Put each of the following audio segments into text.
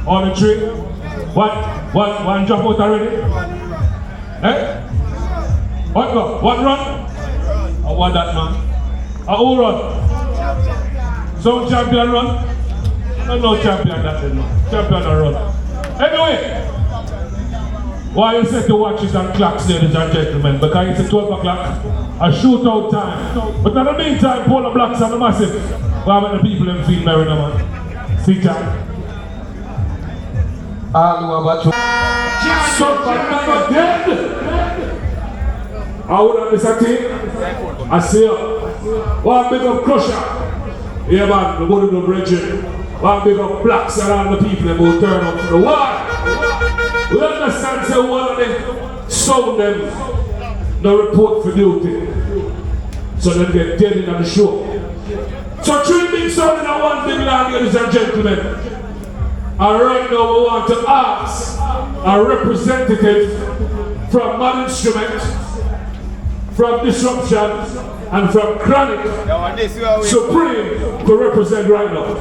On the tree. One drop out already. Eh? What go? One run? Or what that man? Who run? Some champion run? No champion that day, no. Champion that run. Anyway, why you say to watch it on clocks, ladies and gentlemen? Because it's 12 o'clock, a shootout time. But in the meantime, Polar Blacks are the massive. Why make the people in feel merry, man? See time. All over to Somebody dead. I would have this team. I see you. One big up Crusher. Yeah, man, the body of the bridge. One big up Blacks and all the people that will turn up for the war. We understand say one of them sound them no report for duty. So they get dead in on the show. So 3 big sound and 1 big land, ladies and gentlemen. And right now we want to ask a representative from Mad Instrument, from Disruption, and from Kronic Supreme to represent right now.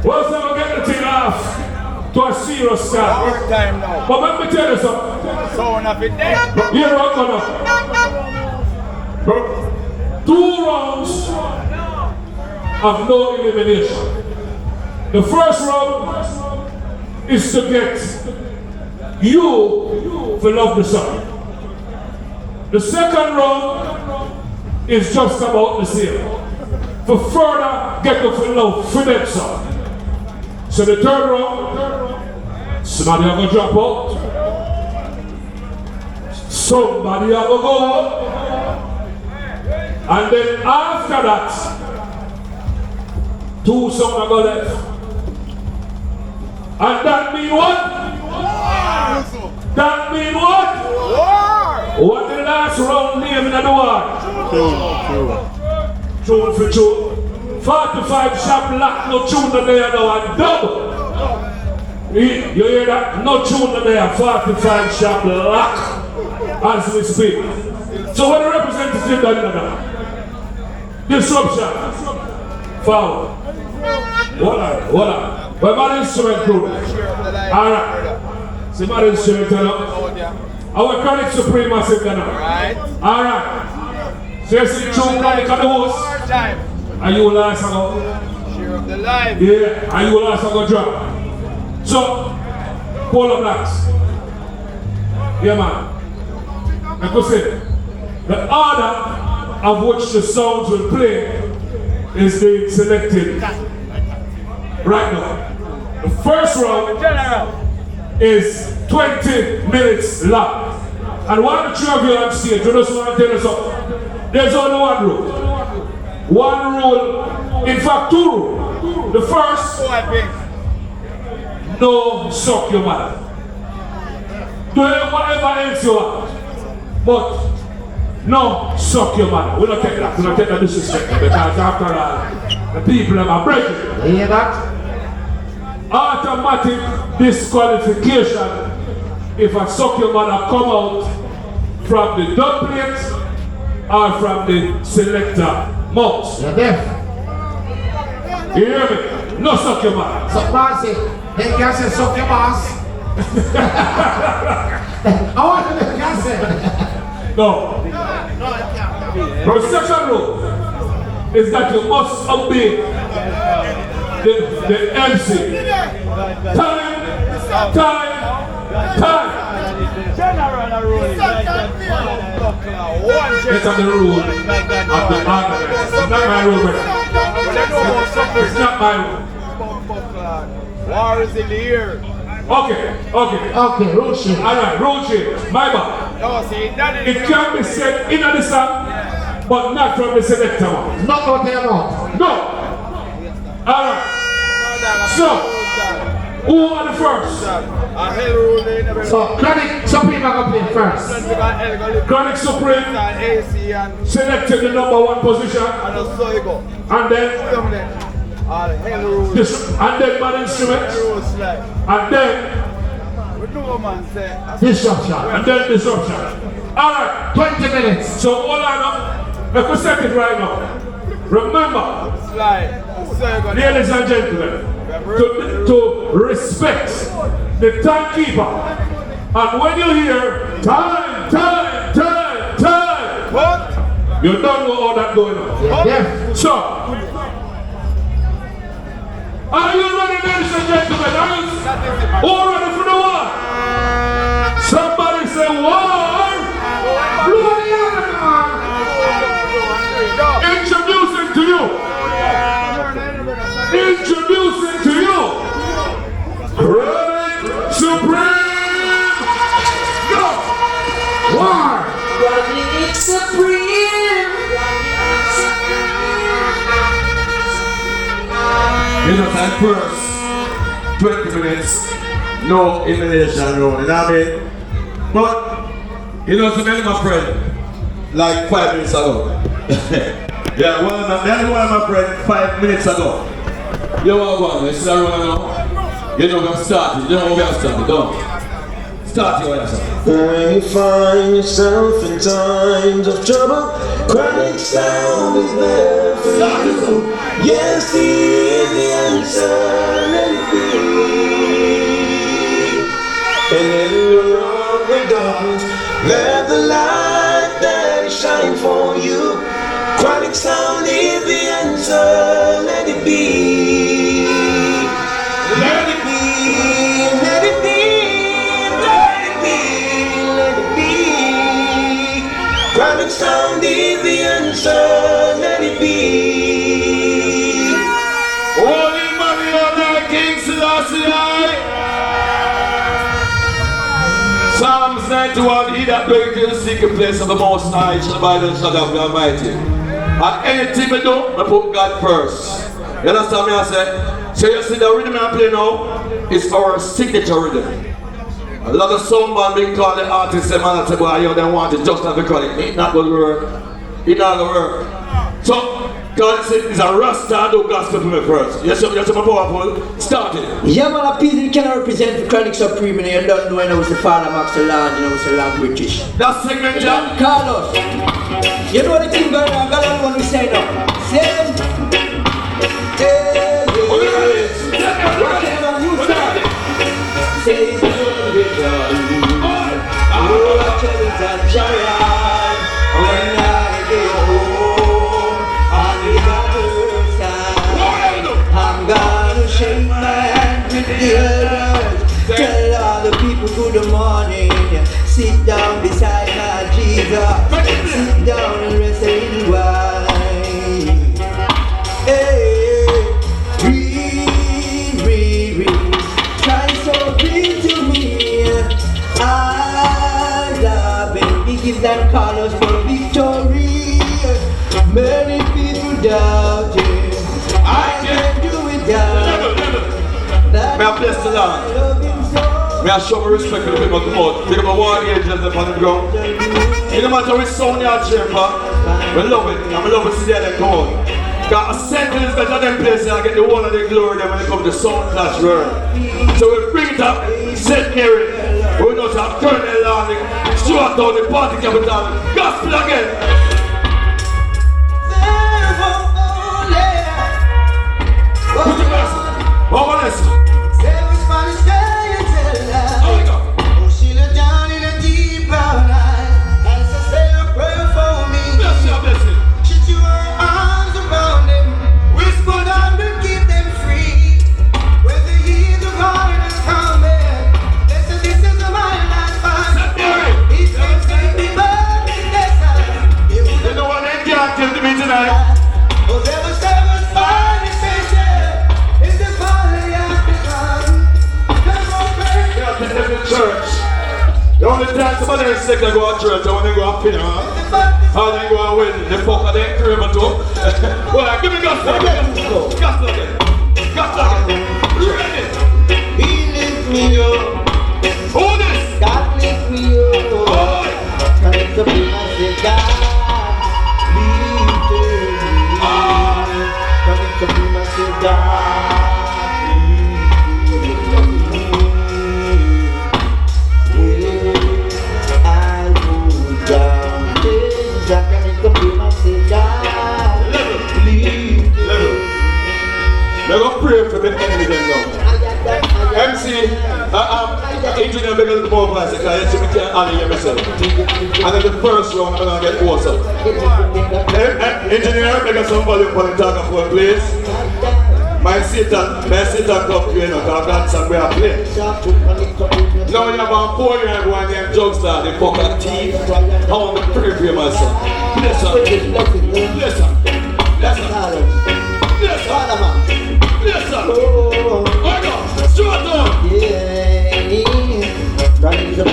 What's never get the thing off to a serious start. But let me tell you something. So enough it there. Here I go now. 2 rounds of no elimination. The first round is to get you to love the song. The second round is just about the same. For further get to love for that song. So the third round, somebody are gonna drop out. Somebody are gonna go up. And then after that, 2 songs are gonna left. And that mean what? That mean what? What the last round name in the war? Tune for tune. 45 shop lock, no tune there now and double. You hear that? No tune there, 45 shop lock as we speak. So what the representative done now? Disruption. Foul. What up? But Mad Instrument crew. Alright. See Mad Instrument now. Our Kronic Supreme massive now. Alright. So you see True Kronic on the host. Are you last ago? Share of the life. Yeah, are you last ago drop? So, Polar Blacks. Yeah man. Like I said, the order of which the sounds will play is being selected right now. The first round is 20 minutes long. And one of the 3 of you on stage, you just want to tell us something. There's only 1 rule. 1 rule, in fact 2 rules. The first, no suck your mother. Do whatever else you want. But no suck your mother. We don't take that. We don't take that disrespect. Because after all, the people are breaking. You hear that? Automatic disqualification if a suck your mother come out from the dub plate or from the selector mouth. You're deaf. You hear me? No suck your mother. So bossy, they can say suck your boss. I want to make you say. No. The second rule is that you must obey the MC. Time. General rule. It's on the rule of the organizer. It's not my rule, brother. It's not my rule. War is in the air. Okay, rule shit. Alright, rule shit. My bad. No, see, that is It can be said in the song, but not from the selector one. Not out there, not. No. Alright. So, who are the first? So, Kronic Supreme are going to play first. Kronic Supreme selected the number 1 position. And then Mad Instrument. And then Disruption. And then Disruption. Alright. 20 minutes. So hold on up. Let's set it right now. Remember, ladies and gentlemen, to respect the timekeeper. And when you hear time, you don't know all that going on. Yes. So, are you ready, ladies and gentlemen? Are you all ready for the war? Somebody say war! Introducing to you, Kronic Supreme! Go! War! Kronic Supreme! You know, that first 20 minutes, no elimination rule, you know what I mean? But, you know, some of my friend, like 5 minutes ago. Yeah, the only one of my friend 5 minutes ago. You know what I'm going to say, you know we're starting, you know we're starting, don't start your answer. When you find yourself in times of trouble, Kronic sound is there for you. Yes, he is the answer, let it be. And in the wrong with darkness, let the light that shine for you. Kronic sound is the answer, let it be. Let it be, let it be, let it be, let it be. Kronic sound is the answer, let it be. Holy Mary of the King Selassie. Psalms 91, he that dwelleth in the secret place of the Most High shall abide under the shadow of the Almighty. And anything we do, we put God first. You understand me? I say? So you see the rhythm I play now is our signature rhythm. A lot of someone being called the artist, the man that say, boy, you don't want it just not because it not going to work. It not going to work. So, God said, it's a Rasta do gospel for me first. Yes, you're powerful. Start it. Yeah, man, a people can represent the Kronic Supreme, and you don't know when I was the father Max the Land, you know, was the land British. That segment, John. Carlos, you know the thing going on, God, I want to say now. Say, tell all the people good morning. Sit down beside my Jesus. Sit down and rest a little while. Hey, read. Try so real to me. I love him. He gives that Carlos for victory. Many people doubt him. I can do it down. May I bless the Lord? May I show my respect to the people come out. Think about war angels up on the ground. It no matter which sound you are cheering for, we love it. And we love to see them come out. Because a second is better than place and I get the whole of the glory then when it comes to sound clash world. So we bring it up, St. Mary. We know to have Colonel Landing, Stuart Town, the party capital, gospel again. Put your glass. What was this? The only time somebody is sick, they go to church, and when they go up in, how they go and win, they fuck and they crave it too. Well, give me gospel again. Gospel again. Ready? He lift me up. Who this? God lift me up. Boy. Trying to be my God. Trying to be my God. pray for the enemy them now. MC, engineer make a little more voice because you see me can't handle you myself. And then the first round I'm going to get worse up. Engineer, make somebody for the talk for please. My Satan come here now, because that's somewhere I play. Now you have a 4-year-old boy named Jugstar, the fucking thief. I want to pray for you, my son. Bless her. Bless her. Bless her. Bless her. Bless her. Oh God, straight up. Yeah. Running the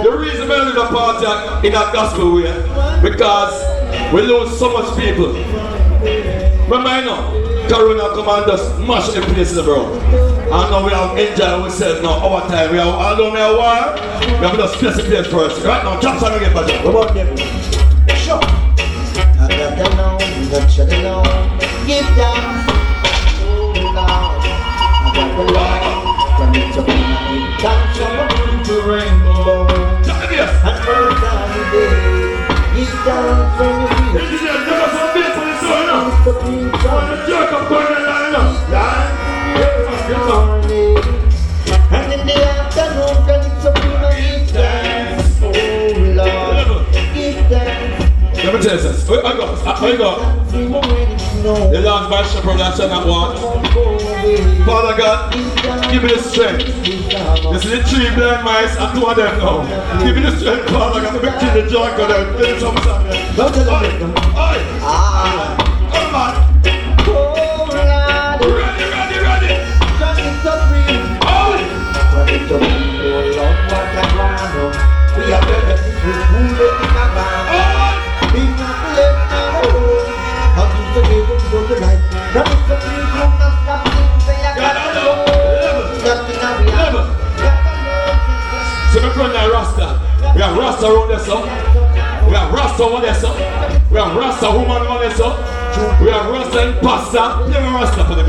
The reason we do the party in that gospel way, because we lose so much people. Remember I know, Corona come and just mash the place, bro. And now we have enjoyed ourselves now, our time. We have although we are war, we have to just place the place first. Right now, jump on again, buddy. What about them? Sure. I got them now, got shut it down. Get down. Oh Lord. I got the Lord. From it to me, dance from the rainbow. And first time the day, get down from your feet. This is it, give us some beat for the sun now. On the jerk of burning line now. And in the afternoon, can it so be my give thanks. Oh Lord, give thanks. Let me tell you this. Where I go? The Lord my shepherd that shall not want. Father God, give me the strength. This is the 3 blind mice and 2 of them now. Give me the strength, Father God, to kill the junk of them. Give me some something. Oi! Come on! Oh Lord, Ready! can it so free. Oi! Can it so free. Oh Lord, what a plan. We are better people who live in a van. Oi! Being not left now. How do you give them go tonight? Can it so free. Come not stop things. Say I got to know. Nothing I we have. So we run that Rasta. We have Rasta around there, so. We have Rasta over there, so. We have Rasta woman over there, so. We have Rasta and Pastor. Never Rasta for them.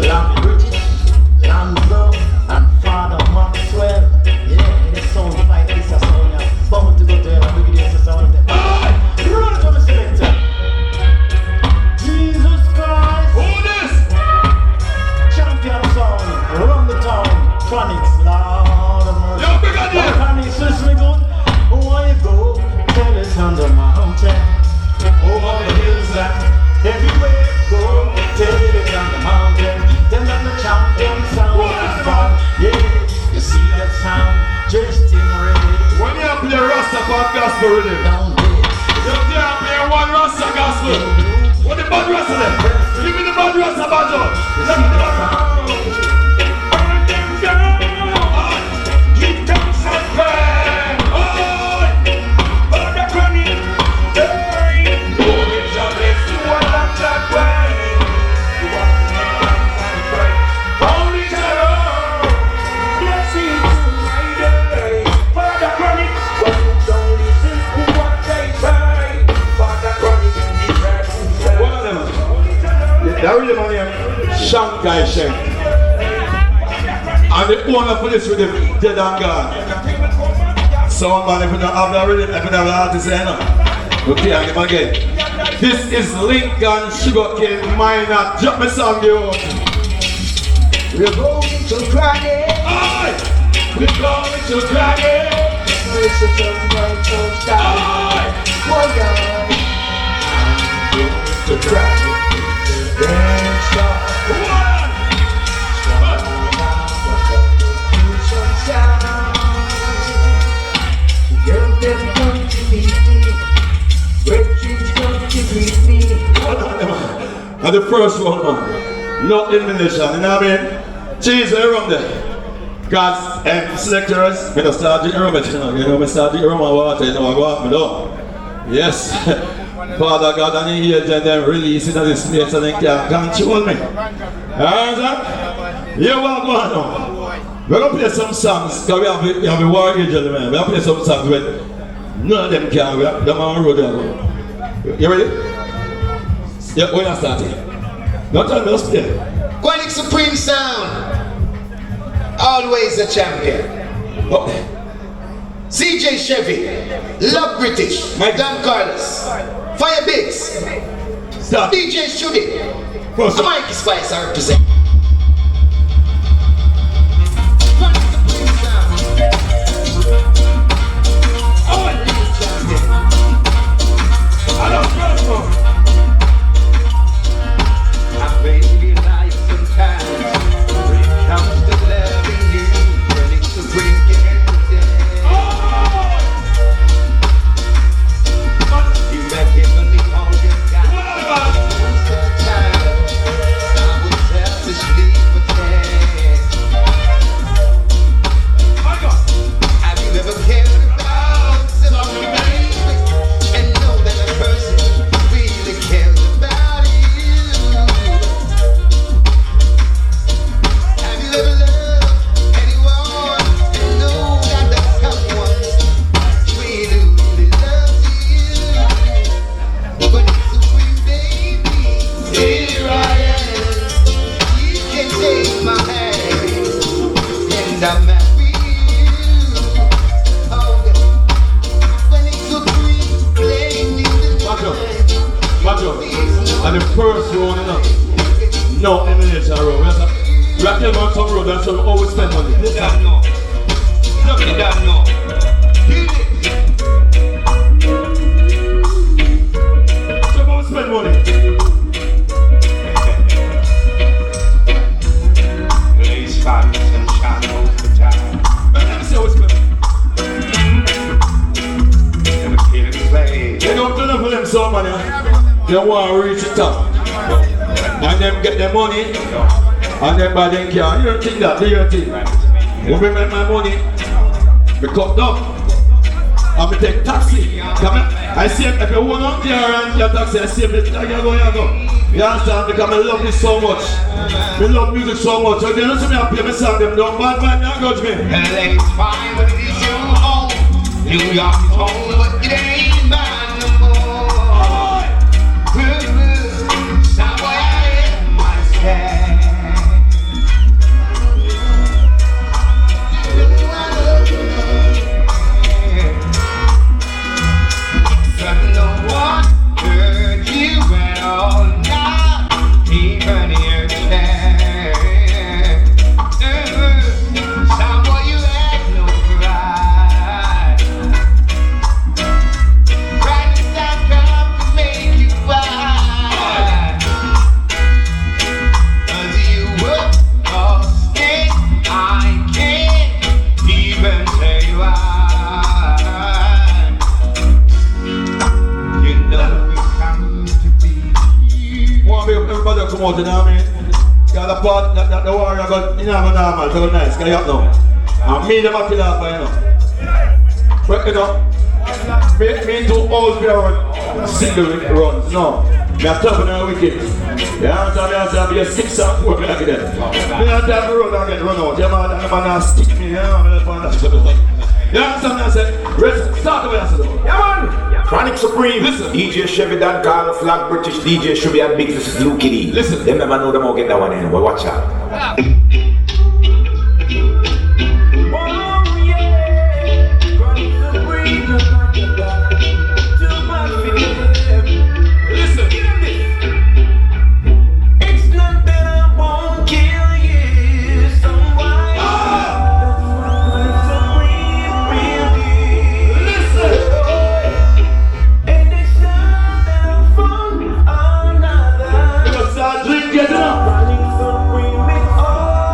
Lanzo and Father Maxwell. Yeah, it sounds like this a song. I'm bound to go to heaven. Look at this sound. Run to the selector. Jesus Christ. Who this? Champion song. Run the town. Kronic, Lord of mercy. Yo, big idea. Kronic, listen me good. Where you go? Tell it on the mountain. Over the hills and everywhere you go. Tell it on the mountain. Then on the champion sound is born. Yeah, you see that sound dressed in red. When you play Rasta for gospel rhythm, Down there. you can't play one Rasta gospel. What the bad Rasta then? Give me the bad Rasta banjo. Let me the bad Rasta. Burn them down. Keep them separate. Burn the Kronic. Glory shall bless you one of that way. You are the pray. Holy terror. Blessing to my day. Father Kronic, but you don't listen to what they say. Father Kronic, one of them. That really man here, Shankai Shen. And the owner for this with him, dead and gone. So man, if you don't have that rhythm, if you don't have the artist here now, okay, I'll give him again. This is Lincoln Sugarcane Minor. Drop me song, you. We're going to Kronic. Aye! We're going to Kronic. It's a tough style. Aye! Oh God. I'm going to Kronic. Dance One! Girls them come to meet me. Red cheeks come to greet me. And the first one, man. No elimination, you know what I mean? Cheese, around there. God's selectors, I start the aroma, you know, I start the aroma water, you know, I go off my door. Yes. Father God, and He and them release into this place and they can't control me. Alright, sir? Here we go now. We're going to play some songs, because we have a war angel, man. We're going to play some songs with none of them can, them on the road there. You ready? Yeah, we're not starting. Don't tell me, let's play. Kronic Supreme Sound. always a champion. CJ Chevy, Love British, Don Carlos, Fire Biggs, Stop. DJ Shudi, First. Mikey Spice I represent. And the first round, you know, no elimination round. We have to tell them some road, that's how we always spend money. You don't know. You don't know. So we always spend money. These fans and shadows the time. But let me see how we spend. Never feel it play. They don't do enough for them so money. They want to reach the top. And them get their money. And then by them car. You don't think that, do you think? When we make my money, we cut down. And we take taxi. Come on. I see if you want up there and your taxi, I see if it's like you go. You understand? Because I love this so much. I love music so much. So they don't see me and play my song, them don't bad man, don't judge me. LA is fine, but it is your home. New York is home, but it ain't mine no more. Somewhere in my stand. No one heard you at all, not even your chance. Somewhere you had no pride. Pride is not come to make you wild. As you were lost in, I can't even tell you why. You know we come to be. Want me everybody to come out, you know what I mean? Got a part that the warrior got, you know, normal, so nice, can you help now? And me never kill off, you know. But you know, me too old to run single runs, no. Me are tough and wicked. You understand me? I say I be a 6 and 4 like that. Me not time to run and get run out. You man not stick me, you know. You understand me? I say, start the way I say though. Yeah, man. Kronic Supreme. Listen. DJ Chevy, Dan Carlos, Flag British, DJ Chevy, and Big. This is Luke Kiddy. Listen. Them never know them all get that one in, but watch out. Listen. It's not that I won't kill you, someone. Listen. And it's not that I'm from another. You gonna start drinking, you know? Running supreme with all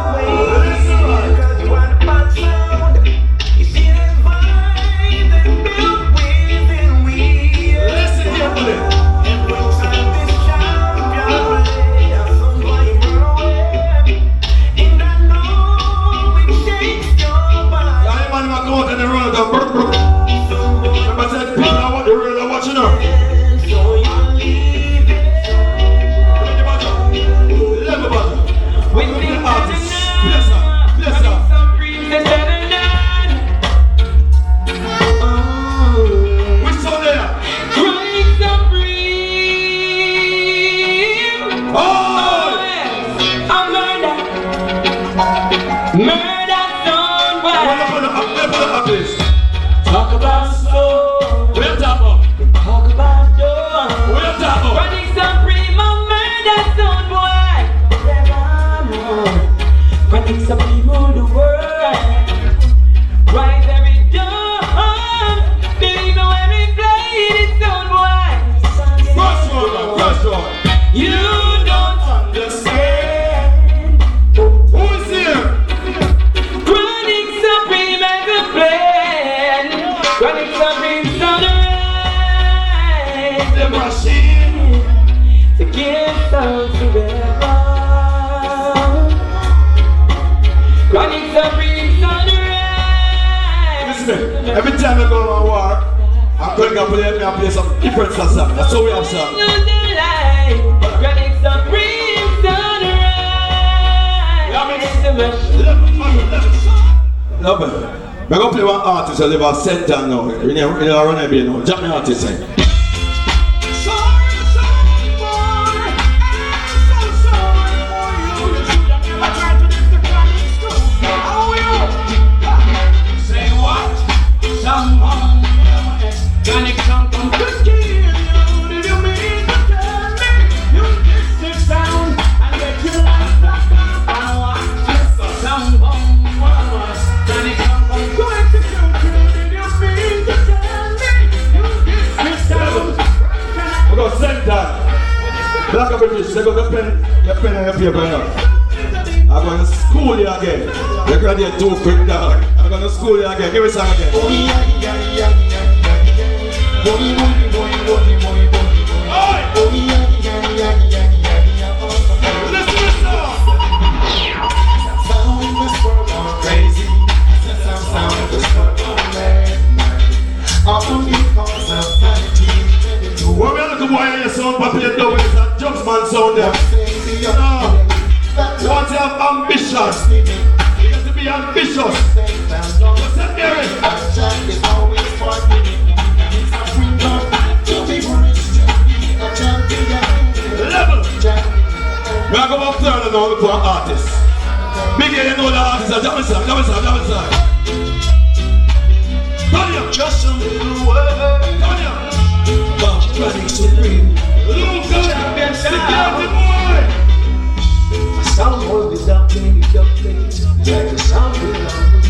wicked sounds forever. Kronic supreme sunrise. Listen, every time I go to war, I'm going to play some different songs. That's how we have songs. Kronic supreme sunrise. No, but we're going to play one artist who live at center now. You know, run a bit now. Jump me artist. Black and British, they got your pen and your paper now. I'm going to school you again. You graduate too quick now. I'm going to school you again. Give me a song again. Listen to this song. Sound this world more crazy. Sound this world more mad. Often because of vanity. When we are looking for your sound, but you know it's a judgment sound there. You want to have ambition. You have to be ambitious. What's that, Gary? Level. We are going to turn it on for artists. Big you know the artists are Jamaican. Tanya. Just a little word. Tanya. Kronic supreme. Luke, security boy. Sound boy without playing it up place. Like a sound without room.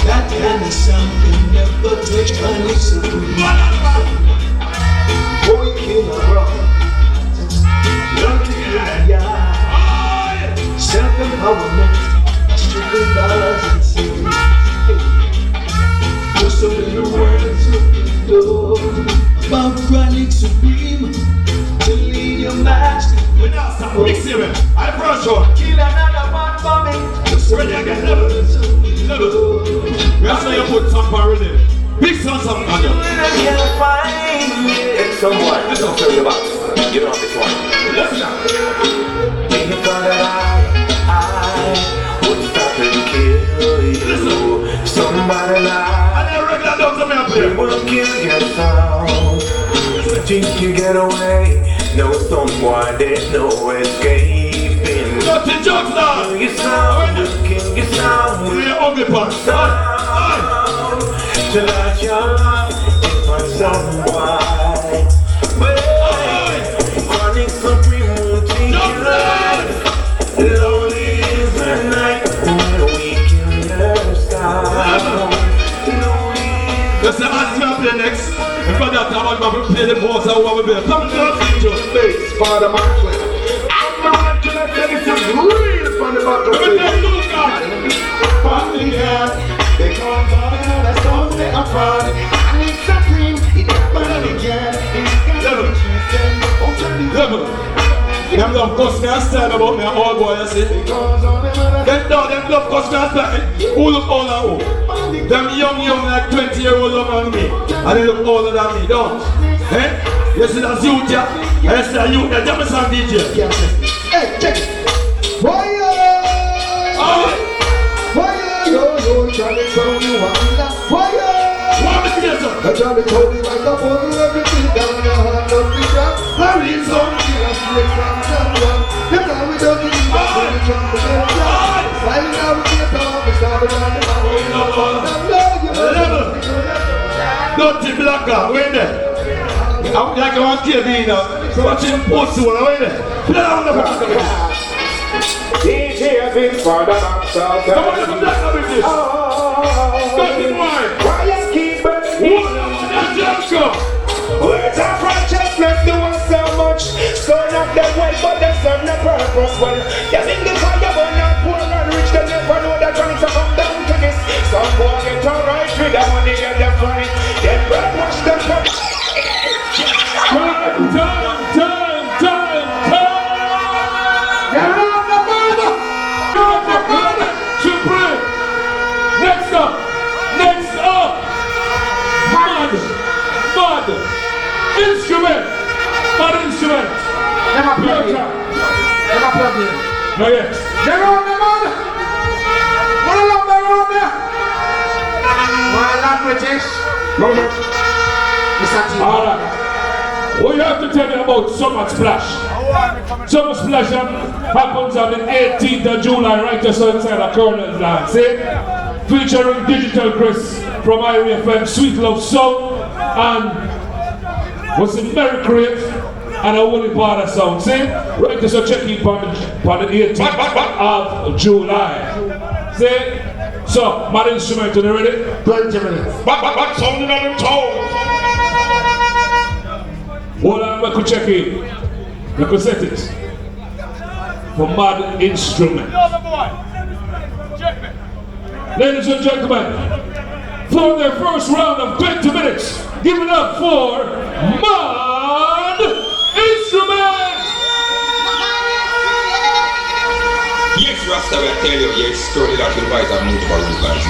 That kind of sound can never touch Kronic supreme. Boy, kill a rock. Learn to kill a eye. Self-empowerment. Strictly dollars and cents. Just a little words about Kronic supreme. To lead your match. We now start mixing it. I brush on. Kill another one for me. Ready again, level. We have to put some power in it. Big sound, some Anya. It's someone. Listen to your box. You don't have this one. Listen now. In the front that I would stop and kill you. Listen. Somebody like And then regular dogs are up they here. will kill your sound. Think you get away? No, someone there's no escaping. Nothing jokes now. Kill your sound, kill your sound. We're ugly parts. To let your love if I someone. But Kronic supreme won't take your life. Lonely is the night when we kill your sound. Let's say as we play next. In front of that, I'm going to play the boss and what we play. Come to the feature. Space, Father Markley. I'm not gonna tell you some real funny about the Let me tell you, God. funny girl. Because all the other songs they are funny. And it's supreme, it happened again. Level. Level. Them love cuss me and style about me and old boy, you see. Because all the other Them love cuss me and style. Who look older than who? Them young like 20-year-old younger than me. And they look older than me, don't? Eh? You see that's youth, yeah? And you see that youth, yeah? Tell me some DJ. Hey, check it. Boy, yo, Johnny told me one that. Boy, What is this, sir? Johnny told me like a boy, everything down your hand of the shop. Hurry, son. Just wait from someone. You know we don't need that when we jump the bell. Sliding down the top, we started on the Level. Dirty blacker, wait there. I'm like on TV now. Watching post one, wait there. Play down the back of it. DJ has been for the box out. Come on, let's black up with this. Dirty boy. Why you keep it? Words of righteousness do us so much. So not the way, but they serve no purpose. Well, you think the fire will not poor and rich, they never know that trying to come down to this. Some boy get alright with the money and the funny. Then brainwash them. Turn. No, yes. They're on the man. What along they're on there? My languages. Alright. What you have to tell me about Summer Splash? Summer Splash happens on the 18th of July right just outside of Colonel's Land. See? Featuring Digital Chris from Irie FM, Sweet Love Sound, and what's it, Merry Crave, and a Woolly Pada Sound. See? Right just check in on the 18th of July. See? So, my instrument, are you ready? 20 minutes. What sounding on them toes? Hold on, we could check in. We could set it. For Mad Instrument. Ladies and gentlemen, for their first round of 20 minutes, give it up for Mad Instrument! Yes, Rasta, I tell you, yes, story that will rise and move for you guys.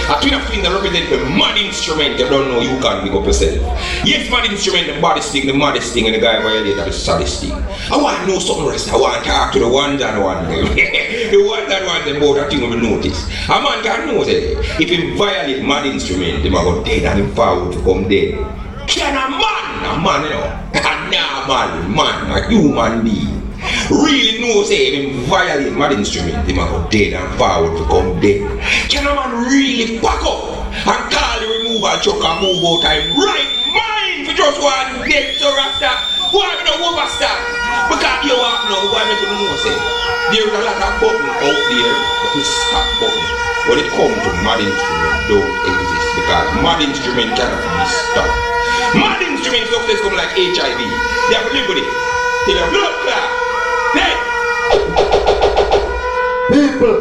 A twin of things that represent the mad instrument, you don't know, you can't big up yourself. Yes, mad instrument, the baddest thing, the maddest thing, and the guy violated the saddest thing. I want to know something, Rasta. I want to talk to the ones and one them. The ones and one them about that thing we notice. A man can know, say, if he violate mad instrument, he might go dead and him forward to come dead. Can a man, you know, man, a human being. Really know say if him violate mad instrument, he might go dead and forward to come dead. Can a man really back up and call the removal truck and move out time right mind for just one dead so Rasta? Why we don't overstop? Because you want to know why we don't know say there's a lot of button out there but we stop button. When it comes to mad instrument don't exist because mad instrument cannot be stopped. Mad instrument success come like HIV. They have to live with it till the blood clot. People,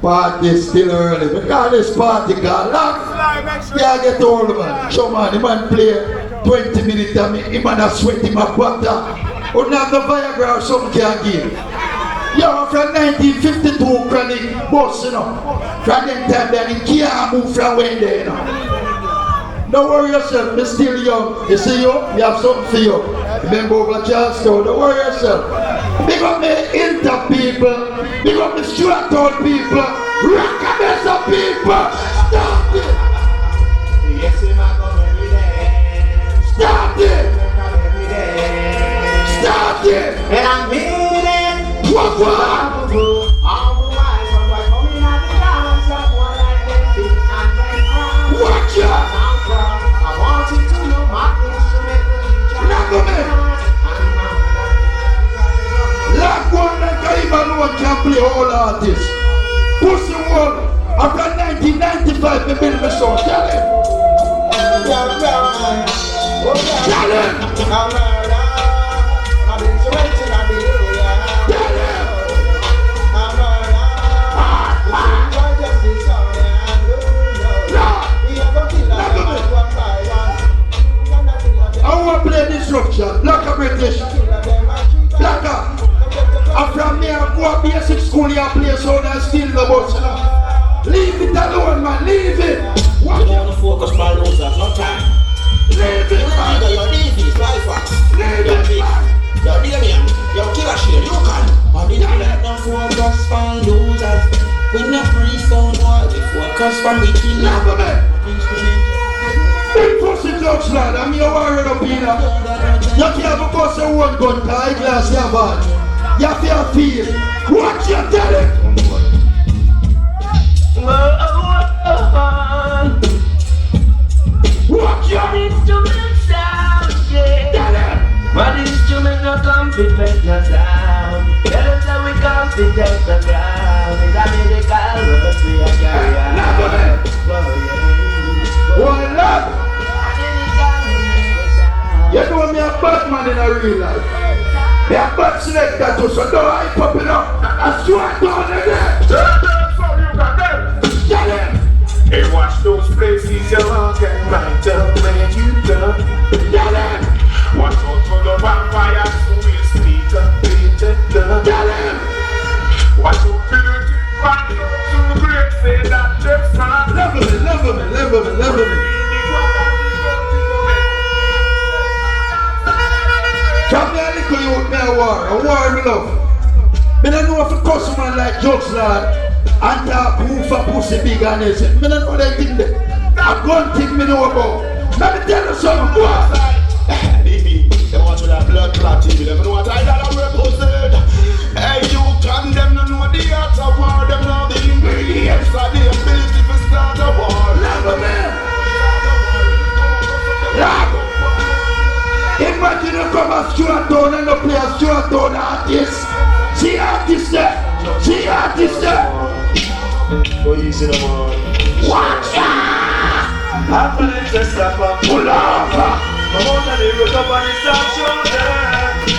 party is still early because this party got locked. Yeah, get old man. Show man, the man play 20 minutes and the man a sweat in my butter. Or not the Viagra or something can give. Yo, from 1952 Kronic boss, you know. From that time then he can't move from when there, you know. Don't worry yourself, you're still young. You see you have something for you. Remember over Charleston, don't worry yourself. Big up the inter people, big up the Stewart people, rock a mess of people. Stop it! Yes, we might come every day. Stop it! Come every day. Stop it! And I'm meaning. What? All the while, someone coming out the ground, someone like them big and very proud. Watch out! I want you to know my instrument will teach you. Look at me! Like one like I even know can play all artists. Pussy Wall, after 1995, they built me song. Tell him! Tell him! I want to play this structure. Black a British. Black a. After me, I go to basic school, you play sound and steal the bus. Leave it alone, man. Leave it. What? You want to focus on losers, no time. Leave it, man. You're easy, fly fast. Leave it, man. You're Damian, you're killer shit, you can. But if you let them focus on losers, we not free sound wall, we focus on we kill Look at me. instrument. Big pussy jokes, lad. I'm your warrior up here. You can't go bust a one gun to high glass, you bad. You have to feel. What you telling? What you Instrument sound, yeah. telling? But instrument no confident no sound. Tell us that we confident the ground. It's a medical work we are carry out. One love. You know me a bad man in a real life. Me a bad selector too, so don't hype up it up. I swear down again. Tell him. Hey, watch those places you walk and right up when you done. Tell him. Watch out for the vampires who will speak up painted done. Tell him. Watch out for the one too great say that just not. Level me. Come here, little youth, me a war me love. Me don't know if a customer like Jokes Lord and talk who for pussy big and they say, me don't know that thing there. A gun thing me know about. Let me tell you something, go outside. They want to that blood clot TV. They know what I got represent. Hey, you can them no know the art of war. Them know the ingredients of the ability to start a war. Love man. Love. Imagine you come a Stuart Town and you play a Stuart Town artist. See artist there. See artist there. Go easy no more. Watch out. I'm gonna just stop and Pull over. I'm on the road up on the stop shoulder.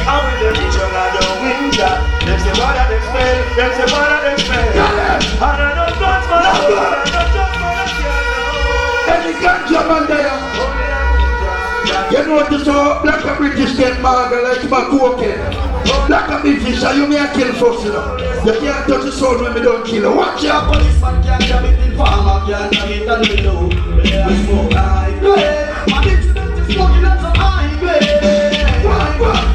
I'm with the beach on the winter. Them say what they smell. Them say what they smell. And I don't touch my love. I don't touch my love. Any ganja man there. You notice how black and British get marga like my cocaine. Black and British, so you may kill folks, you know. You can't touch the soul when we don't kill her. Watch out. Policeman can't jam it in farmer, can't jam it on the window. We smoke high grade. My instrument is smoking on some high grade.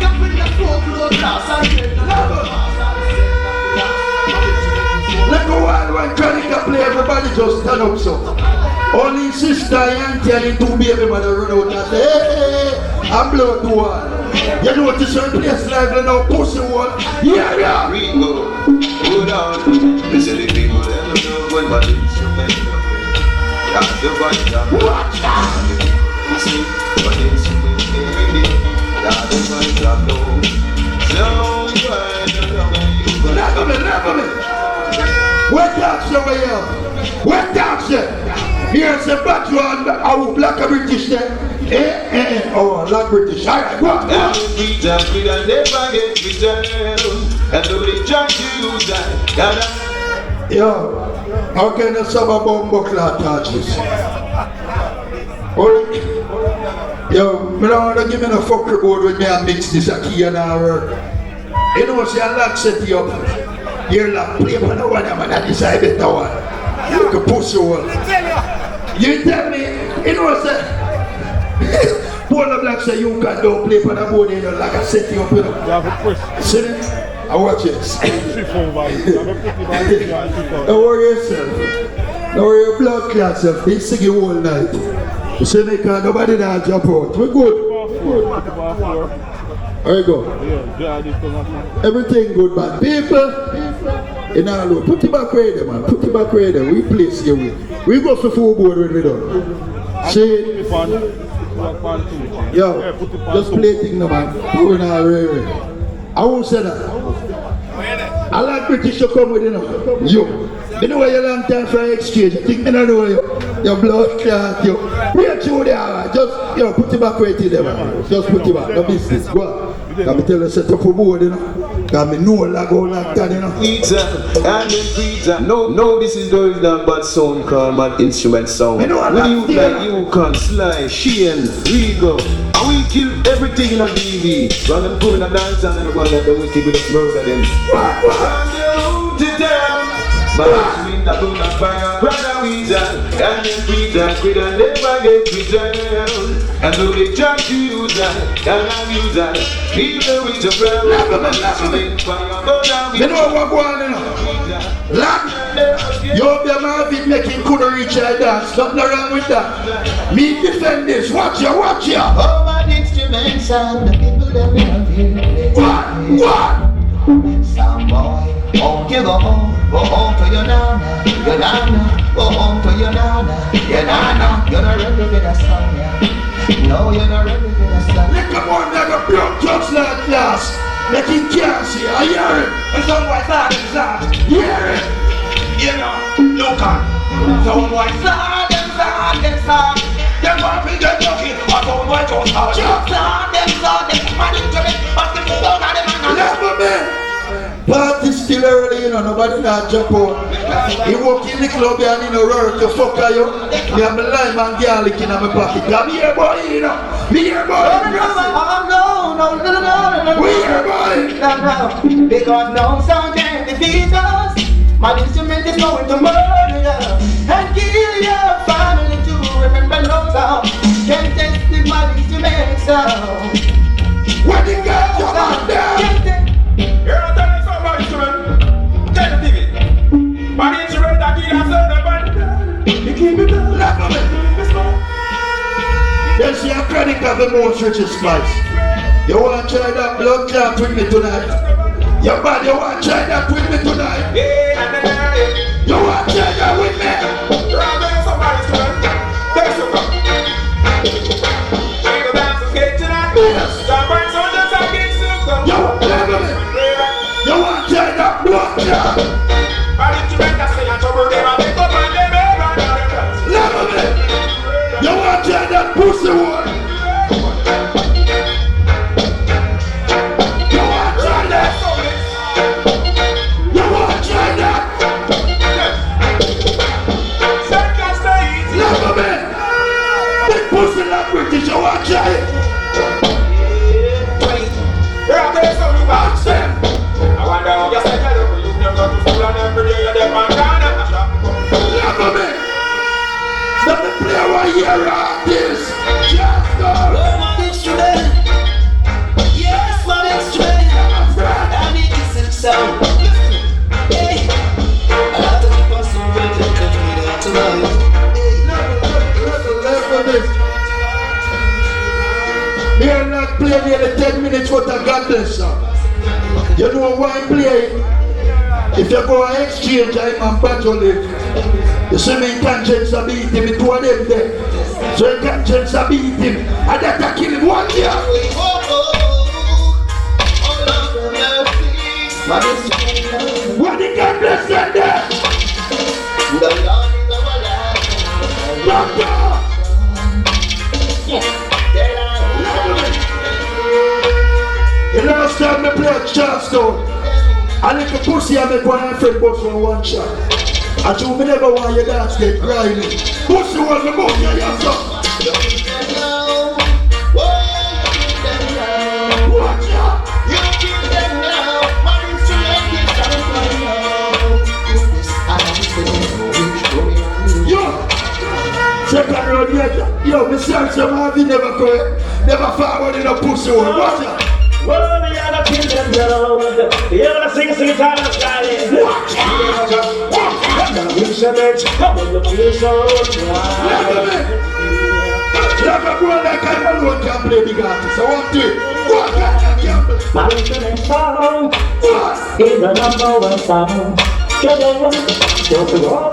Can't bring that smoke to the glass and get the Let go wild when Kronic play, everybody just stand up so. Only sister, auntie and two baby mother run out and say, hey, I'm blow to one. You notice your place lively now, pussy one. Yeah. We go down. Listen to the people, they don't know when my instrument. That's the one that Watch out. you see, but instrument every day. That's the one that know. So you Never me. What talks over here? What talks here? Here's the background of black and British there. Oh, black British. Alright, go on. and we never get returned. And nobody trying to use that. Yo, how can you sub a bomb clock touches? Yo, me don't want to give me no fucker board with me and mix this a key and a work. You know, see a lock set you up. You're like, play for the one, man, I decide better one. You look a pussy one. You tell me, you know, say, Paul Black say you can don't play for the board, you know, like I set you up, you know. See it? I watch it. Don't worry yourself. Don't worry your blood clots yourself. They sing you all night. You see me, because nobody that jump out. We're good. There you go. Everything good, man. People, in our Lord, put it back right there, man. Put it back right there. We place you. We go for full board when we done. See? Yo, just play thing now, man. We're not really. I won't say that. I like British to come with, you know. You know where you long time for exchange. You think I don't know you. Your blood clot, you. Wait through there, just, you know, put it back right there, man. Just put it back. No business. Go on. Let me tell you, set up a board, you know. Got me know like all like that, you know. Pizza and then pizza. No, this is going down bad sound called bad instrument sound. You know what when you like UNKNOW, Sly, Shane, Rigo, and we kill everything in a TV. Rather than put in a dance and then go like the wicked with the murder them. But we in the boom of fire, brother we and then pizza, quit and never get returned. And so they try to use that, and I use that. People with your friend, you know what going on, you know? Lad, you be a man making couldn't reach your dance. Nothing wrong with that. Me defend this. Watch ya, watch ya. Oh, my instruments and the people that love you. What? Some boy, won't you go home to your nana, go home to your nana, you're not ready with a song, yeah. No, you're not ready with a song. Let come on, never blood just like glass. Let him can't see, I hear it. And some white side is that. Hear it. You know, look on. Some white side is that. Them want to get lucky. But some white just hard. Just on them, man into it, but the phone on them and Never, man. Party still early, you know, nobody not jump out. He walk in the club and in a work to fuck you. Me have my lime and garlic in my pocket. I'm here, boy, you know. Me here, boy. no. We here, boy. No, because no sound can defeat us. My instrument is going to murder you and kill your family too. Remember no sound can test the my instrument sound. What the guy come on down? You're not telling some instrument. the most richest spice. You want to try that blood clot with me tonight? Your body, you want to try that with me tonight? You want to try that with me? Yes. You want to try that blood clot? You want to try that pussy one? You want to try that? You want to try that? Never man. Big pussy like British, you want to try it? Ask them. Never man. Let me play one year of this. Just go. My instrument. Yes, my instrument. I need this in sound. Hey. I have to keep on some rhythm tonight. Me are not playing nearly 10 minutes worth of godless song. You know why I'm playing? If you go on exchange, I'm on battle live. You see me in conscience of beat him, it was them there. So in conscience of beat him, and that I kill him one year. What the godless said there? Doctor! The last time I played Charleston, I like a pussy I make one friend boss for one shot. I told me never want your dance get grimy. Pussy was the most you have done. Watch out! Yo! Second road yet. Yo, me search some Harvey never correct. Never forward in a pussy one. Watch out! Well, we are the children, you ever sing it out of style. Watch out! You should make come on the field, Never go like I'm alone can play big artist. I want to. What can you play? my instrument song is the #1 song. Just over again, let me down.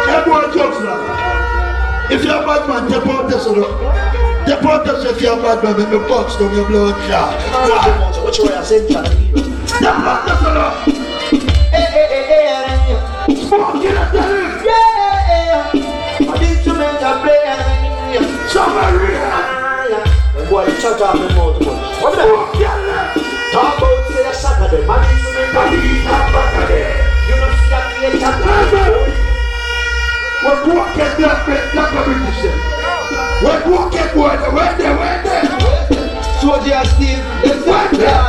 Everyone jokes now. If you're a bad man, deport us. Deport us if you're a bad man, make me box down your blood clot. Which way I said, Deport us. Smoke it at the lift. yeah, my instrument I play. Somebody. Boy, you shut up the mouth. What the Smoke your left. talk about the Saturday? My instrument I play. You know, see that play Saturday. We're walking black British. We're walking boy. Where they? Soldier Steve, let's go.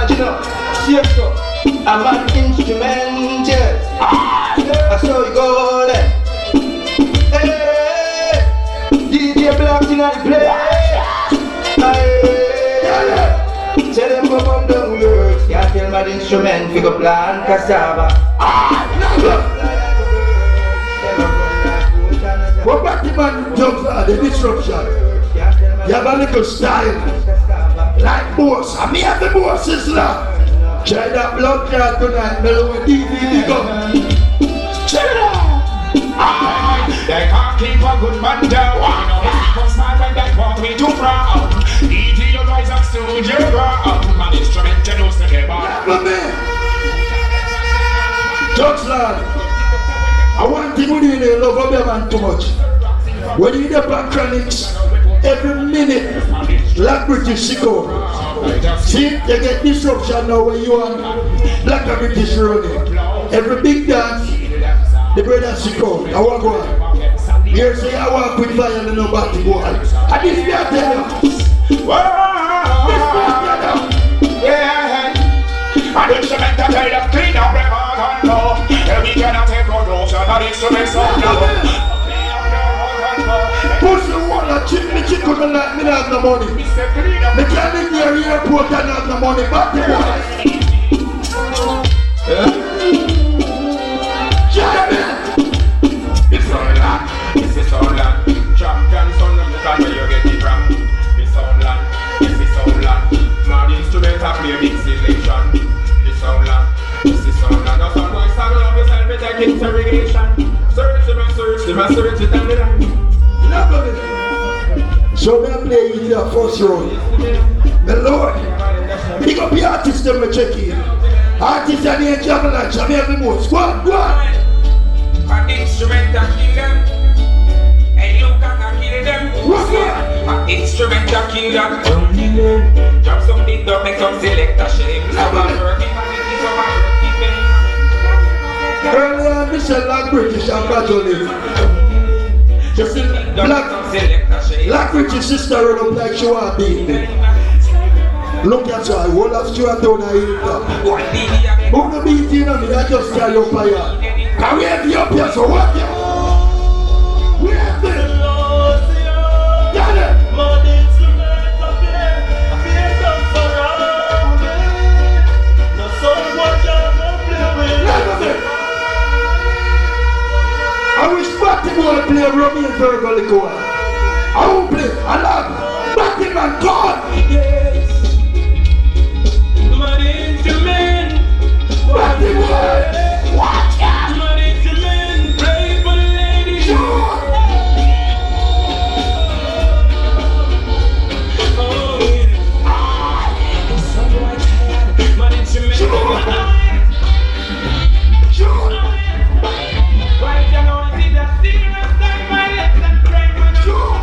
You know, shake up. I'm an instrument, yes. I saw you go there. Hey, DJ Black in the place. Hey, tell them go come down here. Can't tell my instrument, we go plant cassava. What back the man jokes are the disruption. You have a little style. Like boss. I mean have the bosses now. Try that blood clot tonight, mellow with DVD go. They can't keep a good man down. You know, he comes mad when they want me to frown. DJ, you rise up to your ground. My instrument, you know, so they bar. Jokes lad. I want thing with you, they love up your man too much. When you get back Kronics, every minute, like British Chico. See, you get disruption now when you are black and British running. Every big dance, the brother Chico, I walk one. Here say I walk with fire and nobody go on. And this is your tell Yeah, and instrument that made of clean up record and low. And we cannot take our notion that instrument so low. push the wall and chick me couldn't like me have no money. Me can't in the airport and have no money, but the boy. So me play it your first round. The Lord, pick up the artist them we check in. Artist and the Jamaican, Jamaican most. Go on, go on. An instrument that kill them, and you can kill them. What's that? An instrument that kill them. Drop some beat, don't make some selector shame. Some are working, some are working. Earlier, Michelle like British and gradually. Just Black British sister run up like she want to beat me. Look at her, all of Stuart down here. Who the beat you know me, I just carry up by here. Can we have you up here, so what you? We have this. Got it. I wish Batty want to play Romeo and Virgo like one. I won't play. I love Batty man God. Yes. My instrument. Batty boy. Watch out. My instrument. Play for the ladies. Sure. Oh yeah. It's so tired. My instrument. Sure. Right now, I see that serious time. My left and right, my Sure.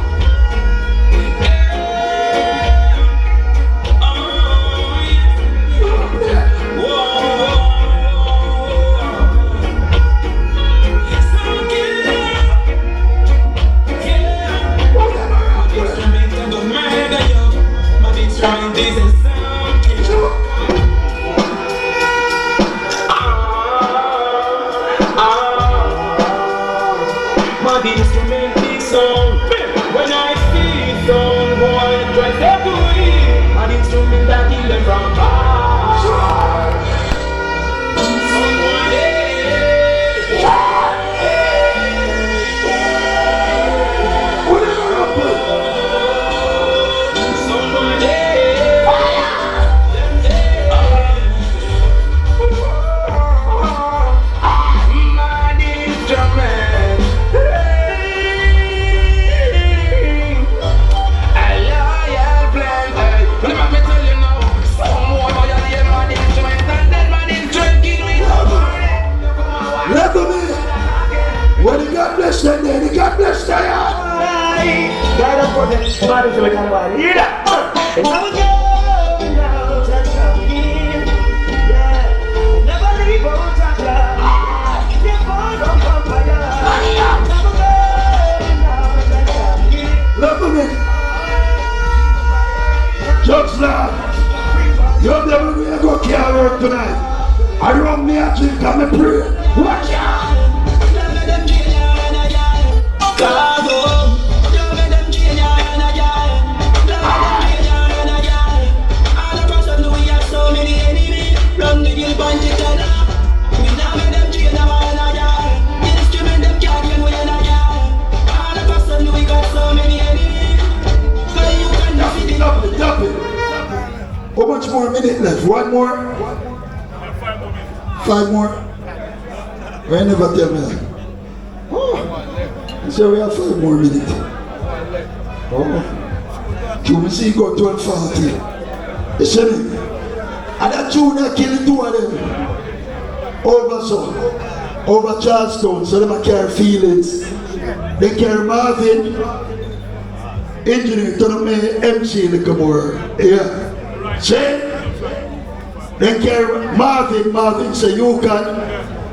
God bless you. God of protect, God is the kind of leader. And now we go now, that's how we live. Yeah, never leave our chakra. Never don't come by now. Never go now, that's how we live. Love me. Judge lad, you're never going to go care work tonight. I run me a drink and me pray. Watch out. How much more minute left? One more? 5 more? Why never tell me that? Oh, so we have 5 more minutes. Oh, you will see go 12:40. You see me? And that junior killing 2 of them. Over Charleston, so they carry feelings. They carry Marvin, engineer to the main MC like a more. Yeah. See? They carry Marvin say you can.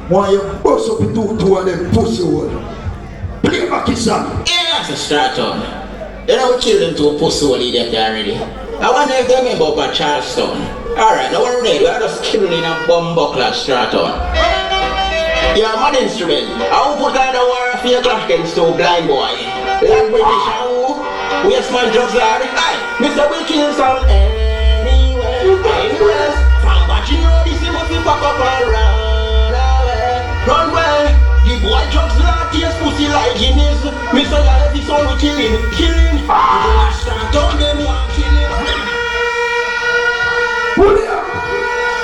Why you bust up into 2 of them pussy hole. Play back his song. Yeah, that's a start on. You know, children to a pussy hole idiot already. I wonder if they remember about Charleston. Alright, now we're ready. We are just killing in a bomb buckler start on. Yeah, mad instrument. I will put down the war for your clock against to blind boy. Like British, we have small drugs like it. Aye, Mr. Will kill sound anywhere. From what you know, this is what we pack up and run away. Run away. The boy drugs like his pussy like Guinness. Mr. Life is all we killing. The boy start on them one killing. Pull it up.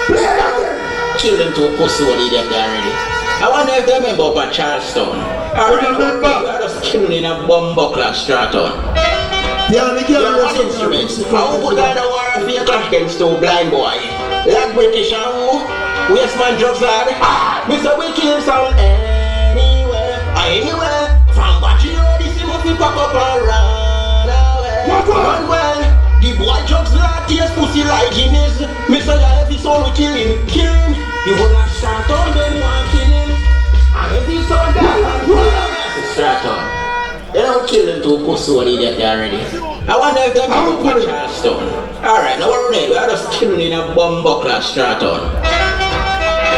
Play it again. Children to a pussy hole idiot already. I wonder if they remember up at Charleston. Alright, we are just killing in a bumbuckler Straton. Yeah, the girl One instrument. How put on the war of your clash against two blind boy? Like British and who? Waste man drugs lad. Mr. We kill sound anywhere. From what you know, this must be pop up and run away. Run well. The boy drugs lad, tears pussy like Guinness. Mr. Every soul we kill him. You will not start on them, want kill him. And every soul that Straton. They don't kill them to pussy what idiot they already. I wonder if they have a Charleston. Alright, now what we are just killing in a bumbuckler Straton.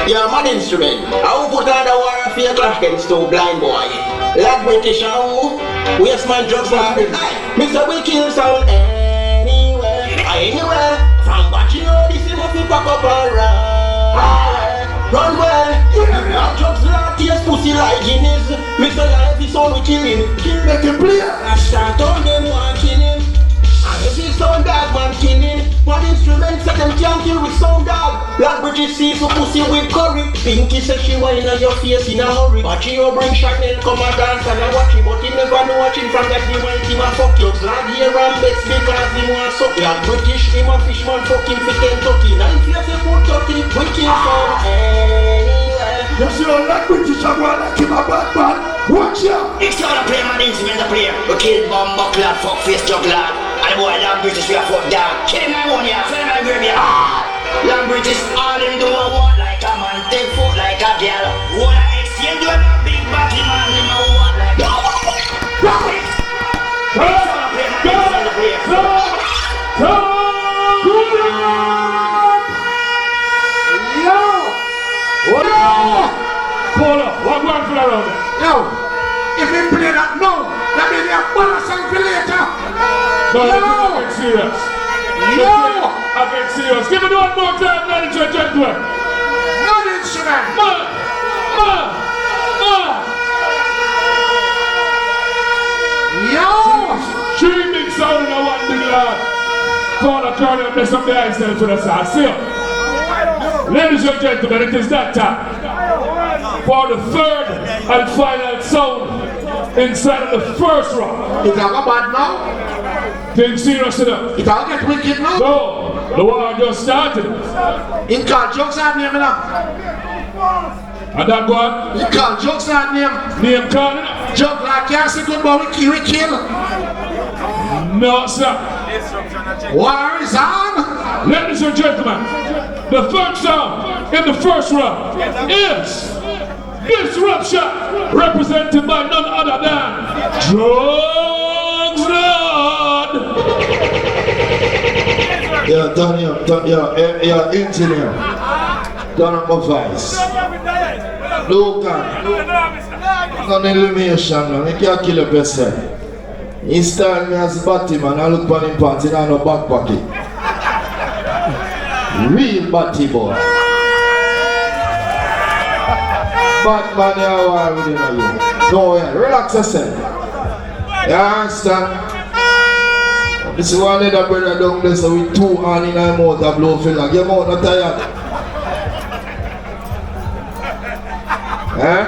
Yeah, man instrument. I will put on the war of your clash against two blind boy. Like British and who? Waste man drugs lad. Mr. We kill sound anywhere. From what you know, this must be pop up and run well. Drugs lad, tears pussy like Guinness. Mr. Every soul we kill him. Make him play. I start on them, want kill him. And every sound dog man kill him. One instrument set them can't kill with sound dog. Black British see so pussy with curry. Pinky says she whine on your face in a hurry. Watch you bring Chanel come and dance and I watch him. But he never know watching from that he want him a fuck you. Glad here and bets because he want suck. Black British him a fishman fuck him for Kentucky. Now if you say put Turkey, we kill sound anywhere. You see all that British and one like him a bad man. Watch ya. It's not a play, man, instrument a play. We kill bumbuckler, fuck face jug lad. And the boy Long British we a fuck dog. Kill him ammonia, fill him a graveyard. Long British all him do a walk like a man, take foot like a girl. All I exchange with a big body man, him a walk like a it's not a play, man, instrument a play. Pull up, what going for around there? Yo, if he play that now, that means they have one song for later. No, I get serious. I get serious. Give me one more time, ladies and gentlemen. One instrument. Yo! Streaming sound in a one big lad. Call a crowd and mess up the ice there for the side. See ya. Ladies and gentlemen, it is that time for the third and final sound inside of the first round. It's not bad now. Think serious enough. It all get wicked now. No, the war just started. In call jokes and name now. And that one, You call jokes and name calling. Joke like you say good boy, we kill. No, sir. War is on. Ladies and gentlemen, the third sound in the first round is Disruption, represented by none other than Drugs Lord. Yeah, Daniel, engineer. Daniel Vice. Logan. Non illumination, man. You can't kill a person. He style me as Batman. I look on him pants. He don't have no back pocket. Real Batty boy. Batman, you are with you. No, yeah. Relax yourself. You understand? This is one of the brother down there, so with two hands in my mouth, I blow feel like your mouth not tired. Eh?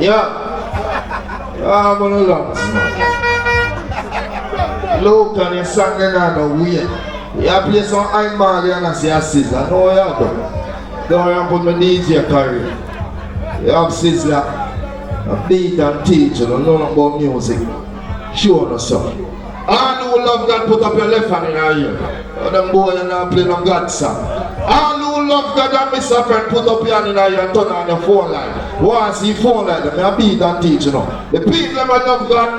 Yeah. I'm gonna lungs, man. Look and you're singing on the way. You play some Iron Man and I see a sizzler. No, you don't. Don't put my DJ career. You have sizzler. A beat and teach, you don't know about music. Show no son. All who love God, put up your left hand in your ear. Them boy you not play no God song. All who love God and miss a friend, put up your hand in your ear and turn on your phone line. Want to see phone line, them a beat and teach, you know. The people that love God,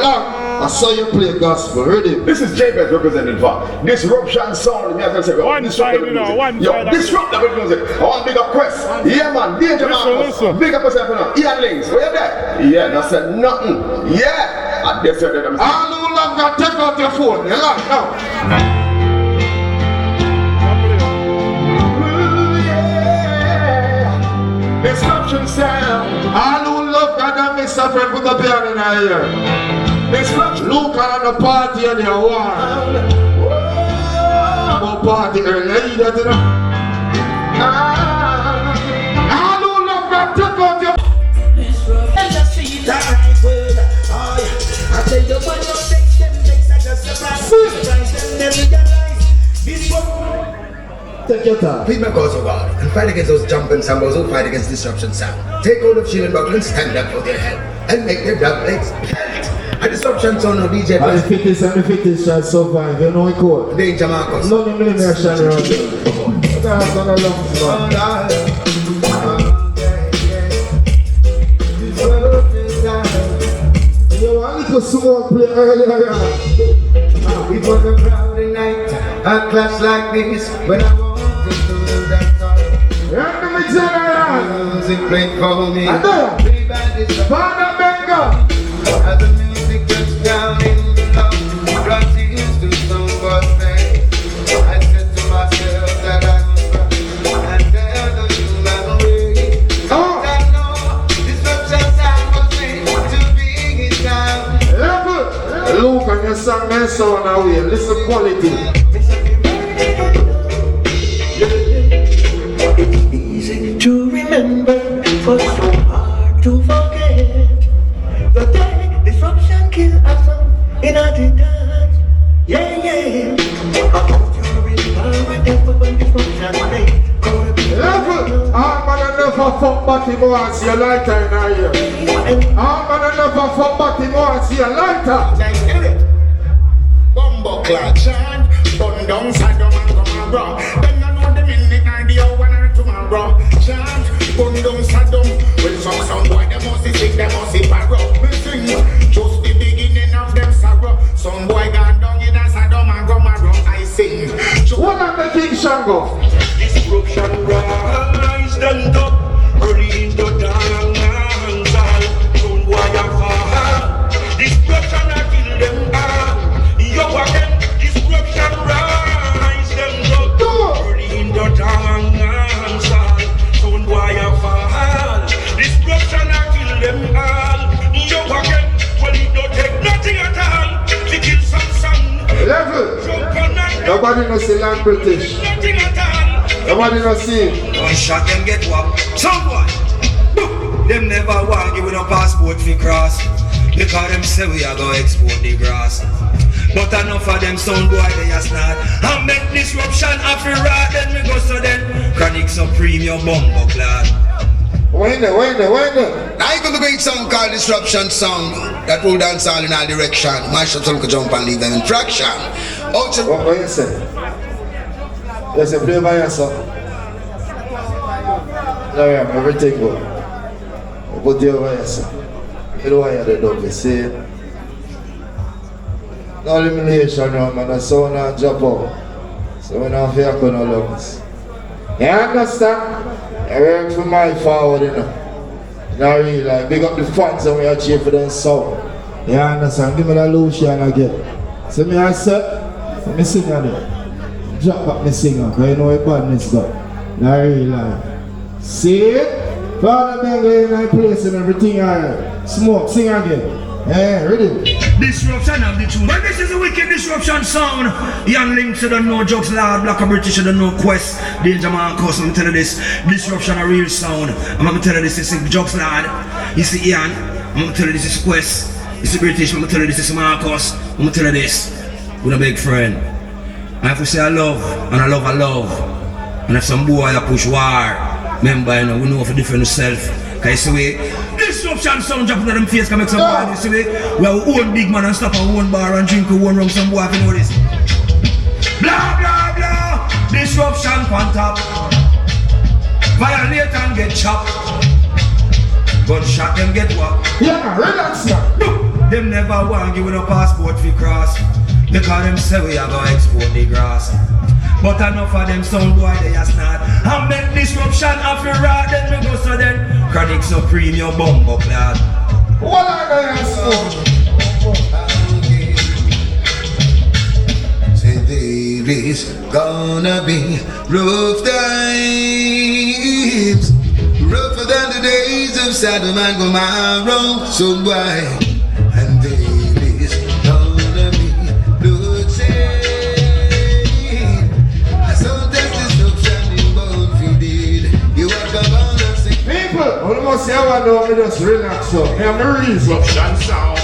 love. I saw you play gospel, ready? This is Jabez representing for Disruption Sound. Me have to say, one side, you know, one yo, side. disrupt the music. I want big up Quest. Yeah, man. Danger man. Big up yourself now. Ian Links. Where you there? Yeah, no said nothing. Yeah. I just said them. All who love God, take out your phone. You like now. Disruption Sound. All who love God and miss a friend, put up your hand in your ear. Disruption. Look at the party and your war. About party early, you know. All who Take your time. Plead my cause, O God, and fight against those jumping sambos who fight against disruption sound. Take hold of shield and buckle and stand up for their help, and make their dark legs pelt. A disruption sound of DJ And the fittest and the fittest shall survive, you know it cold. Danger Marcus. None of them shall run. That's not a long song. You want little smoke play earlier on. It was a cloudy night, a clash like this, when I wanted to do that song. Run the general. Music played for me. I know. Play by this Father Benga. as the music touched down in the love, brought tears to someone's face. I said to myself that I must run and tell the human race. I know disruption sound was made to bring it down. Level. Look on your song and sound away. Listen quality. It's easy to remember, but so hard to forget. The day disruption killed us in a dance. Yeah, yeah. I hope you remember that when disruption made. Level. All man enough for fuck body more see a lighter in our ear. All man enough for fuck body more see a lighter. Bumbo clad chant, bun down Saddam and Gomorrah. Then I know the minute and the hour and tomorrow. Chant, bun down Saddam. When some sound boy, they must be sick, they must be barrow. Me sing, just the beginning of them sorrow. Some boy gone down in a Saddam and Gomorrah. I sing. What are the King Shango? Disruption rise and up, early in the dancehall. Don't wire fall. Disruption I kill them all. Yo again, disruption rise them up, early in the dancehall. Don't wire fall. Disruption I kill them all. Yo again, well it don't take nothing at all to kill some son. Level. Nobody knows the land British. Nothing at all. Nobody knows see. One shot them get whacked. Someone, them never want you with a passport for cross. Because them say we are gonna export the grass. But enough of them sound boy they are snart. And make disruption after rat. Then we go so then Kronic supreme your bumbo clad. When Now you got a great song called Disruption Song that will dance all in all direction. Mash up some could jump and leave them in fraction. What you say? You say play by yourself. No, yeah, everything go. Put you over yourself. You know why you're the dog, you see? No elimination now, man. The sound and drop out. So we don't feel no lungs. You understand? I work for my forward, you know. Not really, like, big up the fans and we are cheer for them sound. You understand? Give me that Lucian again. So me I said, so me sing again. Drop back me singer, because you know what badness got. Not really, like. See it? Father Benga in my place and everything alright. Smoke, sing again. Hey, ready? Disruption of the tune. Well, this is a wicked disruption sound. Young Links, you don't know Jokes Lord, Black and British, you don't know Quest, Danger Marcus. I'm telling you this. Disruption a real sound. I'm gonna tell you this is Jokes Lord. You see Ian, I'm gonna tell you this is Quest. You see British, I'm gonna tell you this is Marcus. I'm gonna tell you this. With a big friend. I have to say I love, and I love, I love. And if some boy I push war, remember, you know, we know for defend yourself. Cause you see we disruption sound dropping on them face can make some boy, you see we are own big man and stop our own bar and drink our own rum, some boy if you know this. Blah blah blah, disruption on top. Violate and get chopped. Gunshot them get whacked. Yeah, relax now. Them never want you with a passport for cross. Because them say we are gonna export the grass. But enough of them sound boy they are snart. And make disruption after rat. Then we go so then Kronic supreme your bumbo clad. What are they smoke? Say there is gonna be rough times, rougher than the days of Sodom and Gomorrah. So why? And there is gonna be bloodshed. People, almost say I want to just relax up. I have no reason. Sound.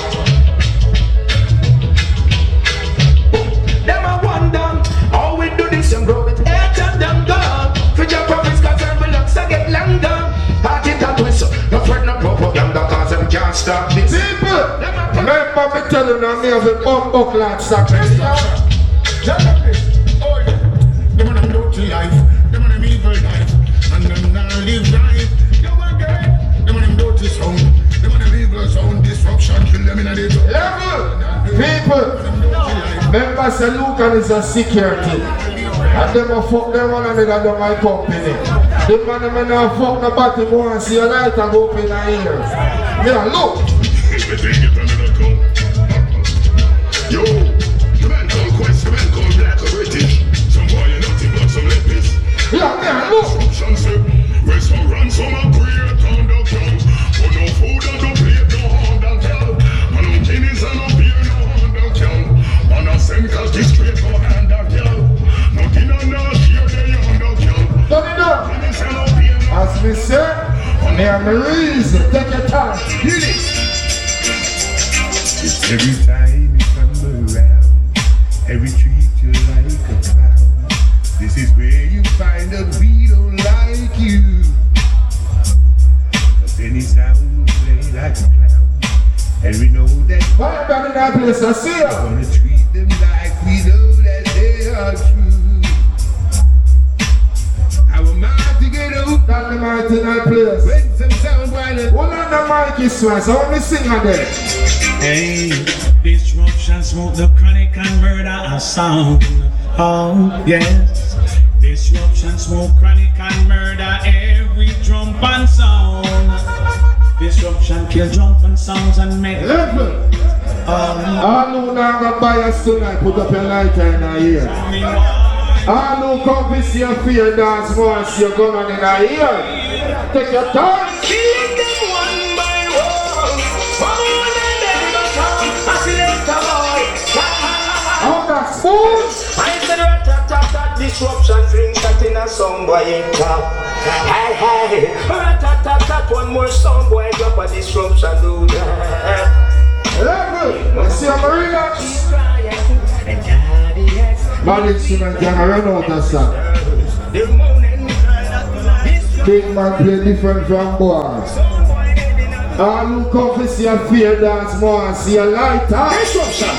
Them a wonder how we do this and grow it. Each of them go can't stop this. People, remember me telling them me of a bumbo clad stop this. Them on a dirty life, them on a evil life, and them not live right. You want get them on a dirty sound, them on a evil sound, disruption, kill them in a day. Level! People, remember say Lucan is a security. And them a fuck them one another down my company. The man them a fuck nobody more and see a light and go up in the ears. Yeah, look! Yo, the man called Quest, the man called Black or British. Some boy you nothing but some lepis. Yeah, look! Restaurants some are great on the ground. But no food and no plate, no hand and tell. And no guineas and no beer, no hand and tell. And a send cause this straight no hand and tell. Nothing on the share, they hand and tell. Turn it up! As me say, me and the reason, take your time. Hear this! Every time you come around, every treat you like a clown. This is where you find that we don't like you. But any sound will play like a clown. And we know that why down in that place, I see we're gonna treat them like we know that they are true. How am I to get out? down the mic in that place. When some sound violent. Hold on the mic is sweat, so let me sing on there. Hey, disruption, smoke the chronic and murder a sound. Oh, yes. Disruption, smoke chronic and murder every drum and sound. Disruption, kill jump and sounds and make Level! All who now got buy us tonight, put up your lighter in our ear. All who come to see your fear dance more and see your gun on in our ear. Take your time. kill them one by one. One and then the sound. I select a boy. Out that spoon. I said rat-tat-tat-tat, disruption, fling that in a song boy in top. Hey, hey, rat-tat-tat-tat, one more song boy drop a disruption, do that. Level! Let's see how relax. Bad instrument can run out of song. Big man play different from boys. All who come to see a fear dance more and see a lighter. Disruption.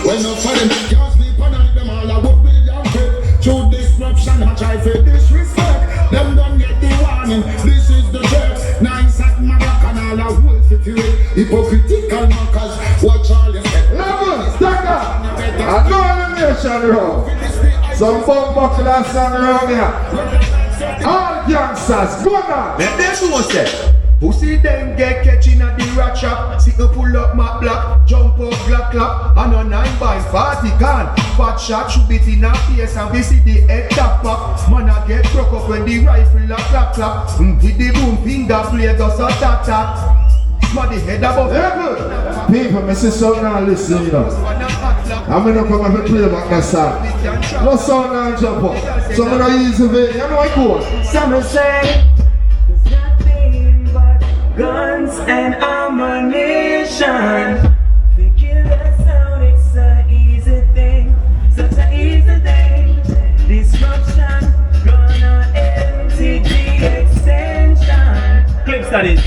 When no for them can't sleep on them all I would be down fit. Through disruption I try for disrespect. Them don't get the warning. This is the church. Nice at Marac and all I will fit you. Hypocritical mockers. Watch all your step. Level! Stagger! I know elimination round. Some bumbo class on around here. All youngsters, go on! Let them know say, pussy them get catching at the rat shop. See you pull up my block, jump up, clap clap. And a 9 by 40 gun. Fat shot shoot it in a face and we see the head tap pop. Man a get broke up when the rifle a clap clap. With the boom finger play does a tap tap. Smash the head above. Level! People, me see some now listen, you know. I'm gonna come and play back that song. No sound now jump up. So I'm gonna use the way, you know what it goes. Some say there's nothing but guns and ammunition. To kill the sound, it's an easy thing. Such an easy thing. Disruption, gonna empty the extension. Clip studies.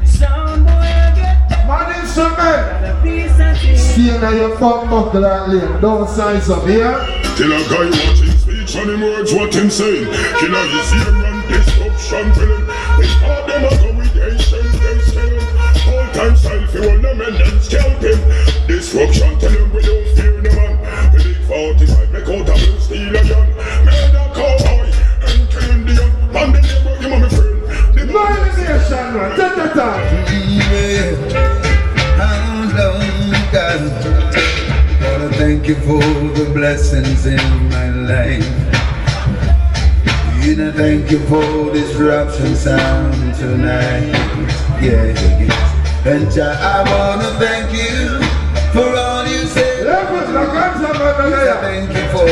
Sound boy, get Man instrument! a piece of thing. Stay in your bum buckle and lane. Don't size up here. Till a guy watching speech and him words what him saying. Killer is here and disruption villain. With all them a go with ancient they saying. All time style for all them and then scalping. Disruption tell him we don't fear no man. We big 45 make out a blue steel again. Made a cowboy and kill Indian. Man the neighbor him and my friend. The No elimination, man. Take the time. Wanna thank you for the blessings in my life. And I thank you for disruption sound tonight. Yeah. And I wanna thank you for all you said. Thank you for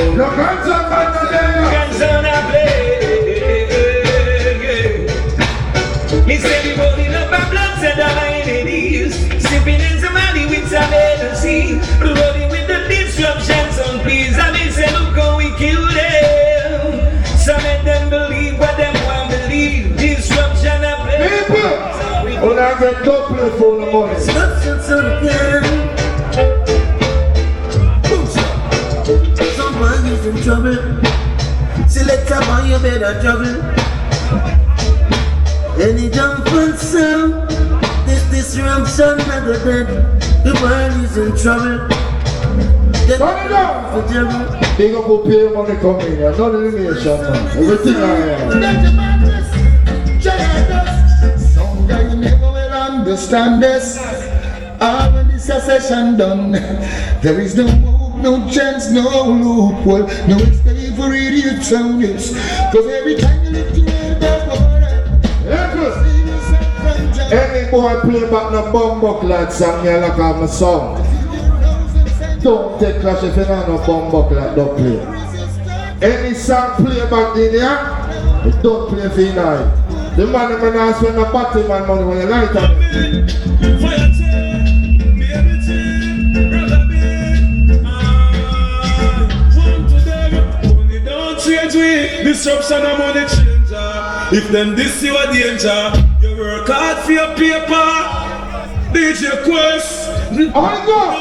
Me say we rolling up our blunts and dying it is. Sipping in somebody with some energy. Rolling with the disruption sound please. I mean say look how we kill them. Some of them believe what them want believe. Disruption a play. People! When I get up play for the money. Someone is in trouble. Selector boy, you better juggle. Any jump and sound, this disruption never dead. The world is in trouble. Turn it down. Big up who pay money coming here. None of the nation, man. Everything I have. Some guy never will understand this. All when this session done, there is no hope, no chance, no loophole, no escape for idiot sounders. Cause every time you lift your head up, any boy play back the bumbo clad song, you look at my song. Don't take clash if you don't know bumbo clad, don't play. Any song play back in here, you don't play for night. The man who man spend a party man money when you light up. Disruption I'm on the changer. If them this you a danger, you work hard for your paper. DJ Quest. Oh my God.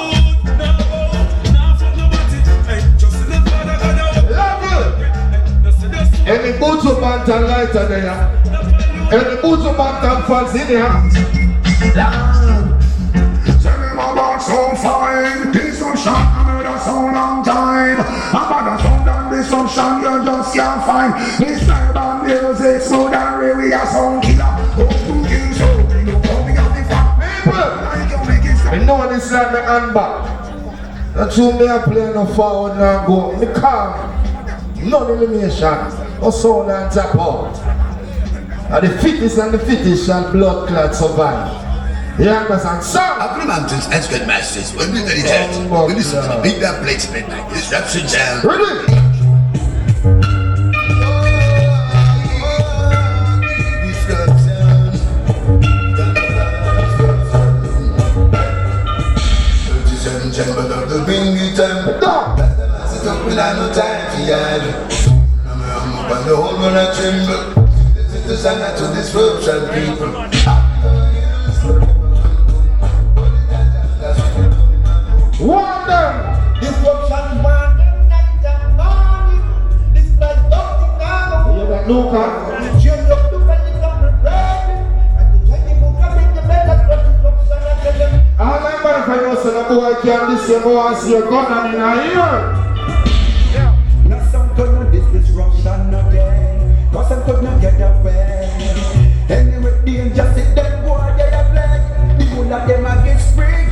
Any boots of bantam lighter there. Any boots of bantam fans in here. Tell him about so fine. This one shot I made us so long time. About the sound and disruption you just can't find. This type of music so that we are sound killer. Oh, cooking so we know coming out the fat people. I know this like my hand back. That's who me are playing no forward and go. Me calm. No elimination. No sound and tap out. And the fittest shall blood clot survive. You understand? So, Upper Mountains and Good Masters will be very tight. We listen to Big Bad Plates Midnight Disruption Sound. Ready? But of the bingy time, that's the massive talk without no time to hide. I'm up on the whole one I tremble. This is the sign to disruption people. Wonder! Disruption one night and morning. This like nothing now. You got no car. Change up to when it come and ready. And the Chinese move up in the better disruption and tell them. All my man if I know so the boy can listen more and see your gun and in a ear. Now some could not this disruption again. Cause some could not get away. Anyway, danger sit them boy they are black. The whole of them are get spraying.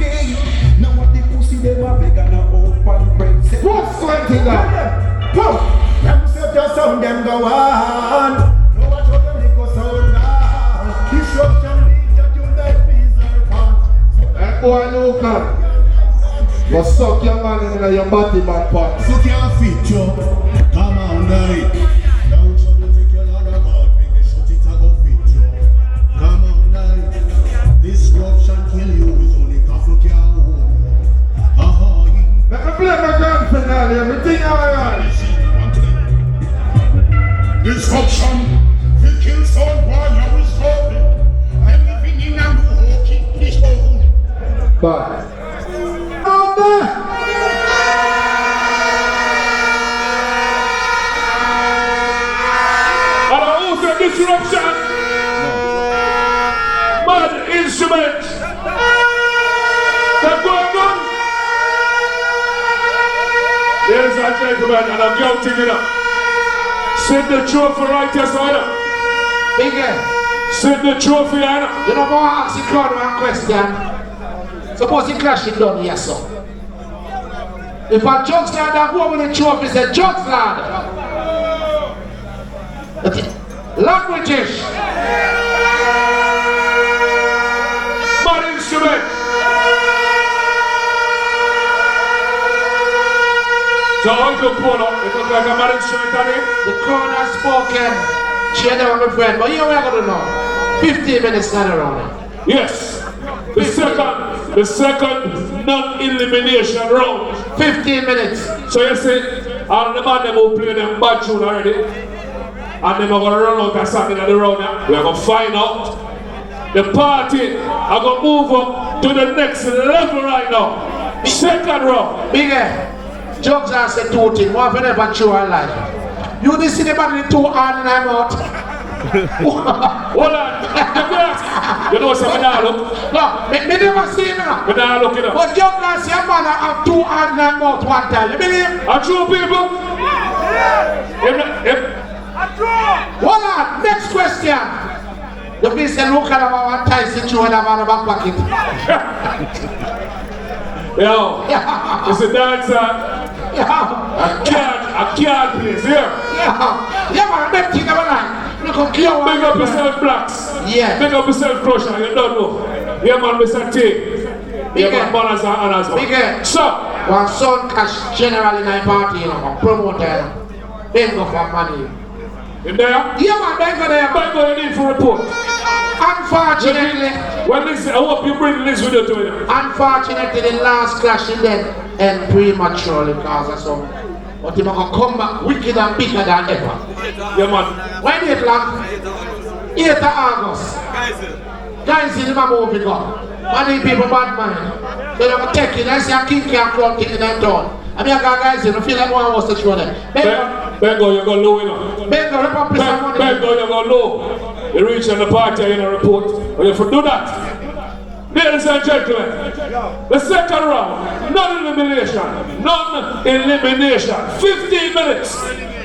Now what the pussy them are big and a open break. What's going to that? Puff! Them set your sound them go on. No watch how them lick us sound down. Disruption means that you like peace or fun. That boy no can. But suck your man in your body man part. Suck your feet, Joe. Come on, night. Don't try to take your lot of God. Make the shot it a go fit, Joe. Come on, night. Disruption kill you is only coffee can hold. Let me play my grand finale. Everything alright. Disruption, we kill someone who is holding. I'm living in a new hockey, this hole. Bye. And also disruption. Mad instruments. They're going on. Ladies and gentlemen, and I'm counting it up. Sit the trophy right here, side. Big girl. Sit the trophy, Anna. You know more ask the crowd one question. Suppose you clash it down here, so. If a jokes lad that go with the trophy, say jokes lad. Languages. Mad instrument. So Uncle Polo, it look like a mad instrument on it. The crowd has spoken. She never my friend, but you know what I'm gonna know. 15 minutes not around it. Yes. The second non-elimination round. 15 minutes. So you see, all the man them who play them bad tune already, and them are gonna run out of something at the round now. We are gonna find out The party are going to move up to the next level right now. Second round. Bigger. Jokes are said two things. One for never true and life. You didn't see the body too hard in my mouth. Hold on. You know something I look? No, me never see him. But now look it up. But Jokes are see a man have two hard in my mouth one time. You believe? Are true people? Hold on. Next question. The piece of look at our ties situation about the back pocket. Yo, it's a dancer. I can't place here. Yeah, man, that thing of a line. Look how clear one. Big up yourself, Blacks. Yeah. Big up yourself, Crusher. You don't know. Yeah, man, Mr. T. Yeah, man, manners and honors, man. Bigger. So, one son cash general in my party, you know, promoter. Then go for money. In there? Yeah, man, then go there. Then go you need for report. Unfortunately, well, listen, I hope you bring this video to him. Unfortunately, the last clash in them end prematurely because of some. But they're going to come back wicked and bigger than ever. Yeah, man. When it long? 8th of August. Guys, in my movie go. Money people bad mind. They're going to take it. I see a king can't clown king in that town. I mean, I got guys in the feel like one was to show them. Bengo, you go low, you know. Bengo, rip up some money. Bengo, you go low. You reach on the party in a report. But you have to do that. Ladies and gentlemen, the second round, non-elimination. 15 minutes.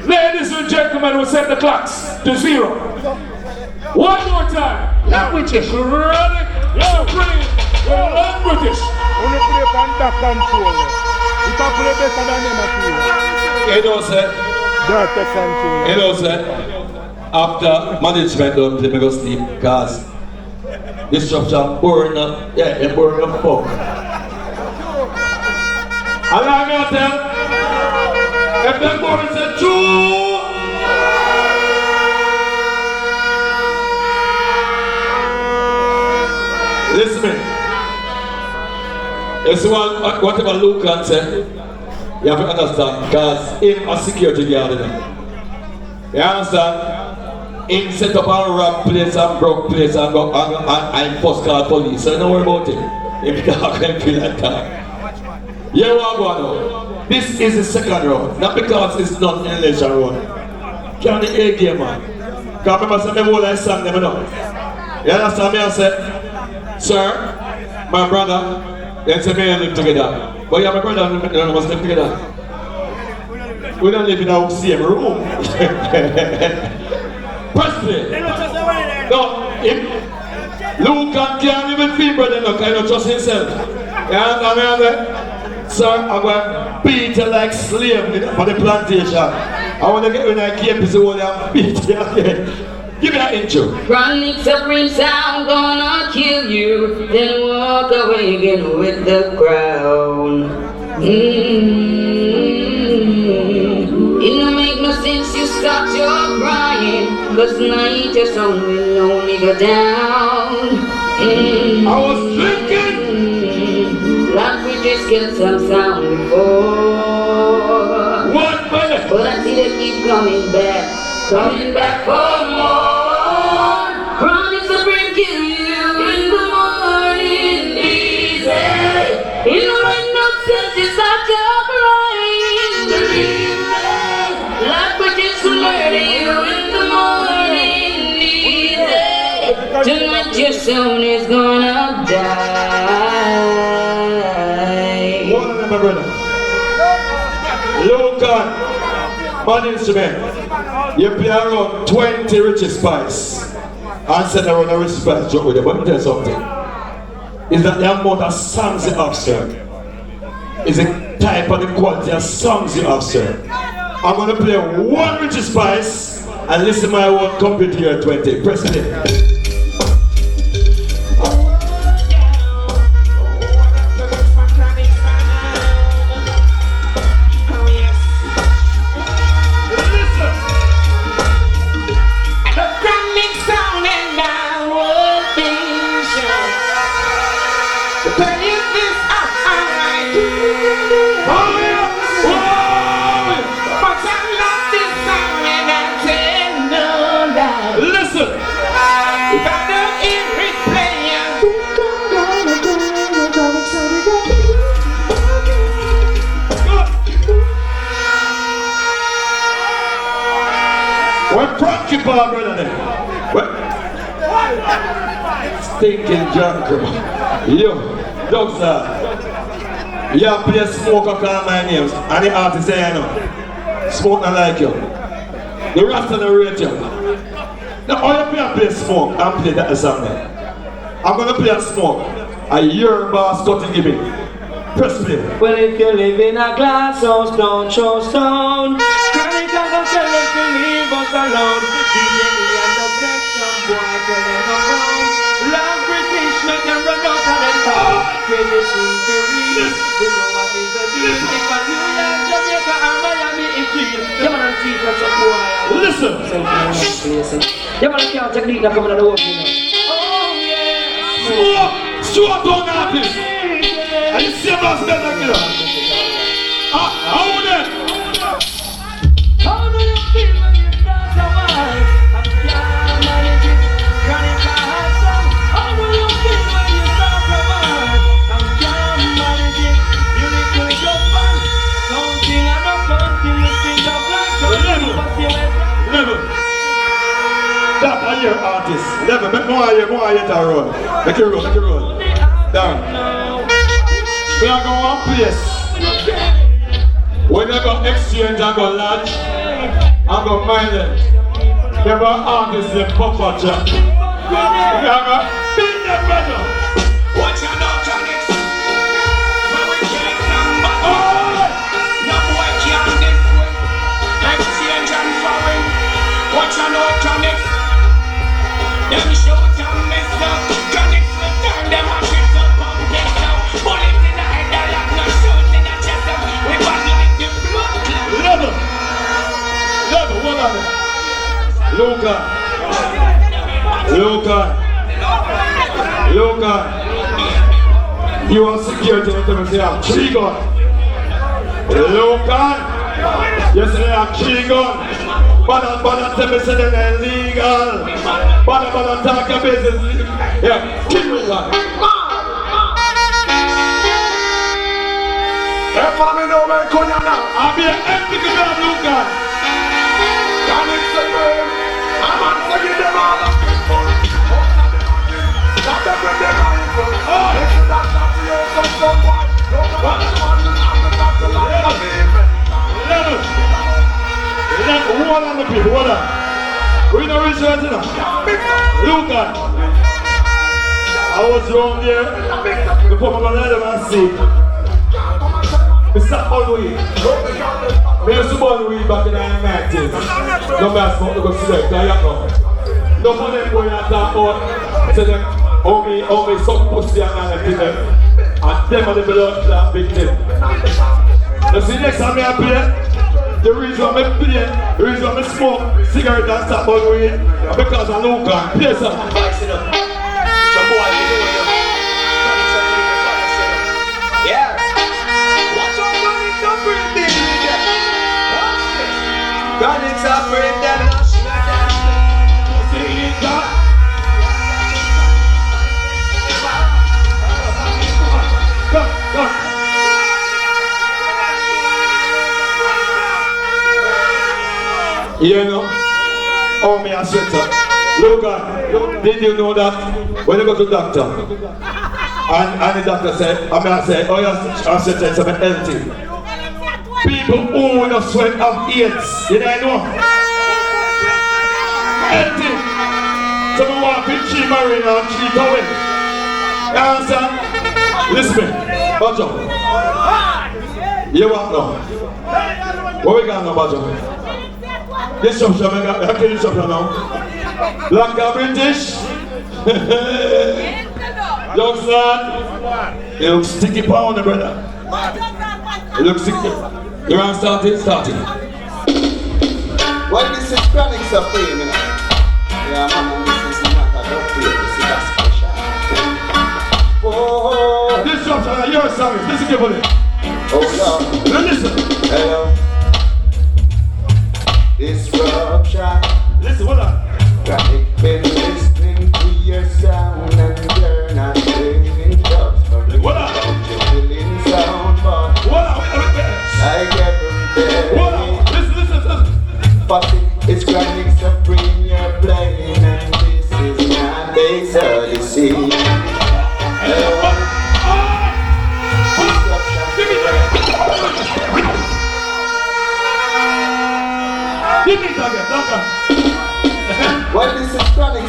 Ladies and gentlemen, we set the clocks to 0. One more time. Languages. Ready? Yo, bring it. Languages. Only play under control. You can play better than them at all. You know, sir. Dirty control. You know, sir. After management don't let me go sleep because this structure burn up. Yeah, it burn up fuck. Allow me to tell. If the board is true. Listen me. It's whatever Luke can say. You have to understand because him a security guard. You understand? Him set up a rock place and broke place and go and first call police. So don't worry about it. Him can't feel like that. You want to go now. This is the second round. Not because it's not an election round. Can the A game, man? Because remember some people like sang them enough. You understand me? I said, sir, my brother, they say me and live together. But yeah, my brother and none of us live together. We don't live in our same room. Personally, no, if Luke can't even feel brother, no, kind of trust himself. You understand me? Sir, I'm going to beat you like slave for the plantation. I want to get when I came to the world and beat you again. Give me that intro. Kronic supreme sound gonna kill you, then walk away again with the crown. It don't make no sense you start your crying, cause night your sound will only go down. I was drinking. Like we just killed some sound before. 1 minute. But I see they keep coming back for more. Kronic supreme kill you in the morning, easy. In the rain of sense you start your crying, believe me. Like we just murder you in the morning, easy. Tonight your soul is gonna die. One of them, my brother. Local, one instrument. You play around 20 Richie Spice and send around a Richie Spice joke with you. But let me tell you something. Is that the amount of songs you have, sir? Is the type of the quality of songs you have, sir? I'm going to play one Richie Spice and listen to my own computer here at 20. Press it. keep on, brother. Then. What? Stinking junker. Yo, dogs are. You have play Smoke or call my names. And the artist say, I know. Smoke not like you. The rest of the rate you. Now, all you play Smoke and play that song there. I'm gonna play a Smoke. A year boss got to give me. Press play. Well, if you live in a glass house, don't show stone. Kronic and go tell them to leave us alone. DJ and the section boy tell them to come. Love British, make them run out of them town. Crazy soon to read. We know what is the deal. If a New York, Jamaica, and Miami is real. You man teach us some boy. Listen. You man can't take lead coming out of the world, you know. Smoke! Stuart on artist! And you see us better here. How then? How do you feel when you start a wife? And you can't manage it? Kronic and handsome. How do you feel when you start a wife? And you can't manage it? You need to jump on. Counting and no counting, you think of like Level. That a year artist. Level. Make more year to roll. Make it roll. Down. We are going one place. We never exchange and go lodge and go mind them. Never artists in Papa Jack. We are going to beat them better. Watch your dog Kronic. When we kill somebody, no boy can this way. Exchange and foreign. Watch your dog Kronic. Them shoot and miss up. Kronic will turn them and shift up on this now. Bullet in the head, I like no shoot in the chest up. We bang like the blood clot. Level, what are they? Luca. You are security in terms of 3 guns. Luca. Yes, they have 3 guns. But tell me say they're illegal. But talk your business. Yeah, kill me that. Hey, follow me now, man. Come here now. I'll be an empty girl, Luca. Kronic the bird. I'm on to give them all up. Stop them with them rifles. If you don't stop to hear some boy, don't know what the man is having back to life. Hold on the people, hold on. We don't reach out enough. Luca. I was wrong there. Before my let them and see. Mr. Unweed. We used to burn weed back in the 90s. No man smoke to go see them, there you go. No one them going and talk about, say them, how me some pussy and them kill them. And them are the blood clot victim. You see next time I play, the reason I play, the reason I smoke cigarette and stop burn weed, because I look and play something. Yeah. Watch out, Kronic's a pretty nigga. Kronic's a pretty nigga. You know, oh me a sweater. Look at, did you know that when you go to the doctor and the doctor said, I say, oh your sweater is healthy. People who will sweat have AIDS, you know? Healthy. So we walk with 3 marine and 3 towel. You understand? Listen, Bajo. You want now? What we got now, Bajo? This shop, I can't kill this shop now. Black and British. Young son. You look sticky pound, brother. You look sticky. You want starting? Well, this is Kronic's of fame, you know. Yeah, man, this is not a dub plate, this is a special. Oh, this shop, your song is listen carefully. Oh, yeah. Listen. Hello. Disruption. Listen, hold on. Kronic been listening to your sound and you're not playing jobs for the hold on. You're feeling sound, but like every day. Hold on. Listen. But it's Kronic supreme.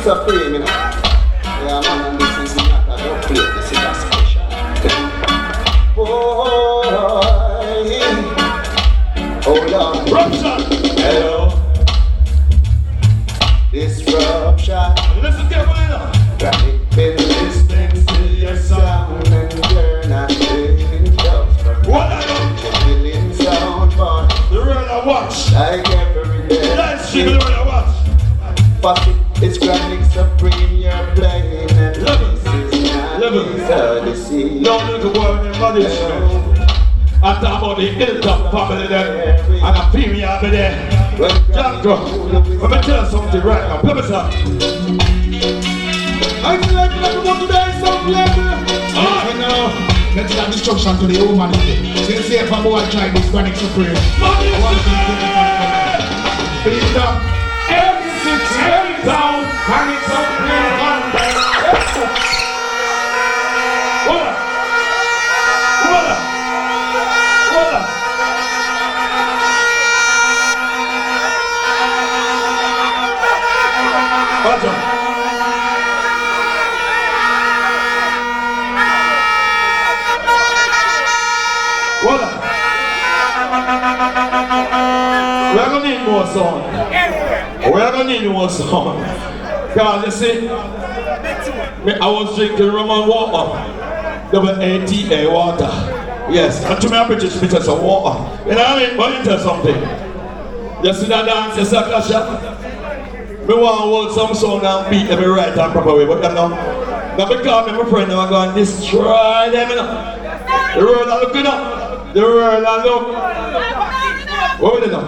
Supreme, you know. Yeah, man, and this is not a dub plate, this is a special. Boy, hold on. Ruption. Hello. Disruption. Listen carefully now. Right. Been listening to your sound and you're not doing just what I know. Million sound boy. The world I watch. Like every day. Let's see the world I watch. Fuck it, it's Kronic Supreme you're playing and this is not easy. No little boy in body. I talk about the Hilltop family there. And a female over there. Janko, let me tell you something right now. Play me some. I feel like I'm about to die some level. You know, let's have destruction to the humanity. So you see if a boy try this Kronic Supreme. I want to be please stop. Every down, Kronic Supreme. What up? What up? What up? Watch out. What up? We're gonna need more song. We're gonna need more song. Because you see, I was drinking rum and water. WATA water. Yes, and to me I'm British because of water. You know what I mean? But you tell something. You see that dance, you see that clash up? Me want to hold some sound and beat them right and proper way, but you know. Now because me my friend I'm going to destroy them, you know. The world are looking up. The world are looking. What will they know?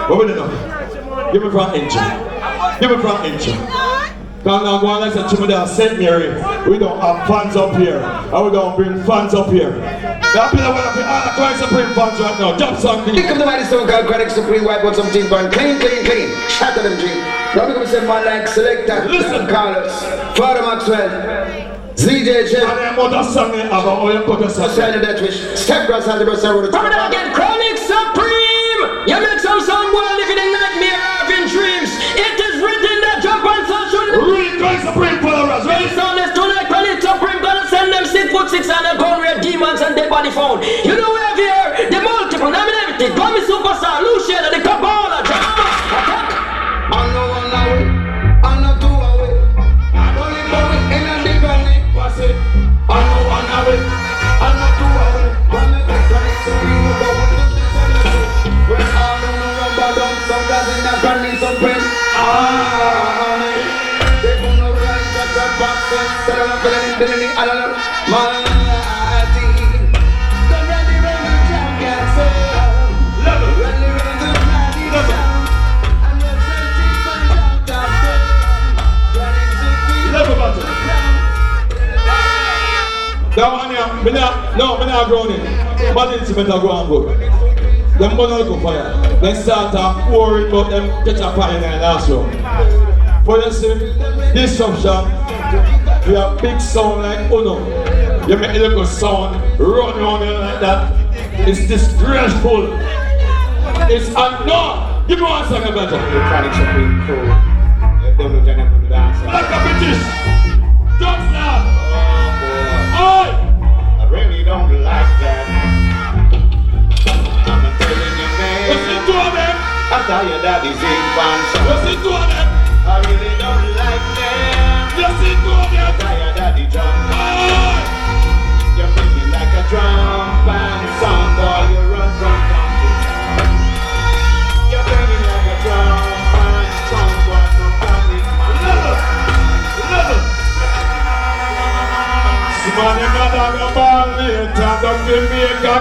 What will they know? Give me front inch. Give me front inch. Because now go on like I said, Chimada St. Mary, we don't have fans up here. And we don't bring fans up here. Now people want to be all the Kronic Supreme fans right now. Jump something. Pick up the mighty stone called Kronic Supreme, wipe out some team burn. Clean, clean, clean. Shut up them drink. Now we come to say man like Selector, listen, Carlos, Father Maxwell, ZJ Chef. And then what song they have, or you put a song. Step Grass and the Brass and Road. Come on again, Kronic Supreme! You make some sound boy living in nightmare having dreams. It is written that jump on social. Read Kronic Supreme followers, right? Soundless tonight, Kronic Supreme gonna send them 6'6" and gun red demons and dead body found. You know we have here the multiple nominated Gummy Superstar, Lucian and the Kabbalah. Attack! I know one away, I know two away. I don't live away in a different. What's it? I know one away, I know two away. One of the Kronic Supreme who go with the listen. When all of the rubber dump some guys in the Kronic Supreme. They who know right that's a boxer. Tell them I'm feeling it, I don't know. My team. Come ready, ready, champion, say. Ready, ready, ready. That one here, me not grounding. But it's better go and good. Them gonna go fire. They start pouring, but them catch a fire in the last room. But you see, disruption, we have big sound like Uno. You make a little sound, run around here like that. It's disgraceful. It's unknown. Give me one second better. The Kronic Supreme crew. You don't know Jenna from the dance. Like a British. Just now. I really don't like that. I'm telling you, man. Listen to them. I tell you that is in fans. Listen to them. I really don't like them. Listen to them. I tell you that the drum. You're feeling like a drum band song, boy. You run from town to town. You're feeling like a drum band song, boy. So come in my level. Somebody got a ball later, don't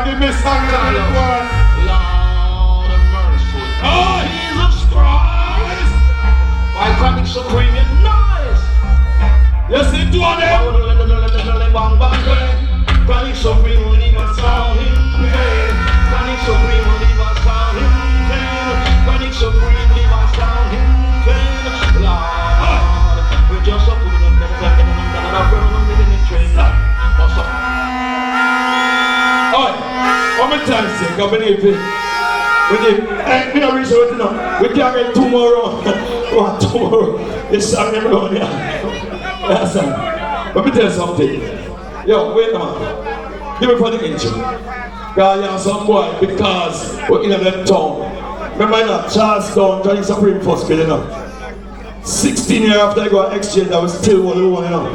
give me some kind of one. Lord of mercy. Oh, Jesus Christ! Why Kronic Supreme, you're nice. Listen to them. Kronic Supreme will leave us all in pain. Kronic Supreme will leave us all in pain. Kronic Supreme leave us all in pain. Lord, we're just a fool of them. One more time, say, I believe it. We can't reach out enough. We can't make 2 more rounds. want tomorrow. This song never on here. Yes, sir. Let me tell you something. Yo, wait a minute. Give me for the intro. God, you some boy because we're in a town. Remember that Charlestown, Johnny Supreme first bill, you know. 16 years after I got exchange, I was still one, you know.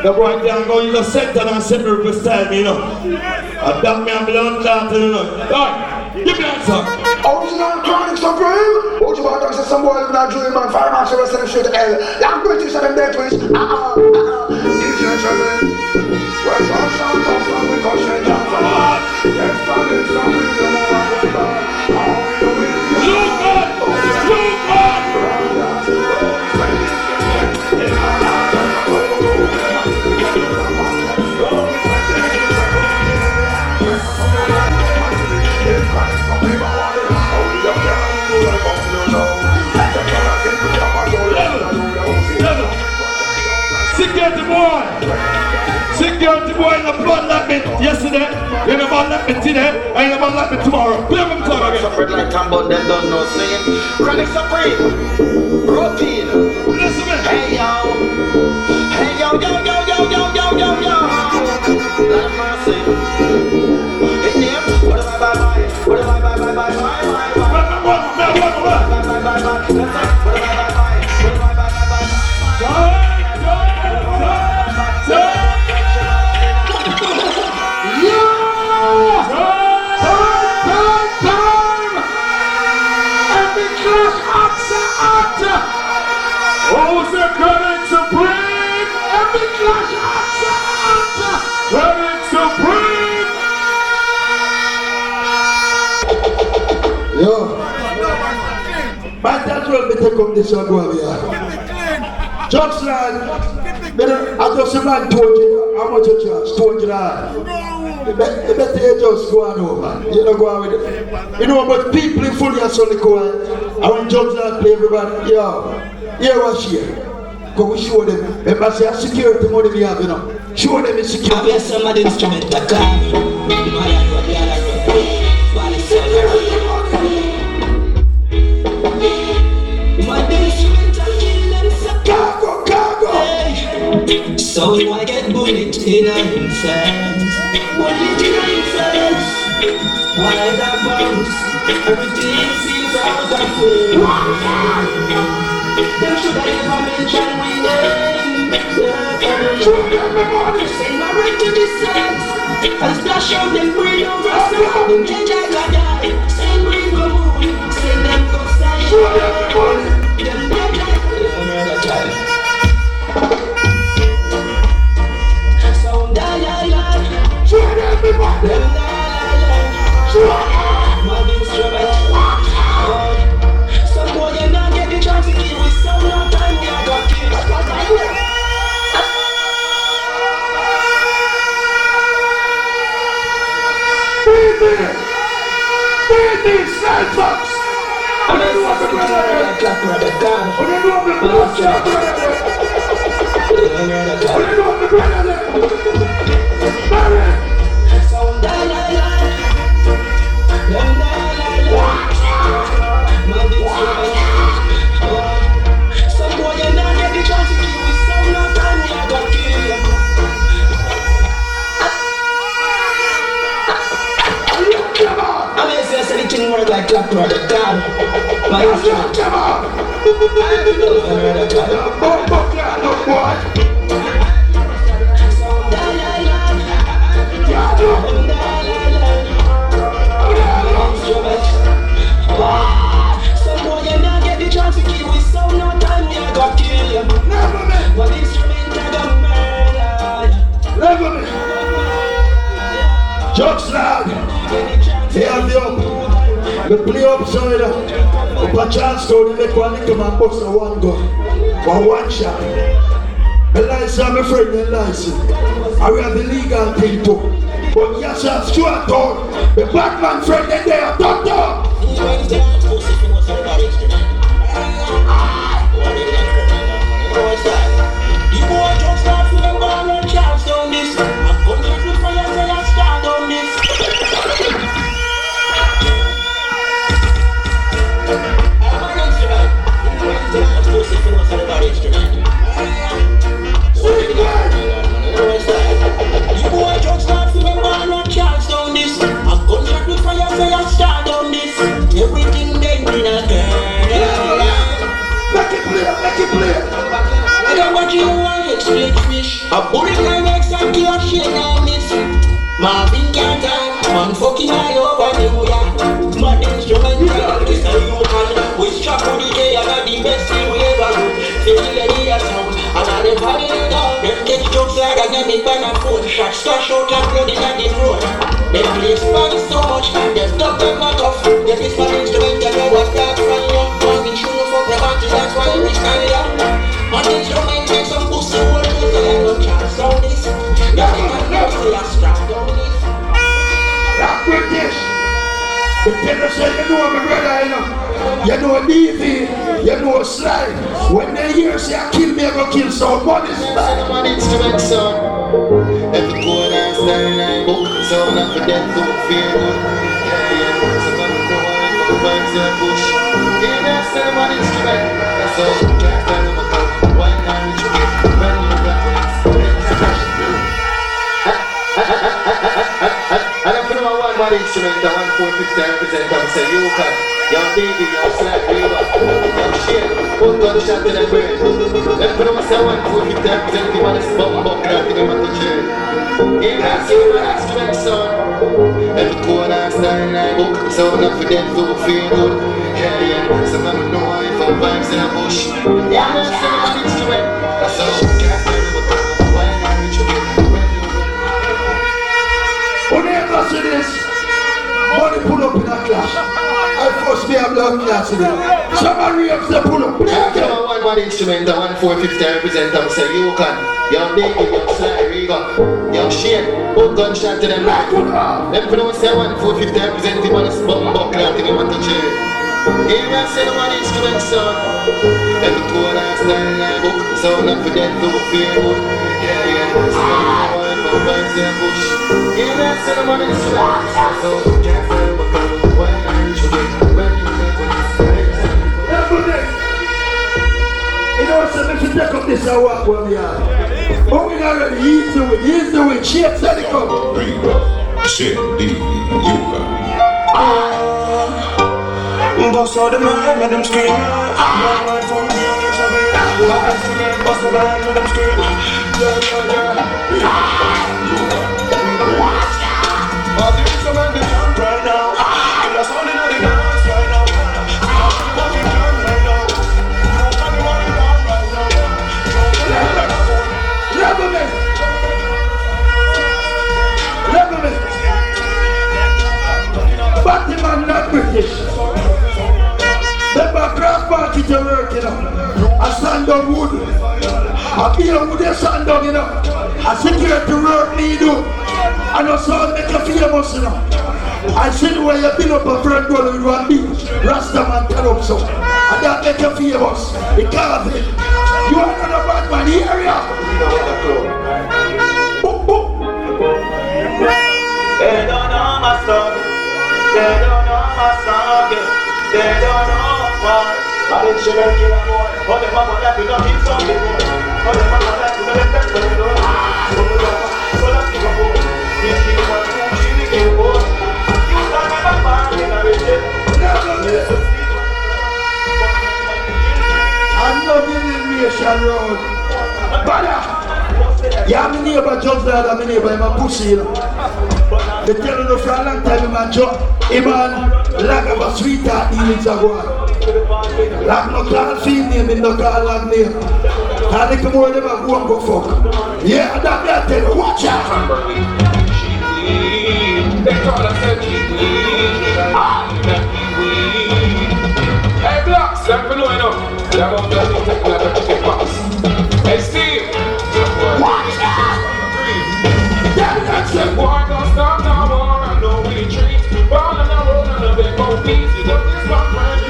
The boy can't go in the center and set me river style, you know. And that me and blood clot, you know. Alright, give me that song. Original Kronic Supreme. What you want to say? Some boy live in a dream and fire marshal rest of the shit to hell. Young British and them dead twins. This is trouble. Where's our sound come from? We go straight down from heart. Yes, man, it's some reason why I'm going back. Look at! Look at! Security boy! Security boy in the blood like me yesterday, you never let me today, I never let me tomorrow. Play them time again. Suffered like Cambo, them don't know singing. Kronic Supreme, routine. Listen me. Hey yo, hey yo, yo, yo, yo, yo, yo, yo, yo. Lord of mercy. Hit name. What am I by my? What am I by my? What am Who's the Kronic Supreme? Every clash answer. Kronic Supreme. Yo. My dad will me take up this and go over here. Just like, I just a man told you how much you charge, 200. You better you just go on over. You know, go on with it. You know, but people in fully are so quiet. And when Judge Lad play everybody, yo, here was here. Because we show them. Remember, say, security money we have, you know. Show them the security. I have some of the instrument that so you wanna get bullet in a incense. Bullet in a incense. Why that bounce? Everything seems out of place. Them should have never mentioned we name. Send my right to the sense. And splash out them brain over sound. Them change like a die. Send brain go moon. Send them go side. Them dead like a murder child. Some boy you not get the chance to kill with some no time we are gonna kill. Beat Snell Fox. I don't know what the like clap brother God. My come on. Some boy you not get the chance to kill with so no time we are gonna kill you. But instrument I got murder. Never me. Jokes loud. Here me up. We play upside up a Charlestown, they make one little man bust a one gun. One shot. The license, I'm afraid the license. I we have the legal thing too. But yes, I'm Stuart Town. The black man friend they there, doctor. You boy just start to the ball and Charlestown this. I'm going to look for you and I start on this. man fucking eye over you, yeah. Mad instrumental, this a you can. We strap on the day and the best thing we ever do. Feel the idea sound, and all the body in down. Them take jokes like a name ban a phone. Shot stash out and blood in the road. Them play Spanish so much, them stop them not off. Them is my instrument, they know what that from you. Morning show for the party, that's why we stand here. My instrument make some pussy world, so I don't chance on this. Yeah, they can know say I strap down this. That British, the tenor say you know my brother, you know. You know DV, you know Slide. When they hear say I kill me, I go kill somebody. I'm an instrument, son. Every chord I stand and book, so not for them to feel good. Yeah, so I'm the one for the vibes and push. Yeah, that's I'm an instrument. That's all you can't tell them about. Why not you get when you got and I'm putting my one instrument, the 1/450 represent them, say you can. Young Davey, young Slack, Weaver, young Shane, put gunshot to the brain. Let's put on my 1/450 represent him on this bumbo crack in him at the chair. Yeah, that's my instrument, son. Every chord I stand and book, so enough for them to feel good. Yeah, some of them know I for vibes in a bush. Yeah, that's my instrument. That's all you can't tell them about. Why not reach you? When you ever see this, money pull up in a clash. I first be a blood class in it. Somebody else they pull up. After my one instrument, the 1/450 represent them, say you can. Young Davey, young Sly, Riga, young Shane, put gunshot to them right. Them put on say 1/450 represent him on this bumbo clock in him at the chair. Here I say the one instrument, son. Every chord I stand and book, so enough for them to feel good. Yeah, so I'm the one for vibes and push. Here I say the one instrument, so can't feel my girl. Why aren't you there? When you make what you say. You know what I'm saying? If you take up this and walk where we are. But we not ready, he's doing shapes and it come. Shit, you Bust out the mind, let them scream. Right from the other side, bust the mind, let them scream. All the instruments they jump right now. Kill us all in the dance right now. What we done right now. Don't tell me what we done right now. Level me. Batman not British. Remember craft party to work, you know. I stand on wood. I feel wood they stand on, you know. I security work me do. I know sound make you famous, you know. I see the way you build up a friend goal with one beach. Rasta man tell up so. And that make you famous. It can't be. You are not a bad man here, yeah. Boop, boop. They don't know my story. They don't know my song. They don't know. I didn't show them kill a boy. But them mama like we don't kill some people. But them mama like we don't let them go. So let's kill a boy. We kill one, she the kill boy. You stand by my man in a region. I'm not giving me a shot road. Yeah, my neighbor judge that, my neighbor, I'm a pussy, you know. They tell you for a long time, man, like of a sweetheart, he needs a go. Like no call female, me no call like name. And they come over them and go and go fuck. Yeah, that they tell you, watch out. They call us a Hey, Blocks, I'm for knowing up. They're about to take like a chicken box. Hey, Steve. Watch out. That's it. War don't stop no more. I know we treat. Born on the road and a big old piece. This one friend.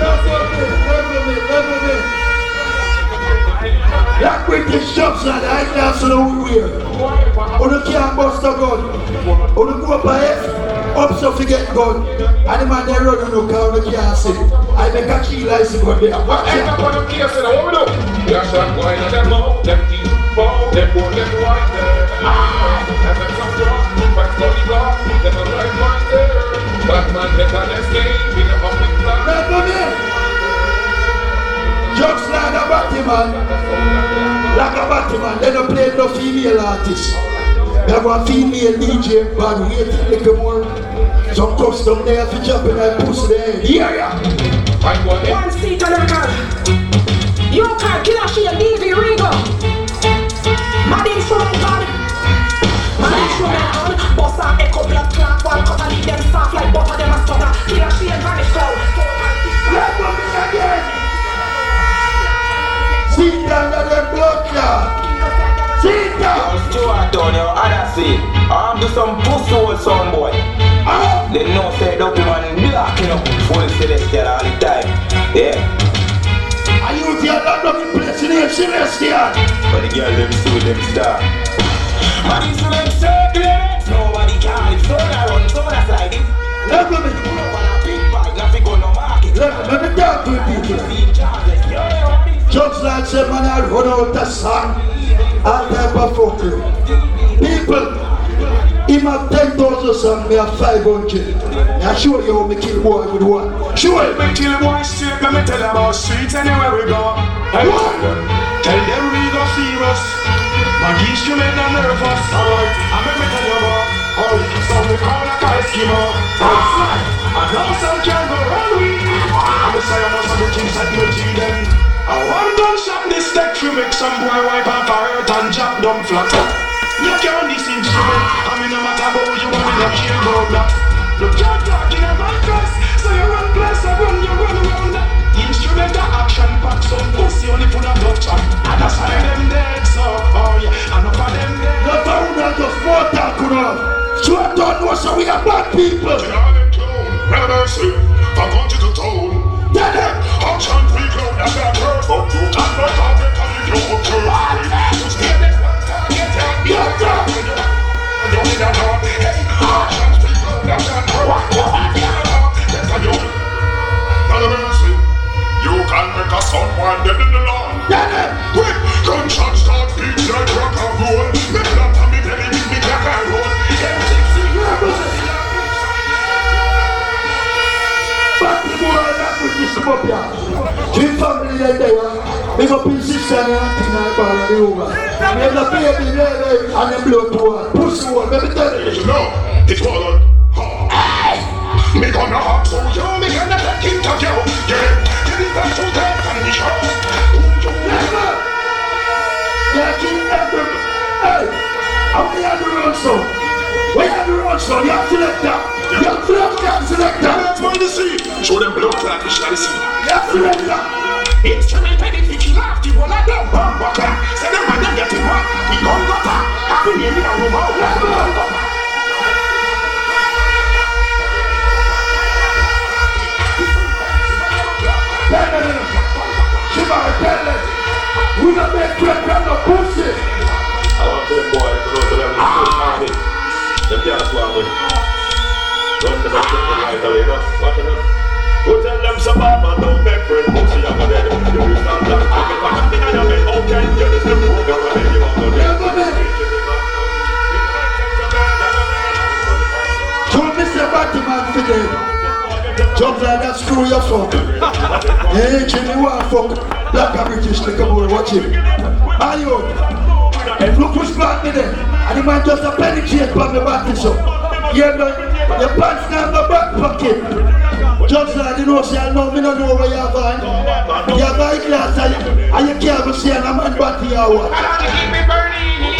Level me. That British jobs and I can't see no weird. Or you can't bust a gun. Or you go up a F, up so forget gun. And the man they run on the car, you can't see. I make a key license go there. Watch out. What we do? You're shot boy in them mouth, them teeth fall, them both them white there. And them some drop, but slowly go, them a right one there. Batman make an escape, in a public plan. Level me. Jokes like a Batman. Like a Batman, they don't play no female artists. They have a female DJ, but wait a little more. house down there for jumping that pussy there. Yeah. One seat on the car. You can't kill a shit, leave it, Rigo. Mad instrument gun. Mad instrument gun. Boss and echo blood clot. One cut and leave them soft like butter, them a stutter. Kill a shit and vanish cloud. Let me again. Sit down on the blood clot. Sit down. Stewart down your other seat. I'm do some pussy old son boy. They know say dirty man black, you know, full celestial all the time. Yeah. Are you here not looking place in here, celestial? But the girl them see them star. Man instrument circling. Nobody can if someone run, someone slide it. Let me pull up on a big bag, nothing go no market. Let me talk to people. Just like say man I run out the sun. All type of fuckery. People, him have 10,000 songs, me have 500. I show you how me kill boy with one. Show you. Me kill boy straight, let me tell you about streets anywhere we go. Hey, tell them we go serious. My instrument are nervous. Alright, and let me tell you about some we call a car schemo. I know some can go run with. I'm the side of some things that you see them. I want gunshot this tech to make some boy wipe off a hurt and drop down flat. You can't this instrument. I mean no matter how you want me to kill about that. Look, you're talking about class. So you run place, I run, you run around that. Instrument of action pack, some pussy only full of love chat. And that's how them dead, so oh yeah, and up on them dead. No found that just more talk enough. So I don't know so we are bad people. Mercy, I'm going to the toll. Tell them. Action people, that's that word. But you can't go target and if you want to. You stay there, target and you're done. You need a dog. Hey, action people, that's that word. That's a young. Now mercy, you can make a someone dead in the lawn. Quick, gunshots start beats like rock and roll. Make that on me belly, make me crack and roll. Back to boy, that was just up here. Three family there, big up his sister and auntie and ball and the over. We have the baby there and the blood poor. Pussy one, let me tell you. You know, it's called me gonna hop so you, me gonna let him touch you. Get it back to that and the show. Yeah, keep them. Hey, how we have the road so? We have the road so, you have to let that. You have to let that, select that. That's what you see. Show them blood clot, we shall see. You have to let that. Instrument ready to kill off the one of them bomb clot. Say them man them get it one. We gon' go back. Happy name in a room out. Let's go. We got that crap on the pussy. I want them boys to know that I'm so happy. Them can't swallow me. Run the best right away, no? Watch it up. Go tell them some mama, don't beg for it. Pussy, I'm dead. You will stand up. I get back up in your bed. Okay, you just never move. You're a baby, you're a baby. Don't miss the Batman for them. Jump like that, screw your fuck. Hey, Jimmy, what fuck? Black and British, take a boy, watch him. Are you? And look who's back me there. And the man just a penetrate from the back so. Yeah, but your pants down the back pocket. Just like you know, say, I know me not know where you're going. You're going class and you can't go see a man body or what. Keep me burning.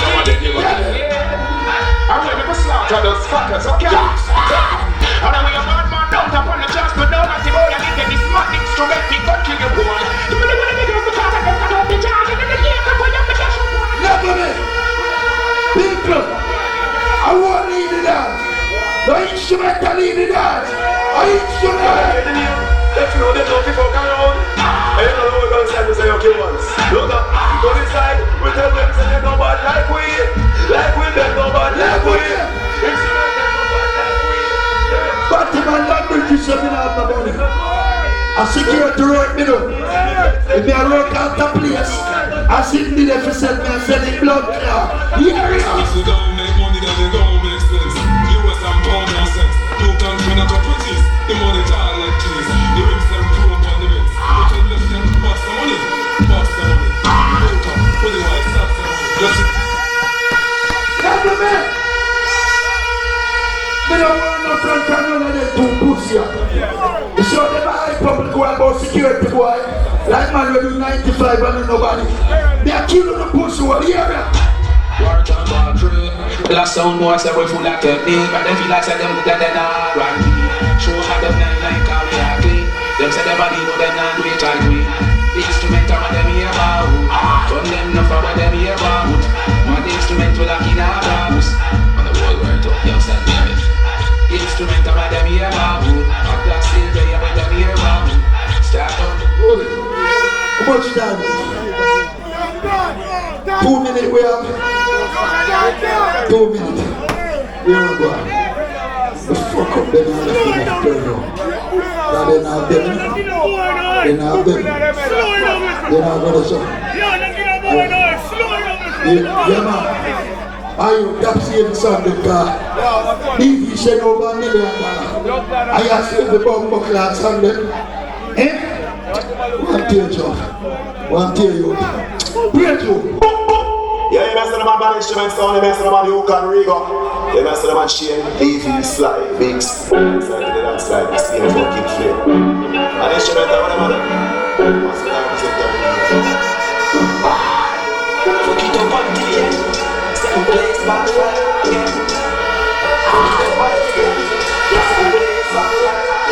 I'm ready to slaughter those fuckers, okay? And I'm a bad man down upon the chest, but now I see boy, I need to get this smart instrument, me gun kill your boy. You really want to make us the car and cut off the charge and then the gear can put up the cash. Never me! People! I want to lead it out! The instrument to lead it out! The instrument! Let's know they don't fuck around. And you know we're going to stand and say okay once. Look up, go inside, we tell them say they're nobody like we. Like we, they're nobody like we. Batman like British seven out the money. I security work me though. If me a work out the place, I sit me there for send me and send it blood clot. Here it is. If you don't make money, then they don't make sense. US and pound and cents. You can turn up a pretties. The money tall like cheese. The rims them crew up on the bits. But you left them box the money. Box the money. Wake up, put the white socks the money. Just Never man. Me don't want no friend from none of them two pussy up. You saw them high public go about security boy. Like man we do 95 and nobody. They are killing the pussy over the area. War done, war true. The last sound boy say we full of technique, but them feel like say them good than all run me. Show how them nine like how we are clean. Them say them body but them not do it like we. The instrument are what them hear about. Turn them no for what them hear about. What the instrument will like in our house. On the whole world up, young son, baby. The instrument are what them hear about. A black still there what them hear about. Start up. How much time? 2 minutes we have. 2 minutes. Here we go. The fuck up them and left them up there now. They don't have them. They don't have them. They don't have them. Yeah man. Are you that same son because if you send over $1 million, I ask you the bumbo class on them. One tear you. One tear you. Break you. Yeah, you mess with my band instruments sound, you mess with my UNKNOW. You mess with my chain, Davey, Sly, Biggs. Inside the dance slide, the same fucking flame. And instrument, what am I doing? What's the time to say that? Fuck it up on the end. Same place, back right again. Fuck it up on the end. Same place, back right again.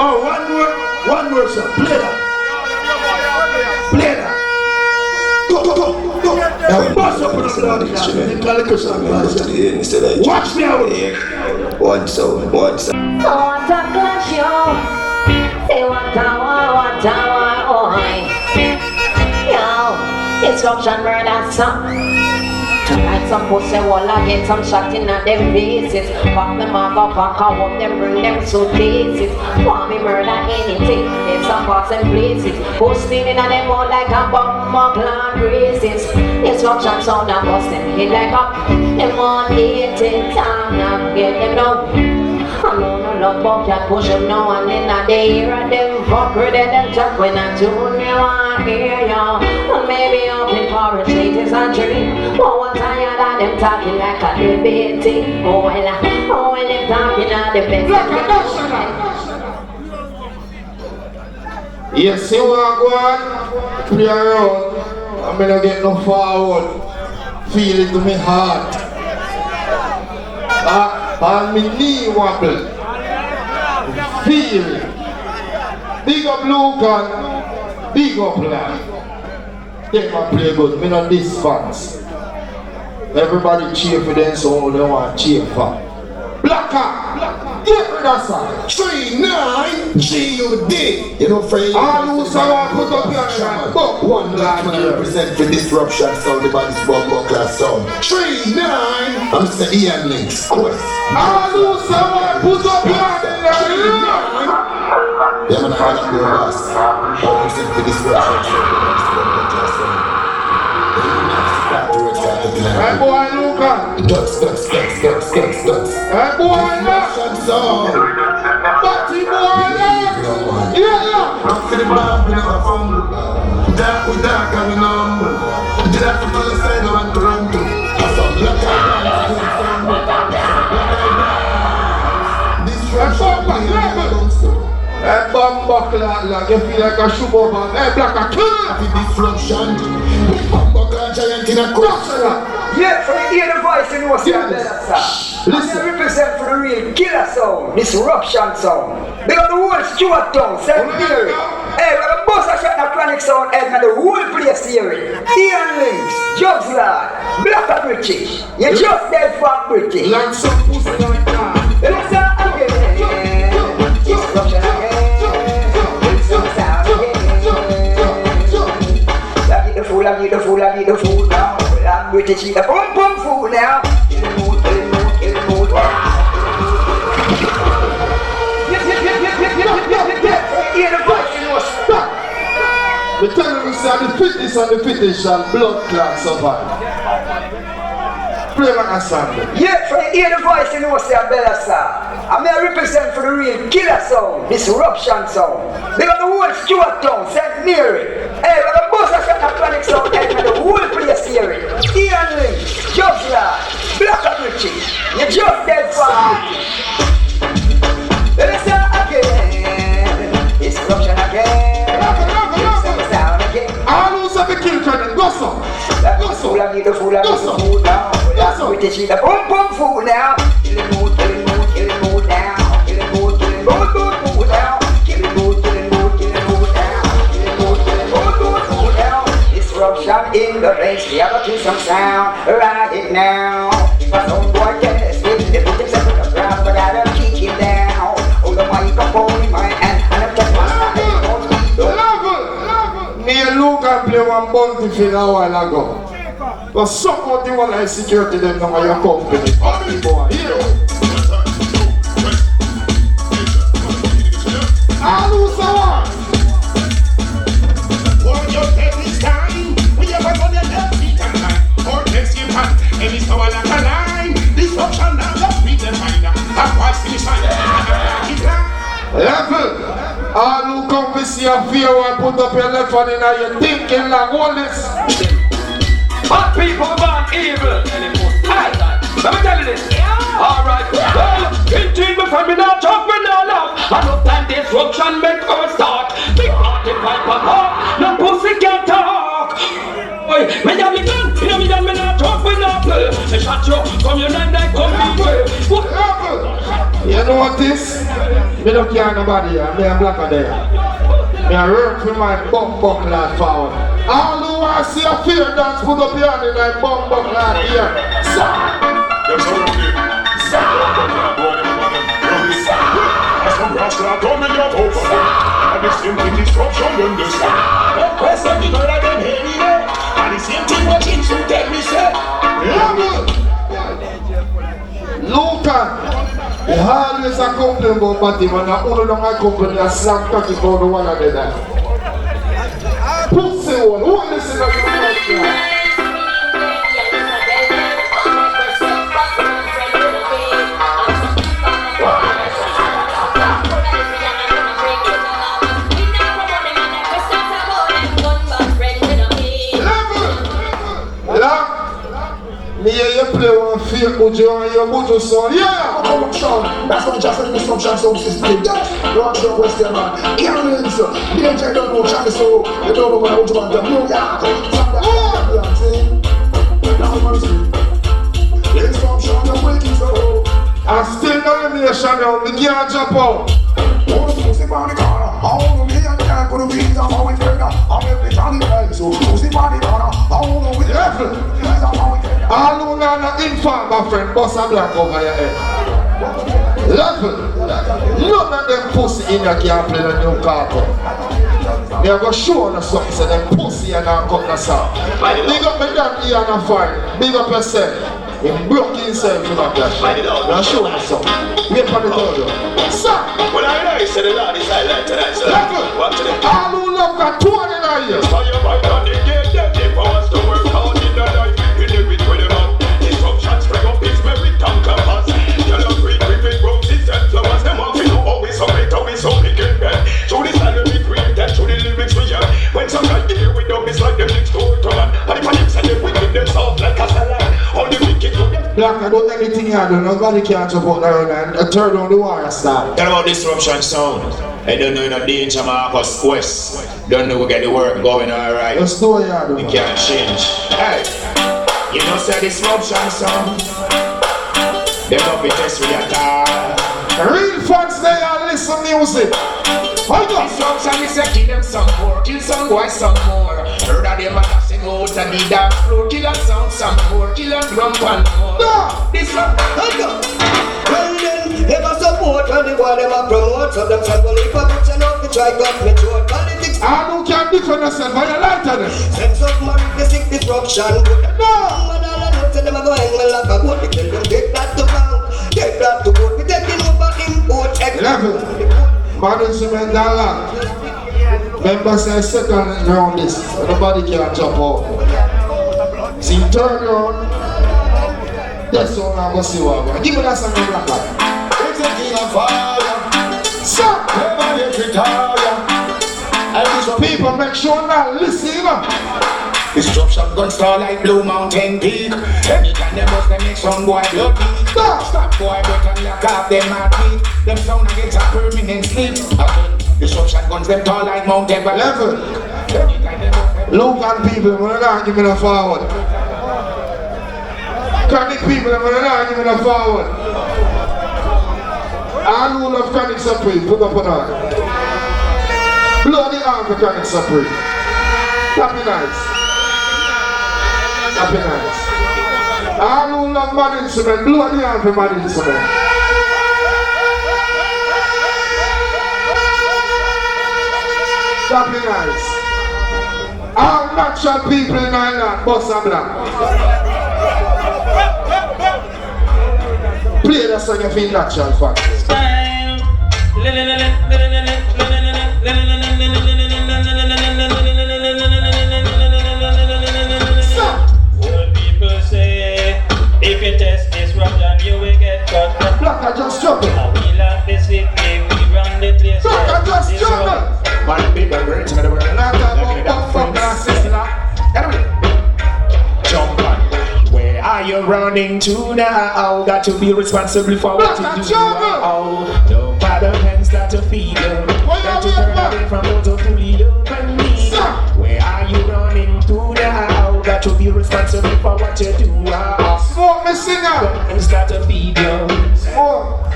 Oh, one more sir. Play that. Play that. Go. Now bust up on the blood. Watch me out. One sound. I want to clash you. Say what I want, Yo, instruction murder song. Tonight some pussy wall get some shot in at them faces. Fuck them up, pack up them, bring them suitcases. Want me murder anything, there's some parts and places. Posting in at them all like a bomb clan races. Instruction sound and bust them hit like up. Them want 18 time now get them down. I know no love but can't push them now and then at the ear of them fuck with them talk when I tune me want hear ya. Well maybe up in forest is a dream. But one tired of them talking like a debate team. Oh well them talking at the best. Yes, you want to go on, play around. I'm gonna get no forward. Feel it to my heart. And my knee wobble. Feel it. Big up Lucan, big up Lad. They can play good, me not this fans. Everybody cheer for them, so they want to cheer for. Blacker, get rid of that. 39 G.U.D. You know, friend. All who someone put up your hand. One black man represent for disruption sound, the body's bumbo class sound. 39 I'm Mr. Ian Links, Quest. All who someone put up your hand. Yeah, man, I have to ask. I represent for disruption sound, the body's bumbo class sound. Hey boy, Lucan. Ducks. Hey boy, Lucan. Batty boy, yeah. I'm feeling bad, we never fumble. Dark with dark and we number. Did I have to the side of and Toronto? I saw black Hey, bumbo clad, you feel like a shoe over. Hey, black, disruption. Bumbo clad giant in a cross. Yeah, for you hear the voice, you know what's going on. Listen. I represent for the real killer sound, disruption sound. They got the whole Stewart town, St. Mary. Hey, we got the boss of shot the Kronic sound, and the whole place here. Ian Links, Jobs Lad, Black and British. You just dead for British. Like some pussy like that. Listen again. Disruption again. Sound again. I get the fool now. I'm British, eat the pum food now. In the mood. Hear the voice, you know, stop. The terrorists are the fittest and the fittest and blood clots survive. Play like a song. Yeah, for you hear the voice, you know, say a better song. I may represent for the real killer sound, disruption sound. They got the whole Stewart town, St. Mary. Hey, we got the bus shot at Kronic sound, and the whole place here. Ian Lynn, Jobs Lad, Black and Richie. You just dead far. Let us start again. Disruption again. Sound again. All who's have a kill Kronic, go so. Go so. Fool, I need the fool, I need the fool now. That's what it is, the boom fool now. Kill it mood now. Kill it mood now. Kill it mood now. Disruption in the race, we have to kill some sound right now. If I don't boy test with the put himself on the ground, but I gotta kick him down. Hold the microphone in my hand, and I'm just me and Luke play one bounty for a while ago. But suck out the one like security them now your company. Boy, here. All who's the one? Won't you take this time? We have a gun and help me can line. Or text him hand, and it's our like a line. Disruption now, just beat the finder. And watch the sign. Level. All who come to see a fear and put up your left hand in your thinking like all this. Hot people born evil. Hey, let me tell you this. Alright, well, 15 before me now talk, me now laugh. And no time disruption make us start. Big party piper talk, no pussy can't talk. Oi, me and me gun, me and me now talk, we now play. Me shot you, come your name like come DJ. You know what this? Me don't care nobody here, me and blacker there. Me a work for my bum lad forward. All who want to see a fear dance, put up your hand in my bum lad here. And the same thing disruption when they say the question you know that them heavy there. And the same thing what you tell me say Lucan, he always a complain about Batty, man. I only don't accompany a slap cocky for the one of them. Pussy one, who listen to you? Me you play one fake Ujo and your Bujo song, yeah! That's what just an instruction sound system. You want to question, man. Aliens, the angel don't know Charlie, so you don't know what I want to do. Instruction, you're waiting so. I still know the nation now, me can't jump out. Oh, the pussy on the corner. Oh, me and the guy put a weed on how we turn up. I'm every Johnny Ray, so pussy on the corner. Oh, we level. All who are not informed, my friend, bust a black over your head. Level. None of them pussy in your can't play the new carpet. They are going to show you something, so them pussy and not cut the sound. Big up my damn ear and a fire. Big up yourself. He broke himself to that flash. Now show me something. Wait for the third one. Sir! When I know he said the Lord is silent tonight, sir. Watch it. All who love got 2 in a year. So you might not negate them. If I was to work hard in the life, you do it with them up. Instructions spring up, it's very tongue compass. You're not great with it, roses and flowers. Them off, you know, always so great, always so big and bad. So this time we created, so the lyrics we have. When some guy here with them, it's like them next door to man. And if I lips and they wicked, them soft like a salad. All the wicked to them. Black, I don't anything you do, nobody can jump out there and turn on the wire start. Tell about disruption sound. I don't know no danger Marcus Quest. Don't know we get the work going alright. Let's do it, yeah. We can't change. Hey, you know say disruption sound. They don't be test with your car. Real fans they are listen music. Hold on. Disruption is a kill them some more. Kill some boy some more. Heard of them a dancing out and the dance floor. Kill a sound some more. Kill a drum and more. No. Disruption. Hold on. Well then, they must support when they want them to promote. So them say, well, if I put you out, we try to make sure politics. I don't care defend yourself, but you like them. Sense of money, the sick disruption. No! And all I know, say them a go hang me like a goat. We tell them, get that to bank, get that to goat. We taking over import, Level. Management dollar. Members say second round this. Nobody can jump out. See, turn around. That's all I'm going to see what I'm going to give me that song in black light. It's a king of fire. make sure now, listen up. Destruction gun star like Blue Mountain Peak. Anytime they bust them make some boy blood leak. Stop boy but and lock off them heart beat. Them sound against a permanent sleep. Destruction guns them tall like Mount Everest. Local people, we're not giving a forward. Kronic people, we're not giving a forward. All who love Kronic Supreme, put up on that. Blow the arm for Kronic Supreme. Happy nights. Happy nights. All who love mad instrument, blow the arm for mad instrument. Happy nights. All natural people in Ireland, boss and black. Play that song you feel natural for. Old people say, if you test this Russian, you will get cut. Black, I just jumping. We like the city, we run the place. Black, I just jumping. One big and great in the world. Jump on. Where are you running to now? Got to be responsible for what you do now. No father hands got to feed you. Got to turn away from those who fully love and need. Where are you running to now? Got to be responsible for what you do now. Smoke me singer. Hands got to feed you. Smoke.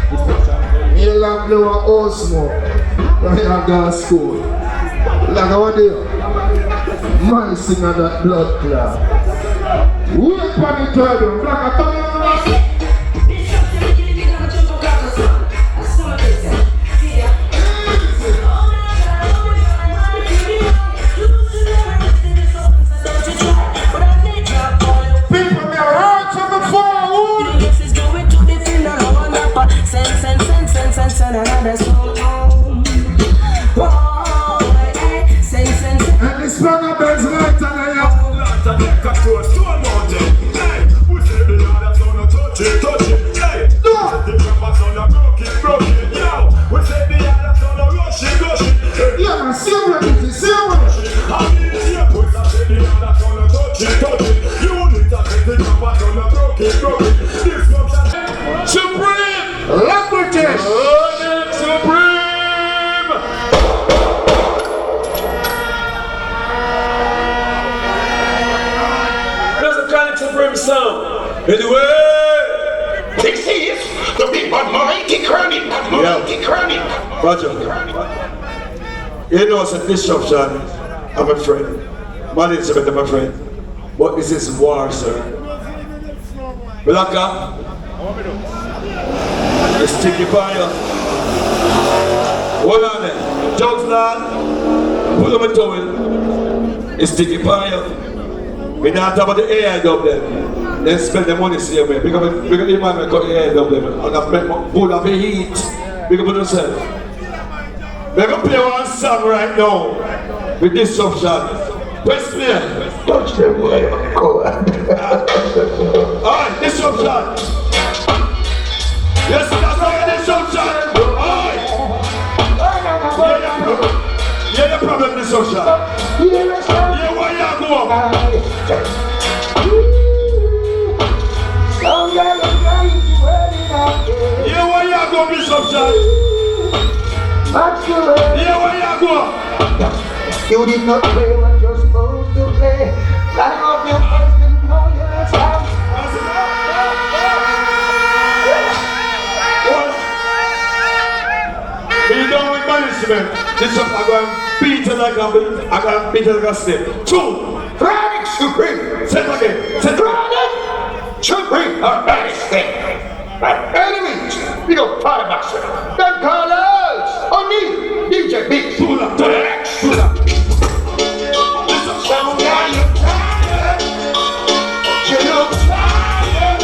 Me love blow a old smoke. When I go to school. Like I want to man singer that blood clot. Wait for the third one. Black, I tell you. People, me right from the forward. This is going to the funeral on that part. Send another song. And this song of bells right and I have. Supreme! Languages! Supreme! There's a Kronic Supreme sound. Anyway! This is the big but mighty Kronic. Roger. You know, it's a disruption. I'm a friend. Man instrument, I'm a friend. But this is war, sir. Blacka. The sticky fire. Hold on there. Jokes lad. Put them a towel. It's sticky fire. We don't talk about the AI dub them. They spend the money same way. Because the man will cut the AI dub them. And I've made full of the heat. Because of yourself. We're going to play one song right now. With disruption. Press play. Touch them boy. Go on. Alright, disruption. Yes, that's right, disruption. Alright. Yeah, the problem, disruption. Yeah, why you go up? Yeah, why you go, disruption? Yeah, why you go? You did not play what you're supposed to play. Line up your voice and know your sound. You know with management, this up I go and beat it like a step. 2. Kronic Supreme. Set again. Set Kronic Supreme. Alright, step. Right, enemies. We don't part of us. Then call us. On me, DJ Big. Pull up. Pull up. Sound now you're tired. You look tired.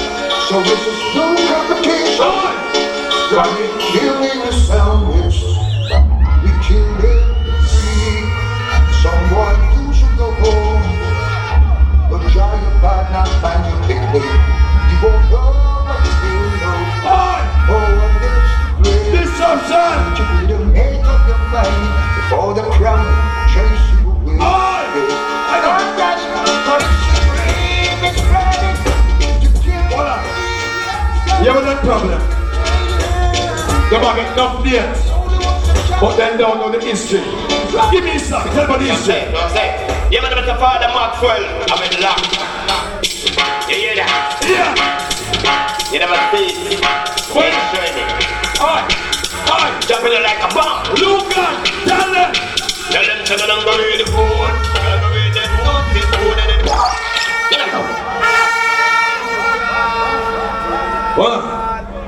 So this is no competition. Kronic killing the sandwich. We killed it free. Someone who should go home. But try your part not find your picnic. You won't know what you know. Oh, what is the great? Disruption. You need to make up your mind before the crowd chase you away. the problem. You might get enough dates, but then don't know the history. Give me some, tell me the history. Don't say. You remember the father Maxwell? I'm in the lock. You hear that? Yeah. You never see. Wait. Alright. Jumping it like a bomb. Lucan, tell them. Tell them to go read the food. Tell them to read the food. This food and it. Well,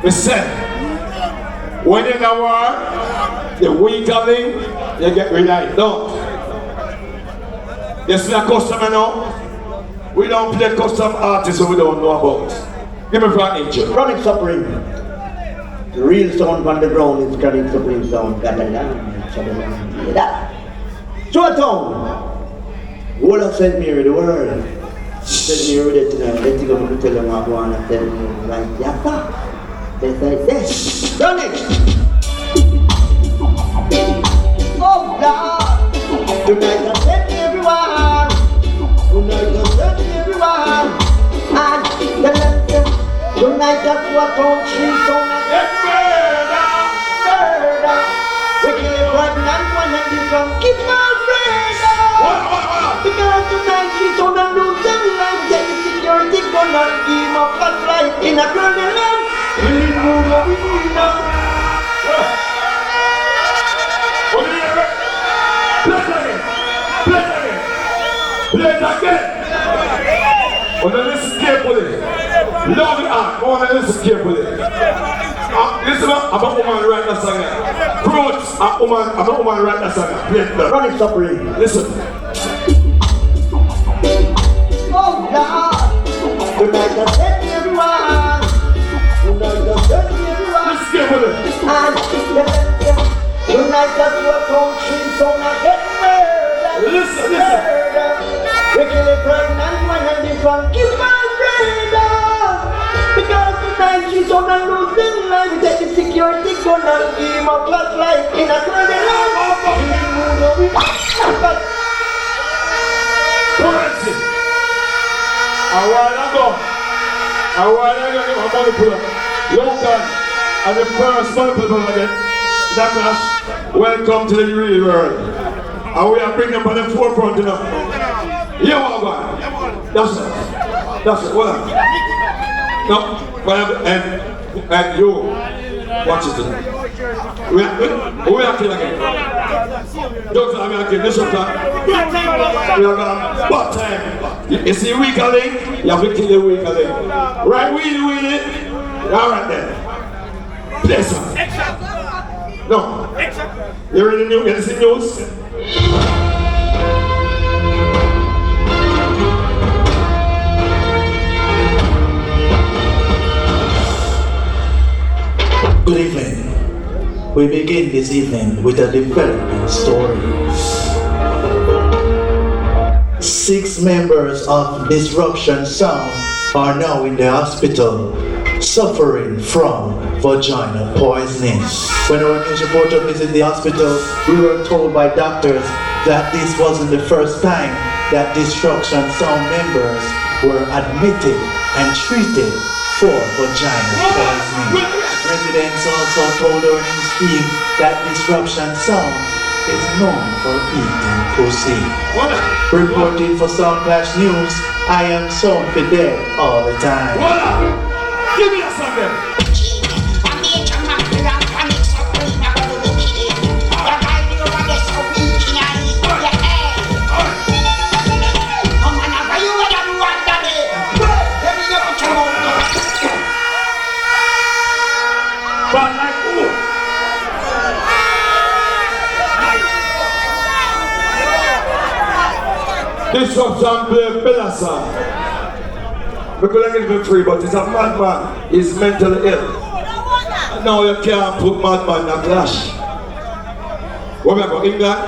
we said, when you're in a war, the weaker link, you get relied. Don't. You see a customer now? We don't play custom artists we don't know about. Give me for an intro. Kronic Supreme. The real sound on the ground is Kronic Supreme sound. Short town. Whole of St. Mary, the world. St. Mary, let's go to tell them what I want to tell you right after. They say this. Kronic. Oh God. Tonight I set everyone. Tonight I set everyone. And tonight that's what country sound. Murder. We kill it pregnant one and this one keep on murder. Because tonight she's on a losing life. Get the security gun and give up a life in a burning land. We need more than we need now. Play it again. When I listen carefully, love it out. When I listen carefully. Listen up, I'm a woman right now song. Fruits, I'm a woman right now song. Play it now. Kronic Supreme. Listen. Oh Lord, tonight I set everyone. Tonight I set everyone. Listen carefully. And tonight that's what country sound I get murdered. Listen. We kill it pregnant one and this one keep on murder. Because tonight she's on a losing life. We take the security gun and give up last life in a burning land. Currency. A while ago, my money pull up. Logan, and the first money pull up again. That clash, welcome to the real world. And we are bringing them on the forefront, you know. You want to go? That's it, hold on. No, and you, watch it. We are killing again. Don't tell me again, this is time. We are going but time. You see weaker link, you have to kill the weaker link. Right, wheelie. Alright then. Play some. No. You read the news? You see news? Good evening. We begin this evening with a developing story. 6 members of Disruption Sound are now in the hospital suffering from vagina poisoning. When our news reporter visited the hospital, we were told by doctors that this wasn't the first time that Disruption Sound members were admitted and treated for vagina poisoning. Residents also told our news team that Disruption Sound is known for eating pussy. Reporting for Soundclash News, I am Sound Fidel all the time. Give me a song then. Disruption play Bella song. We could have given free, but it's a madman. He's mentally ill. Now you can't put madman in a clash. What we go, England?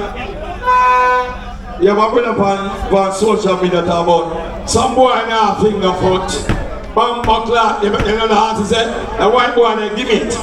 You have a bring up on social media talk about some boy now finger foot. Bam buckler, you know the answer said, a white boy they give it.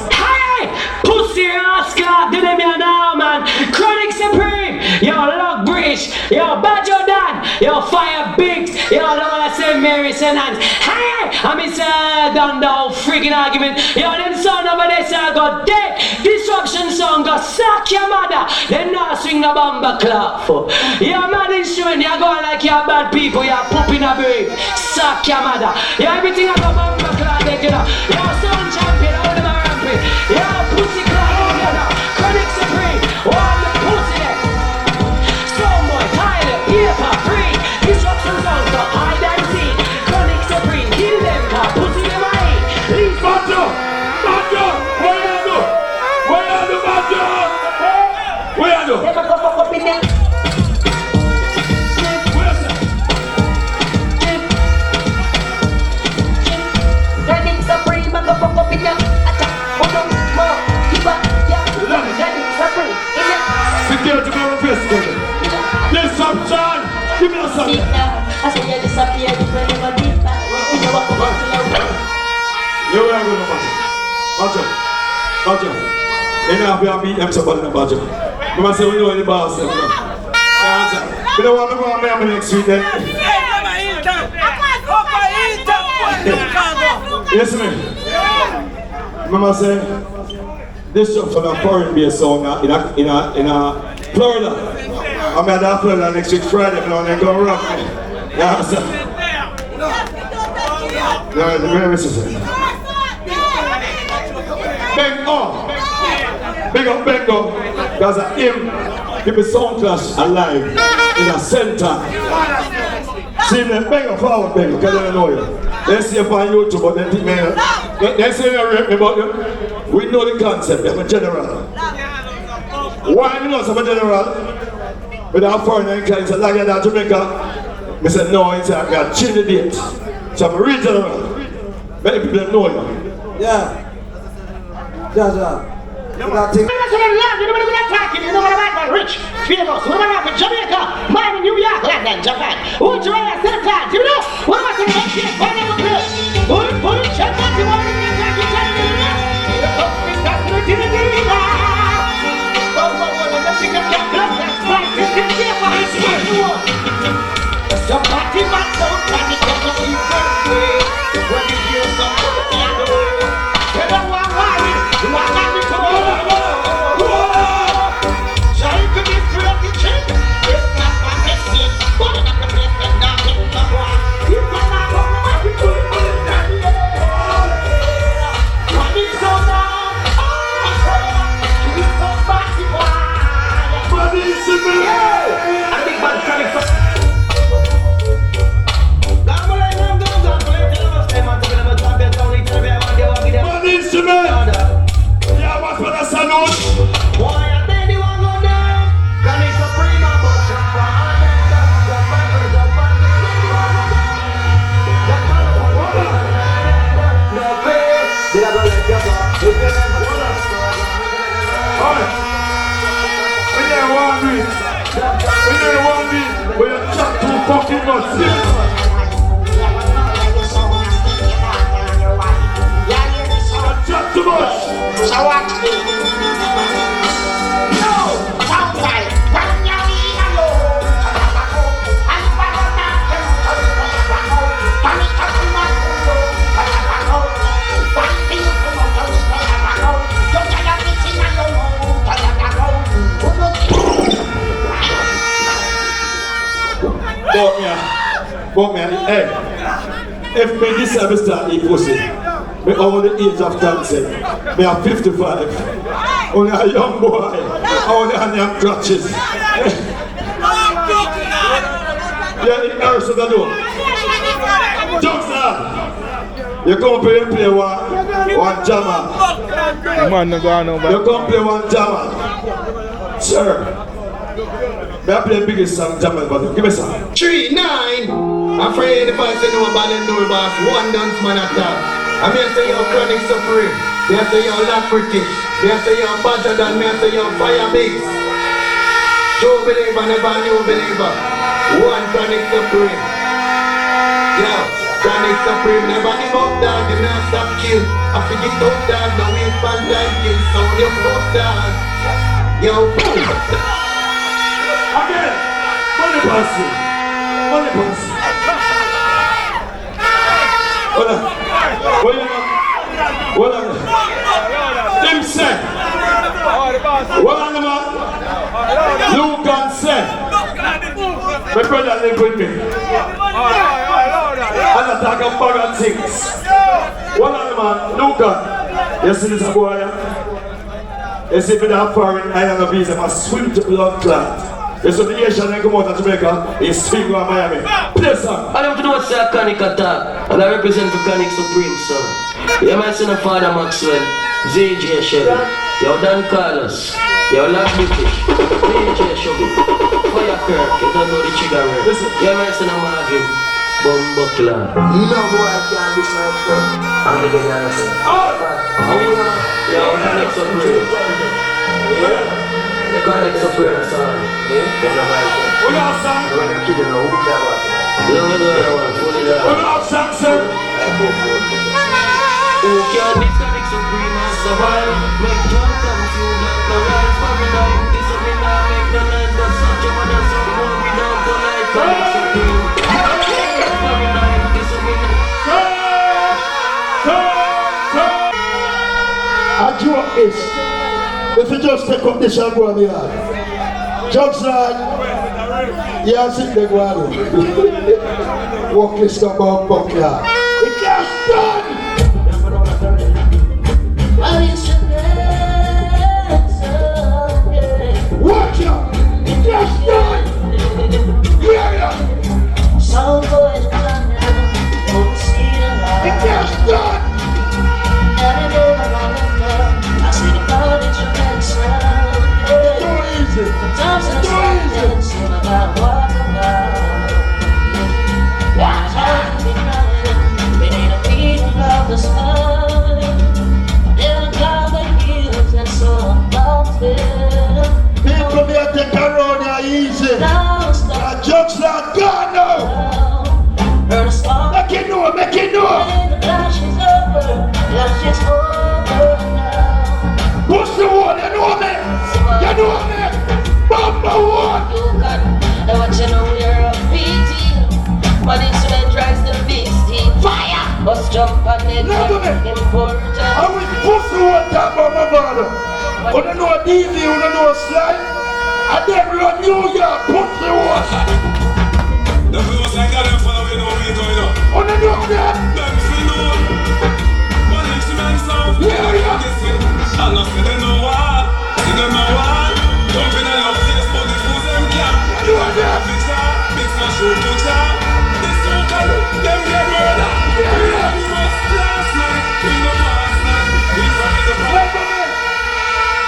Pussy Oscar, did they be now, man? Kronic Supreme, Yo, Lock British. Yo, Badger Dan. Yo, Fire Biggs. Yo, the one I say Mary Senance. Hey, I miss down the freaking argument. Yo, them son over there say I got dead. Disruption song got suck your mother. Then now swing the bomber clap for. Yo, mad instrument. You going like you're bad people. You're pooping a brave. Suck your mother. Yo, everything I got bomber clap. You know. Yo, son champion. All them are ramping. Yo, pussy clap. You know. Kronic supreme. All the pussy there. Strong boy. Tyler. Paper. Free. Disruption song got hide and seek. Kronic supreme. Kill them. Pussy them I eat. Leave. Badger! Badger! Where you do? Where you do, Badger? Where you do? Never go fuck up in there. Kronic supreme, I go fuck up in there. Attack, hold on, more, give up, yeah. Kronic supreme, in there. Security go investigate. Disruption! Give me a song. I say you disappear, you never did that. You know what come up to your You where you go, Badger? Badger. You know if you beat them somebody in the Badger. You must say we know the boss. You don't want to go on there next week then? Yes, man. Mama say this job for the foreign based song in Florida. I'm at that Florida next week Friday, but I'm going to go rock. Yeah, sir. No, Bengo. Big up Bengo. Because of him, keep the sound clash alive in a center. See them Bengo forward, Bengo, because they don't know you. They see you on YouTube, but they think they say they rap me about you. We know the concept, I'm a general. Why you know I'm a general? With our foreign clients, like that Jamaica. I said, no, it's like I change the date. So I'm a real general. Many people don't know you. Yeah. Jaja. You know what I'm talking, you know what I'm rich, famous, what am I Jamaica, Miami, New York, London, Japan. Who do I have that time? You know? What am I saying? Let's get one of them. Who check out the one in the somebody might so funny, come on, you first when you hear somebody I know. Tell them why, you are not the try to be free of the chick. It's not my message, but I'm not the place and not in the one. You cannot go to my people, what is so now? It's so spicy, what is it? I think I'm trying to yeah, what's for the salute? Why are they the one on there? Can it supreme a bunch of fun? Did I go let you go? We didn't want me. We didn't want me. We are chat too fucking much. Chat too much. So what? No! Outside! But me, hey, if me this ever start eat pussy, me over the age of dancing, me are 55, only a young boy, only a young crutches. Yeah, the earth of the door. Johnson, you come play one jammer. Man, no go over. You come play one jammer. Sir. I play the biggest song, Jamal, but give me some. 3-9. Afraid if I say no about them, no boss. One dance man attack. I mean, I say you're Kronic supreme. Me I say you're Lock British. Me I say you're Badger than me I say you're Fire Biggs. True believer, never new believer. One Kronic supreme. Yeah, Kronic supreme. Never give up, dog. You not stop kill. I forget up, dog. No way fan time kill. So you fuck, dog. Yo, Again. Money passing. Money passing. Hold on. Hold on. Them said. Hold on, man. Lucan said. My brother live with me. And I talk about bag things. Hold on, man. Lucan. You see this boy? You see, if you have foreign island of visa, must swim to blood clot. You see, the Asian they come out of Jamaica, he swim to Miami. Play song. I don't know what's that Kronic attack, and I represent the Kronic Supreme, son. Yeah, my son of Father Maxwell, ZJ Shelby, yo Dan Carlos, yo Last British, ZJ Shelby, Fire Kirk, you don't know the trigger red. Yeah, my son of Marvin, Bumbleclan. No boy can be my friend. I'm the guy that said. Yo, Kronic Supreme. Yeah. The Kronic Supreme, son. Yeah. What else, son? When you're kidding, who that was? What else, son, sir? Who can this Kronic Supreme and survive? Make John come through, no rise for me now. This is me now, make no noise. That's such a mother, some more we don't go like Kronic Supreme. I joke this. If you just take up this and go on the yard. Judge lad, yeah, sit there, go on. Walk this stuff out, buck yard. It just done! Watch out! It just done! Yeah! It just done! People may take a road here easy. A jokes not gone now. Make it know, make it know. Push the one, you know me. You know me. Number one. I want you to know we're a BT. But instrument drives the big steam. Fire! Bus jump on it. Important. I will push the one time on my brother. You don't know a DV, you don't know a slide. And then run New York, push the one. The feels like I don't follow you, know we going up. You don't know that? Them feel no one instrument sound. Yeah. I know say they know what. See them know what. Don't be your face, but the fools them can't. You are the picture, mix and show picture. This so cool, them get murder. We was last night, in the past night. We find the problem.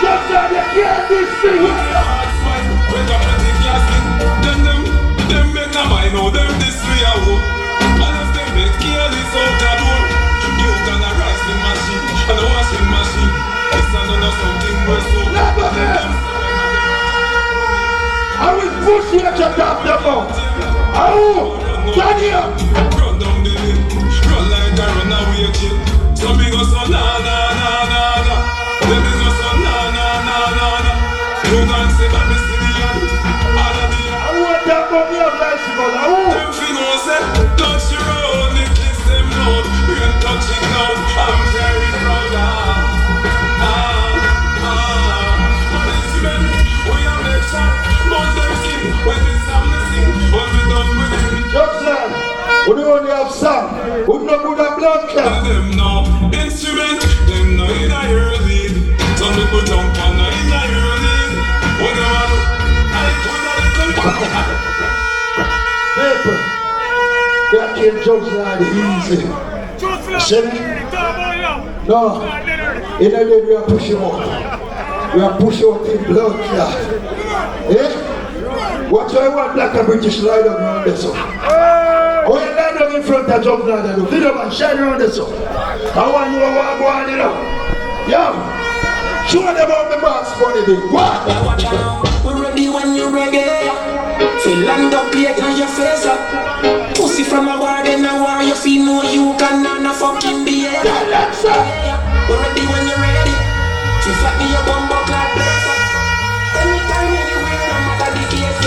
Just that you can't be seen. When the pretty glass thing, them make a mind now, them this way I hope. And if them make careless out the door, you can a rising machine and a washing machine. It's another something worse so. I will push you to top the mouth. Oh, get here. Run down the lane, run like a runaway kid. So me go so na na na na na. Then me go so na na na na na. You can say that me see the end. All of the I want that money of bicycle. Them finna say, touch your road, me kiss them loud. Rain touching now, I'm very proud of. Policemen, we are make shot. Most them sing, when we sing, we sing. When we done with them. Jackson, we don't only have song. We don't put a blood clot. Them no instrument, them no in a your lead. Some people jump on no in a your lead. What them a do? I put a little People, that can't judge like easy. See me? No, in a day we are pushing out. We are pushing out in blood clot. Eh? Watch I want black and British lie down around this one. Oh, you lie down in front of Jump Land and video man shine around this one. I want you to go on, you know. Yo, show them how the boss funny big. What? Watch out, we're ready when you're ready. Feel land up here and your face up. Pussy from a war, then a war. You feel no you can not a fucking be here. We're ready when you're ready. Feel flat me your bumbo clad blazer. Anytime, anywhere, no matter the case.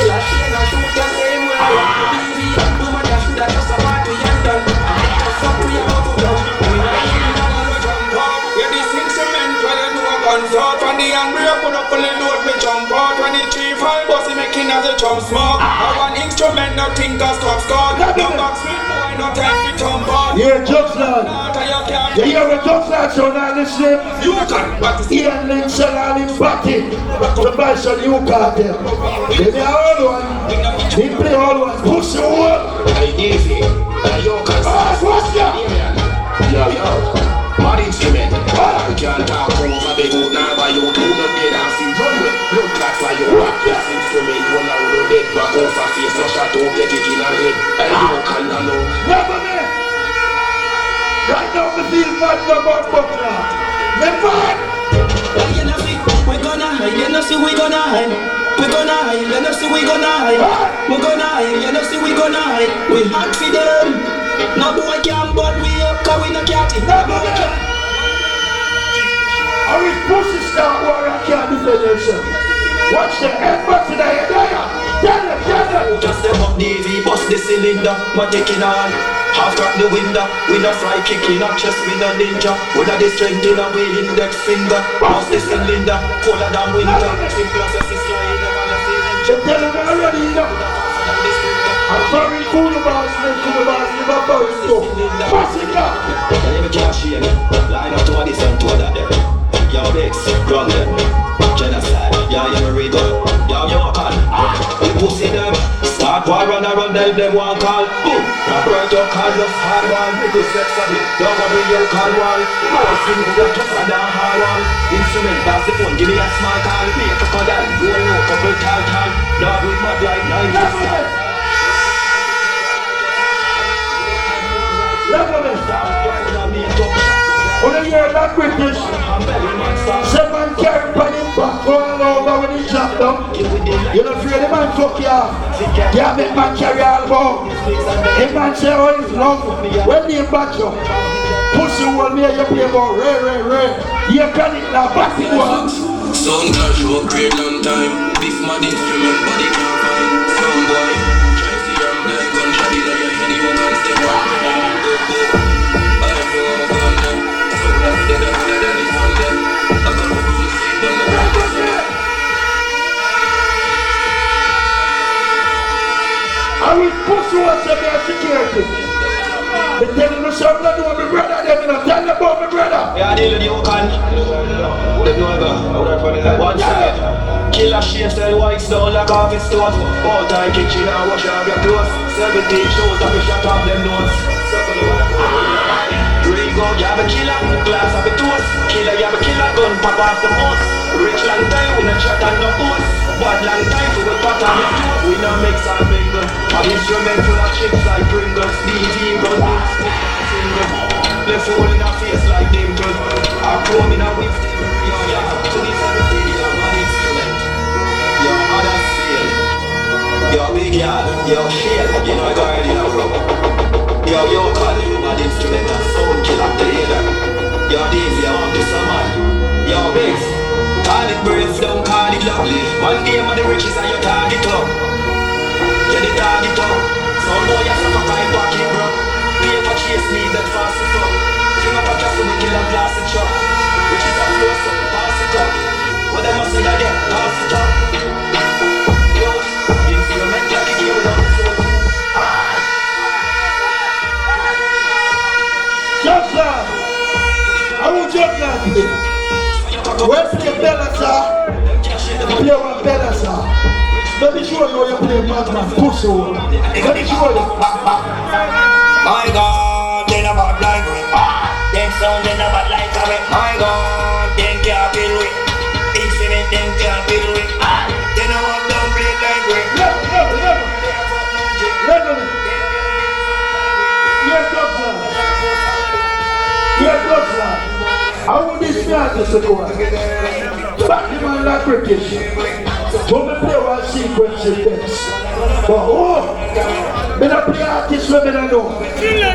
and break, put up on the load, we jump out. 23, 5, bossy making as a jump smoke. Have an instrument, nothing can stop score. No box with boy, no time to jump out. Yeah, Jokes Lad. You hear what Jokes Lad so now listen? You can practice. Ian Lynch and all him batting. To buy some new cartel. They be all one. They play all one. Push the wall. Hey, easy. You can what's that? Yo. What instrument? You can't talk over the good now, but you do not get and see run with blood clots for you. This instrument, you know, the dead back over face, no shot, don't get it in a head. And you can know. Never me. Right now, we feel mad about Buckler. Never. You know, see, we gonna hide. You know, see, we gonna hide. We gonna hide. You know, see, we gonna hide. We gonna hide. You know, see, we gonna hide. We hot for them. No boy can but we up, cause we no cat it. Never me. I will push the start war and can't defend themselves. Watch the effort in the head. Tell them. Just step up the V, bust the cylinder, but taking on. Half crack the window, we no fly kicking up chest, we no ninja. We no the strength in a way index finger. Bust the cylinder, colder than winter. Simple as a sister, you never left the range. You tell them already, you know. I'm sorry, cool about snake, cool about liver boys, so. What's it got? You never can't shame me. Line up to this and to that there. Yo, Bex, wrong there. Genocide, yeah, you read up. Yo, you can. We pussy them. Start war run around them one call. Boom. Right up, call us hard one. Make us sex of it. Don't worry, you call one. More sing with the tough and down hard one. Instrument, pass the phone, give me a small call. Make a call down. Roll no couple tall. Dog with mud like 9 Look at this. When you hear that British, 7 carry pan him back, rolling over when he drop down. You don't fear the man fuck you off. Yeah, make man carry all about. If man say, oh, he's love, when he back you, pussy will me, you play about ray. You can it now, back it works. Sound girl show up great long time. This mad instrument, body can't find. Sound boy, try to see your blind gunshot in your head, you can't step up. I will push you as a man security. They tell you something to my brother, they will tell you about my brother. Yeah, I deal with you can. One side. Killer shapes tell whites down like off his stores. All time kitchen and wash up your clothes. 17 shows that we shut off them notes. Rigo, you have a killer, glass of a toast. Killer, you have a killer, gun pop off the post. Rich long time, we not shot on the post. Bad long time, so we pat on the toast. We not mix and mingle. An instrument full of chips like Pringles. DV gun, left hole in our face like dimples. Our chrome in our whip. Yo, to the 17, yo, man instrument. Yo, other seal. Yo, big yard. Yo, shit. You know I got it in a row. Yo, call you bad instrument and sound kill up the leader. Yo, Dave, you want to some man. Yo, Biggs, call it birds down, call it lovely. One game of the riches and you target up. Get the target up. Some boy has some kind pocket, bro. Paper chase me that fast as fuck. Team up a castle, we kill a glass and truck. Riches are close up, pass it up. What them must say again, pass it up. Yo, instrument like a game without the soul. Just lad, I will just lad today. When play better, sir, play one better, sir. Let me show you how you play madman, pussy one. Let me show you. My God, they never like me. Them sound they never like me. My God, them can't feel me. Instrument them can't feel me. They never don't play like me. Let me. Yes, doctor. Yes, doctor. I want this man to go on. Back him on that British. When we play one sequence in this. But oh, me not play artist when me don't know.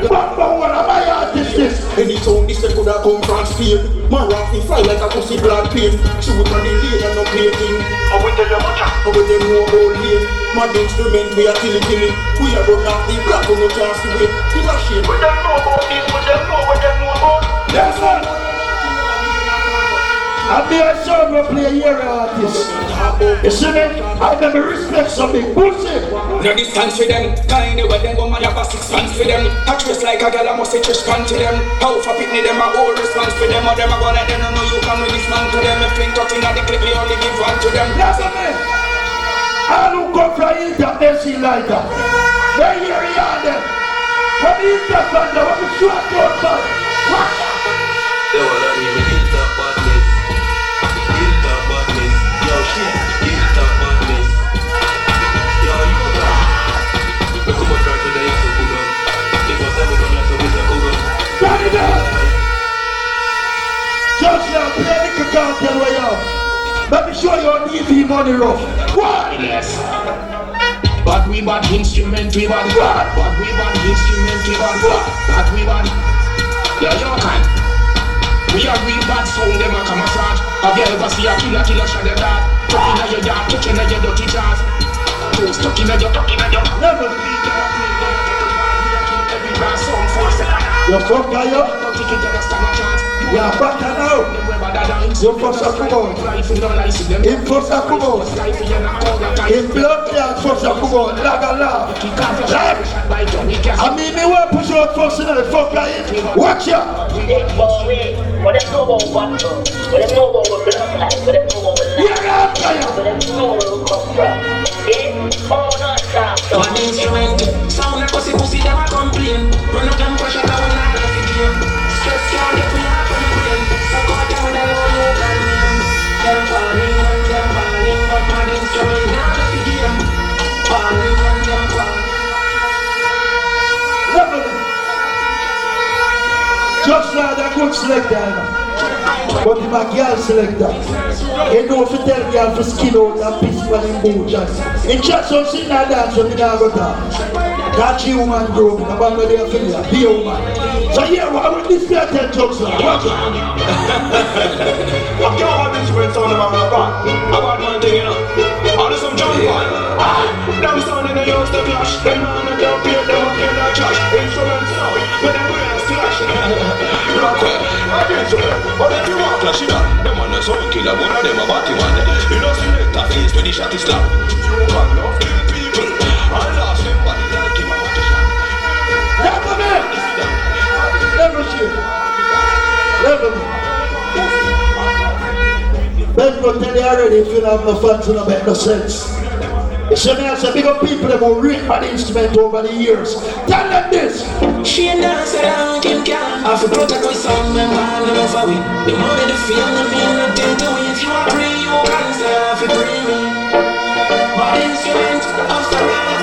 But what am I artist this? Any song this could have come from Spain. My rock me fly like a pussy blood pain. Shoot on the lane and no plating. I will tell you much. I will tell you about lane. Mad instrument we are killing. We are run off the block on no chance to wait. Kill a shit. We don't know about this. We don't know what they know about. Yes, sir. And me and son will play a year artist. You see me? I never respect some big pussy. No distance with them, kind of when them go man have a 6 pants with them. A dress like a girl, I must say trish pants to them. How for pitney them a whole response for them. Or them a go like them, no know you can really man to them. If fling touching at the clip, we only give one to them. Listen me. All who come from Inter, they see like that. They hear you on them. When the Inter fans, they want to shoot out man. Watch out. They want to hear me guilt up badness. Guilt up badness. Yo shit, guilt up badness. Yo you go back. We come up right to the Inter Google. If I say we come here to visit Google. Turn it down. Just now, play the cartel way up. Let me show you how DV money rough. What? Yes. But we bad instrument, we bad what? But we bad instrument, we bad what? But we bad. Yo can. We are real bad sound, them a camouflage. Have you ever seen a killer shot the dart? Tuck inna your yard, touch inna your dirty jars. Toes tuck inna your never beat them up, play them up. Every brass sound for a second. You fuck guy up? Don't take it, just stand a chance. Yeah, back now. You first have come out. In first have come out. In blood clot first have come out. Lag. I mean, me want to push out first in the fuck guy. Watch ya. What them know about battle? What them know about blood life? What them know about life? What them know where we come from? Eh? Oh, no, stop. One instrument, sound like pussy, them a complain. Run up them pressure, that one not gonna fit in. Stress can't get me out from the brain. So go down with them all you can name. Them falling, but my instrument not gonna fit in. Falling and them falling. Just like a good selector, but him a girl selector. He know if you tell girl to skin out and piss for him boot. In church, you see that dance when you go down. That human group, the one where they are feeling, be a woman. So here, why would this be a 10 jokes now? Watch it. I can't have this when sound about my back. A bad man thing, you know. All of some jump on. Them sound in the use the clash. Them man and them beer, them up in the trash. Instrument sound, but them brain slash. Rock well, but if you want clash it up, them on the sound killer, one of them a batty one. You know select a face when the shot is slap. You can love kill people. I lost them body like him a watch a shot. Never me! Never shit. Never me. Ben go tell you already if you don't have no fans and no make no sense. So me I say big up people that will rate my instrument over the years. Tell them this. She and dance around Kim Can. I feel protect my son, my man, and my family. The money, the feel, the mean, the thing to it. If you are free, you can say I feel free me. My instrument, after all.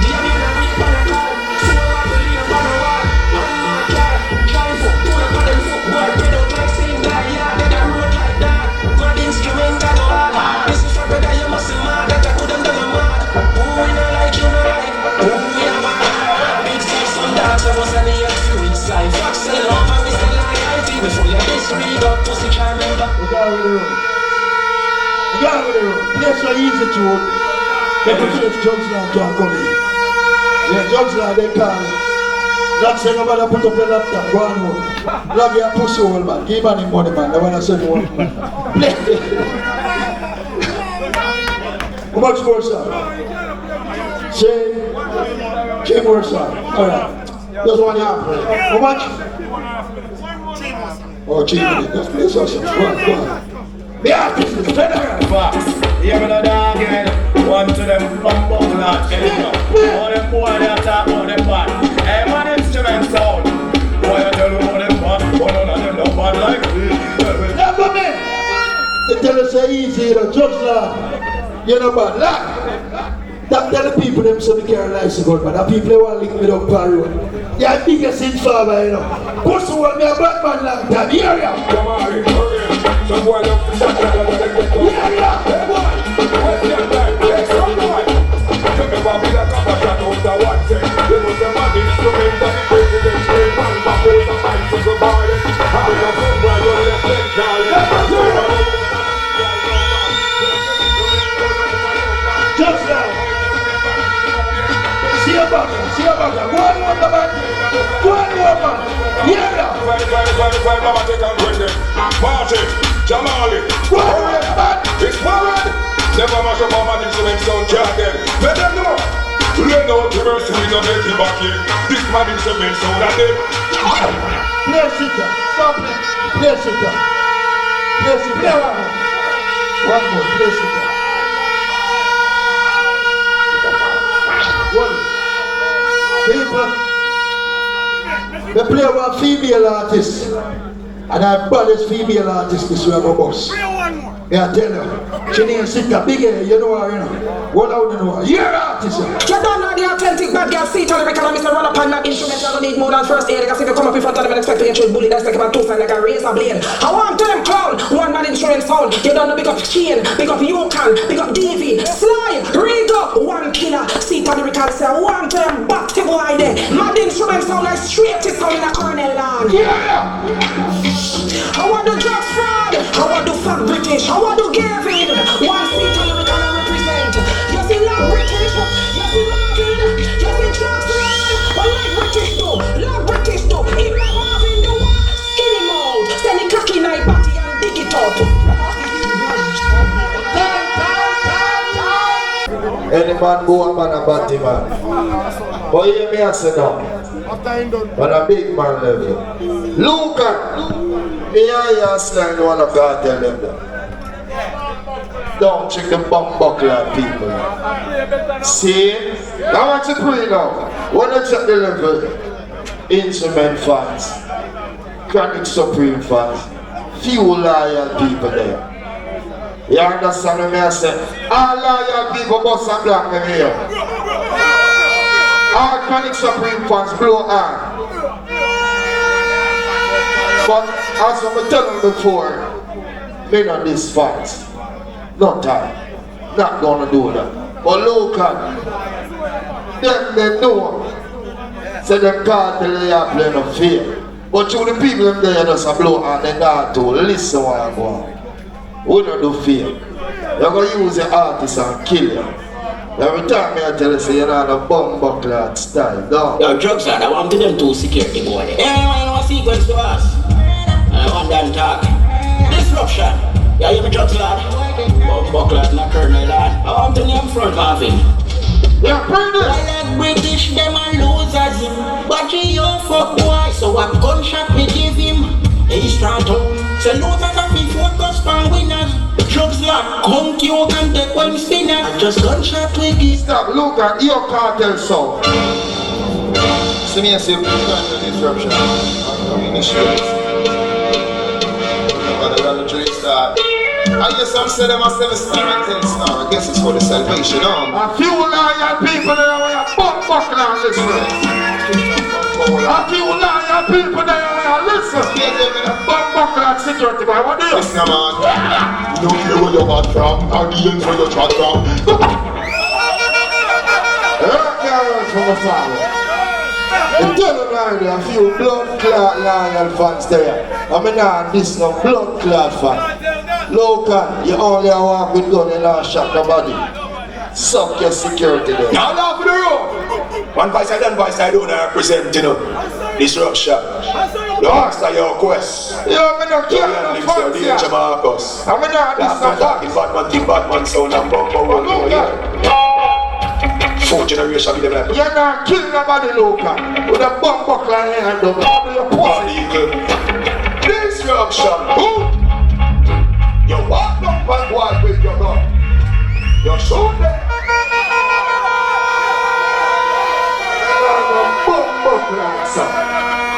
The amount of rape on a car. So I believe on a wall. I'm not car. Drive up, pull up on them football. Bread out like same guy, yeah, that I road like that. My instrument, I go hard. This is for brother, you must be mad. That I couldn't do no mad. Who we not like, you not like. Who we are mad. Big steps on that, I was on the experience life. Fuck sell off, and we sell loyalty. Before you disread up, pussy try remember. We got with the room. Place so easy to it. Get the safe Jugsland can't come in. Yeah, Jugsland they call it. Not say nobody put up your laptop, go on home. Log your pussy hole man, give man him money man, they wanna send you one man. Play. How much more sir? Say, 3 more sir. Alright. Just 1 half. How much? Oh, 3 minutes. Just play some. Go on. The artist is better. You have another again. One to them bumbo clad. All them boy they talk about them bad. Hey, one instrument sound. Boy I tell you about them bad. One of them not bad like me. Never me. They tell us say easy, you know, Jugsland. You know bad. Look. That tell the people them say we can't lie so good, but the people they want to link me up par road. They are biggest in farmer, you know. Pussy want me a bad man long time. Here you are. Come on, some boy love to shut down and let them go. Hey boy, what's your time? Yes, some boy. You never be like a shot out the one thing. There was a man instrument that the president came on. My boys are fine to the body. I'm in a boom while you're left leg down. Just now. See about that. Go on, man. Go on, man. Yeah. Mama take and bring them. Martin, Jamali, it's forward. Never mash up our man instrument sound can't get. Let them know. Learn out the verse we don't get it back here. This man instrument sound and them. Play shooter. Stop it. Play shooter. Play shooter. Play one more. One more. Play shooter. One. People, they play one female artist, and our baddest female artist is Rebel Boss. Yeah, I tell you, she didn't sit a big hair, you know her, you know. What out you know her? You're an artist. You don't know the authentic bad girl seat on the record, Mr. Run up on that instrument, you're gonna need more than first aid. Because if you come up in front of them and expect to get you bullet, that's like about 2 signs like a razor blade. I want to them clown, one man instrument sound. You don't know, big up Chain, big up UNKNOW, big up Davy, Sly, Rigo, one killer. Seat on the record, say, I want to them back to boy there. Mad instrument sound like straight to sound in a Colonel land. Yeah! I want the drugs fraud, I want the fat British, I want to give in. One seat on the record I represent. You see love British, you see Marvin, you see drugs fraud. But like British though, love British though. If not Marvin do what? Skin him out, send the cocky knife body and dig it out. Any man go up on a body man. But hear me I say now. On a big man level. Look at me and you stand one of God tell them that. Don't check the bumbuckler people. See? I want to pray now. When you check the level, instrument fans, Kronic Supreme fans, few loyal people there. You understand what I say? All loyal people bust a black in here. All Kronic Supreme fans blow on. But as I tell them before, me not this fans. No time. Not gonna do that. But look at them, they know. So them can't tell they are playing no fear. But to the people them there just a blow on the door to listen what I go on. We don't do fear. You're going to use the artist and kill you. Every time I tell you, say you're not a bumbuckler style, don't. Yo, drugs lad, I want to them two security boy. Anyone know a sequence to us? I want them talk. Disruption. Yeah, you have a drugs lad. Bumbuckler, not Colonel lad. I want to name front Marvin. Yeah, bring this. I like British, them are losers. But he your fuck boy, so a gunshot me give him. He start out. So losers are be focused on winners. Drugs like conk you can take one spinner. Just gunshot we give. Stop, look at your cartel song. See me and say, disruption. Initiative. But the dream start. I guess I'm saying them a 7-star and 10-star. I guess it's for the salvation. A few loyal people there where you bumbuckler and listen. A few loyal people there where you listen. Bumbuckler and security boy, what do you? Listen, man. You don't care where you got from, or the ends where you trot from. From the father. The tell them a few blood clot loyal fans there. I mean nah, this no blood clot fan. Local, you only walk with gun and not shot nobody. Suck your security there. Now laugh for the road. One voice I done, voice I don't represent, you know. Disruption. The master your quest. Yo, me not care no fans here. Jamaica's. I mean nah, this no fans. Batman, team Batman sound and bumper one more. 4 generation with them like. You're not killing nobody local. With a bumbuckler here and double. How do you pussy? Disruption. Boom. You walk up and walk with your gun. You shoot them. Bumbuckler, sir.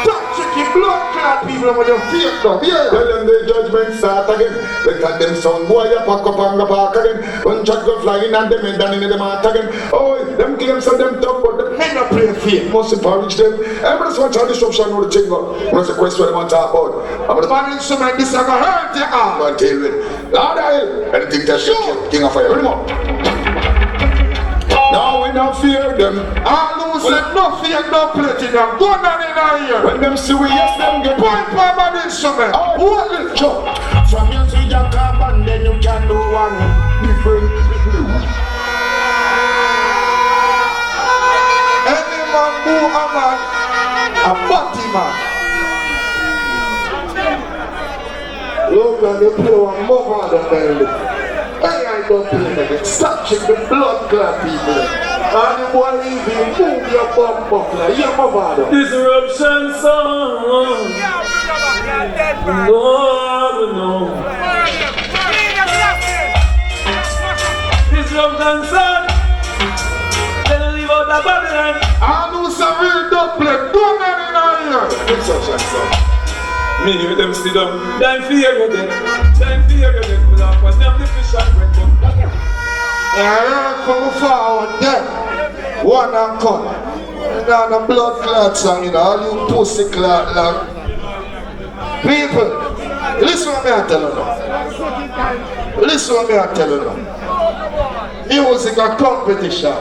Don't chicken blood clot people with your fake dog. Yeah. Tell them the judgment start again. Look at them sound boy, you pack up and go back again. One shot go flying and them and down in the mat again. Oh, them claims and them talk, but them men not play fake. Must encourage them. Everybody wants to disruption know the thing. What's the question they want to talk about? I'm going to man instrument this is going to hurt you all. Go and deal with it. Lord hell. Anything that shit king of fire. Ready more. Now we don't fear them. All who said no fear, no platinum. Go down in our ear. When them see we, yes, them get point for my instrument. What is job? From you to your carbon, then you can do one different. Any man who a man, a body man. Look at the play one more than the hey, I don't play again. Stop checking the blood clot people. And the boy leave you, move your bum buckler. You're my father. Disruption song. No. Disruption song. Then leave out the Babylon. I know some real dubplate. Don't get in here. Disruption song. Me hear them sit down. Time for you again. Time for you again. But them the fish and bread them. Yeah, from forward there. One and cut. And now the blood clot song, you know, all you pussy clot like. People, listen what I tell you now. Listen what I tell you now. Music a competition.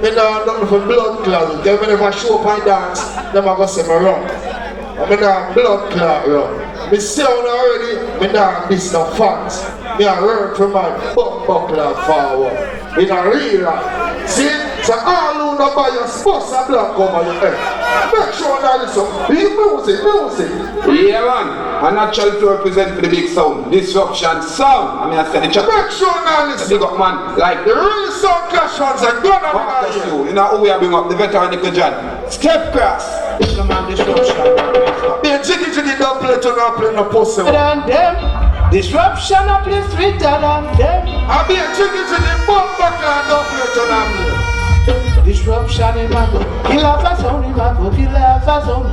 You know, nothing for blood clot. They never show up and dance, them are going to say me wrong. I mean, I'm blood clot wrong. Me say already, me not miss no fans. Me a work for my buckler forward. In a real life. See? So all who know by your spouse a black over your head. Make sure that listen. Music. Yeah man, a natural to represent for the big sound. Disruption sound. I mean I said the chat. Make sure that listen. Big up man, like the real sound clash ones are gonna be you. You know who we are bring up, the veteran Nico John. Step cross. Come on, disruption. Be jiggy don't play to not play no pussy. Than them. Disruption up the street than them. I be a jiggy bomb buckler don't play to not play. Disruption in my book. Kill off a sound in my book. Kill off a sound.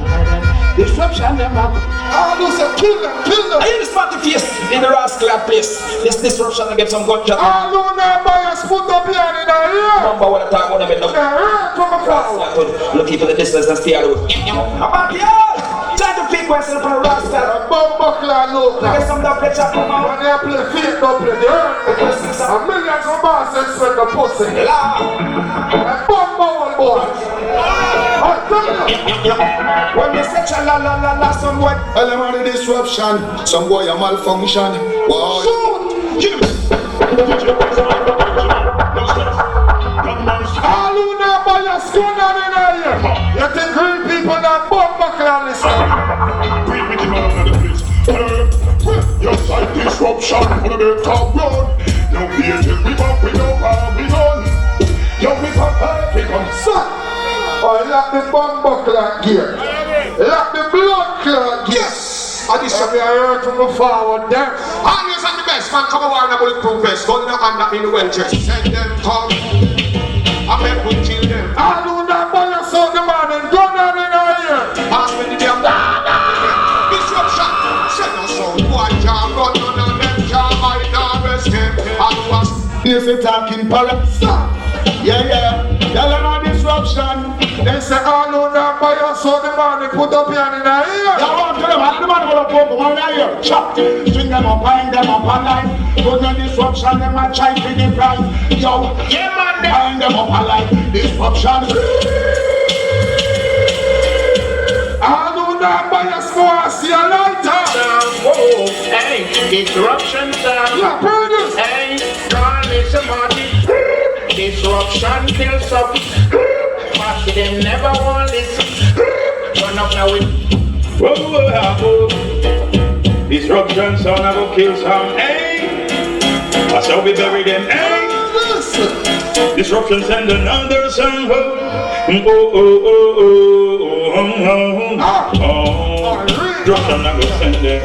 Disruption in my book. I do say kill them. I hear this party face in the rascal place. This disruption and get some gunshot. I do not buy a spoon up here in the ear. Remember what I talk about them. Looking for the distance and stay out. I'm back here. Try to pick myself from a rascal. Bomb buckler look. Get some dub play chat come out. When they play fake don't play the earth. A millions of bosses spend the pussy. Bomb ball boy. I tell you. When they say cha la la la la, some boy element of disruption. Some boy a malfunction. Wow. Shoot. All who know by your skin on in here. You think real people that bomb buckler listen. Bring me to another place. Your side disruption on the top road. No fear till we back, we know how we done. Yo, we back, we come. Son, oh, lock the bomb buckler gear. Lock the blood clot gear. Yes. I just have heard from the forward there. Always at the best, man. Come over in a bulletproof vest. Gun in the hand that mean the well chest. Send them come. I bet we kill them. I do not buy a sound the man and gun on in here. Pass me the damn disruption. Send us out. One can't run none of them. Can't hide nor escape. And was Here's a talking parrot. Yeah. Tell them a disruption. They say all who not buy a sound the man and put up here in the ear. Yeah, I want to tell them, the man will pump one here. Chop. String them up, bind them up alive. Put no disruption, them and try to the price. Yo, yeah man, bind them up alive. Disruption. All who not buy a score, see a lighter. Whoa, hey, disruption sound. Yeah, produce. Hey, God, listen, Marty. Disruption kills up. Marty, them never want listen. Turn up now with. Whoa. Disruption sound, I go kill some. Hey, that's how we bury them. Hey, disruption send another song. Disruption, I go send them.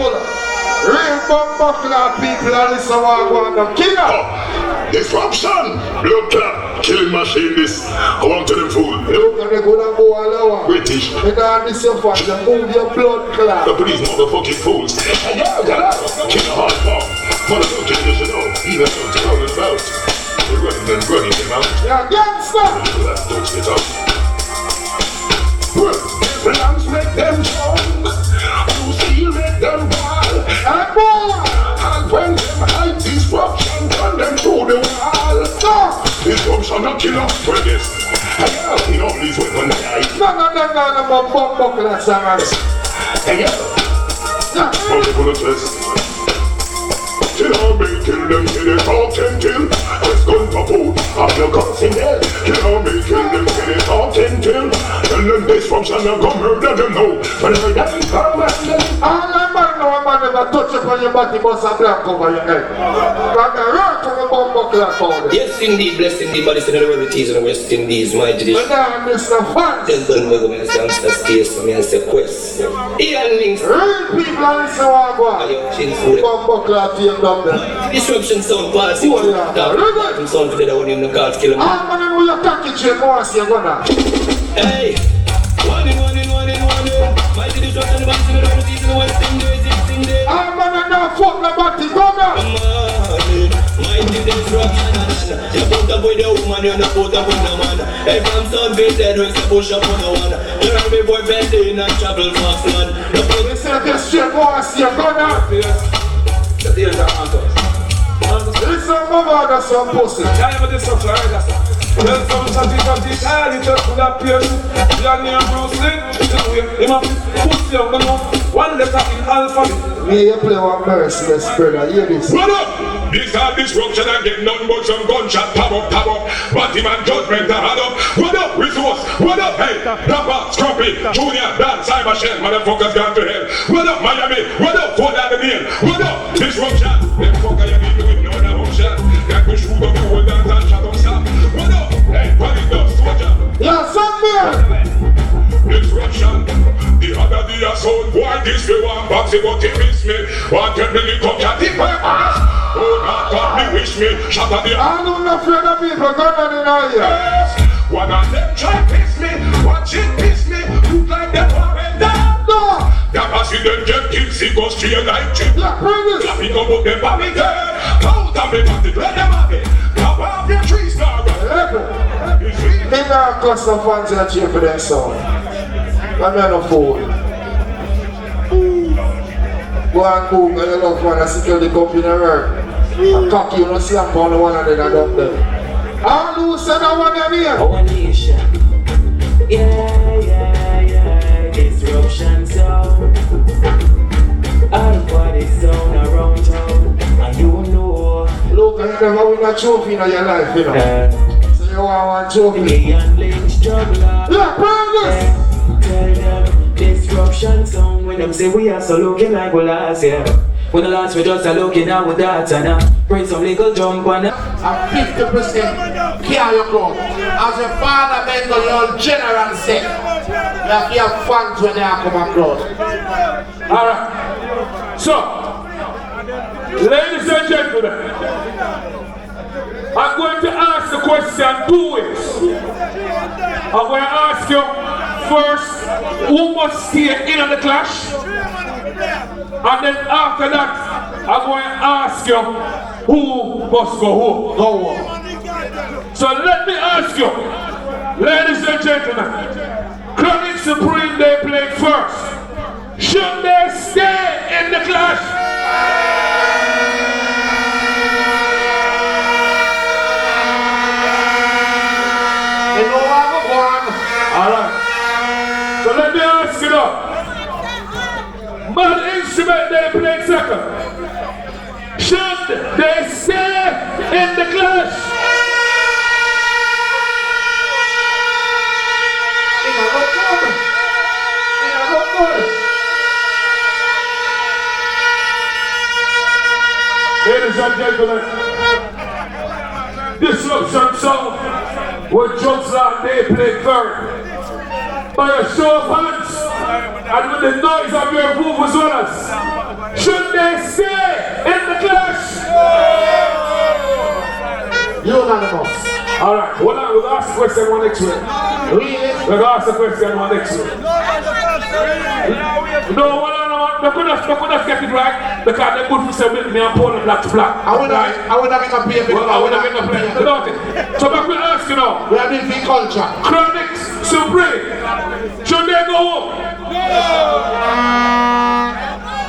Real bomb buckler people are listen what I want them. Kill them. Disruption. Blood clot. Killing machine this. I want to them fool. Look at the good and go all over. British. You don't miss your fat. You move your blood clot. The police motherfucking fools. Kill a hard bomb. Motherfucking you should know. Even though it's all about. We're running them out. Yeah, gangster. Don't get up. Plans make them strong. You see make them wild. And boy. And when them hide disruption, turn them to the wall. Disruption a killer. Well, yes. I in all these weapons die. No, bomb buckler singers. Hey, yeah. Multiple test. Kill them till they talk till. Let's go to food. Have your guns in there. Kill them till they talk till. Tell them disruption and come murder them now. Whenever that is come and all the man know a man never touch upon your body must have black over your head. Because the right from the bumbo clock powder. Yes, indeed, blessed indeed, but it's in the rarities in the West Indies, my tradition. And now, Mr. Fans. Tell them we're going to answer stays for me and say quest. Ian Links. Real people are listening to what I bumbo clock here down there. Disruption sound policy. Oh, yeah. From sound for the one in the cards kill him. I'm going to know your package here, Morris, you're gonna. Hey! One in. Mighty disruption, the bounce in the rarities in the West Indies, it's in there. I'm gonna now fuck the body, go now. Mighty disruption. You put up with the woman, you not put up with the man. Hey, from sound fitted, we say push up on the one. You know me boy bend in and travel fast, man. Listen to this shit, Morris, you're gonna. The deals are answers. Listen, mama, that's some pussy. Yeah, but this is right, that's it. Well, some shawty, you just put up here. Your name Bruce Lee. Him a pussy on the mouth. One letter in alphabet. Me, you play one merciless brother, hear this. What up? This are disruption and get nothing but some gunshot, tab up. Body man judgment, add up. What up, resource? What up, hey? Rapper, Scrumpy, Junior, Dan, Cyber Shell, motherfuckers gone to hell. What up, Miami? What up, Fort Lauderdale? What up, disruption? Them fucker you need with no other option. Can't go shoot up the whole dance and shut up, stop. What up? Hey, what is up, soldier? Yeah, somewhere. Disruption. The other day I saw boy this way one box, but he miss me. Wanted me to come at the purpose. Oh, God me wish me. Shut up the I don't know afraid of people, God not in our ear. One of them try piss me. Watch it piss me. Look like them already down. No. That accident get killed, see go straight like chip. Yeah, bring this. Clap it up with them by me there. Out of me body, let them have it. Top off your tree star. They now cost some fans that cheer for their song. I'm not a fool. Go and boom, and you love one, I security company work. I cock you, no slap on the one and then I dump them. I lose that one in here. Our nation. Yeah. Disruption sound. All body sound around town. And you know. Look, you never win a trophy in your life, you know. So you want one trophy. Million links juggler. Yeah, bring this. Tell them disruption sound. When them say we are so looking like we last year. When the last we just are looking at with that and bring some legal jump on. I'm 50% carry your clothes. As your father made the Lord General say, you have to have fans when they are come across. Alright. So, ladies and gentlemen, I'm going to ask the question 2 ways. I'm going to ask you first, who must stay in on the clash? And then after that, I'm going to ask you, who must go home? So let me ask you, ladies and gentlemen, Kronic Supreme, they played first. Should they stay in the clash? Alright. So let me ask you now. What instrument they play second? Should they stay in the clash? Ladies and gentlemen, Disruption Sound, where Jokes Like they play third. By a show of hands, and with the noise of your vuvuzelas, should they stay in the clash? Unanimous. Alright, hold on, we'll ask the question one next week. Really? We'll ask the question one next week. No, hold on. They couldn't get it right because they put me and Paul black to black. I would have been a play. I would have been a play. So back we ask you now. We have been for culture. Kronic Supreme. Should they go home?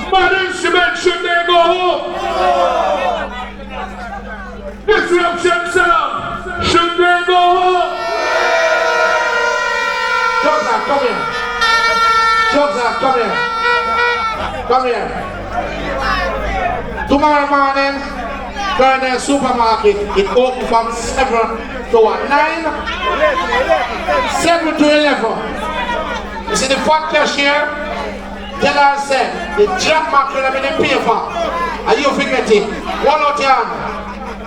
Mad Instrument, should they go home? Disruption Sound, should they go home? Jokes, come here. Jokes, come here. Come here. Tomorrow morning, Colonel Supermarket, it open from 7 to 9. 7 to 11. You see the fat cashier? Tell her said, the drop mackerel in the paper. Are you forgetting? One out here.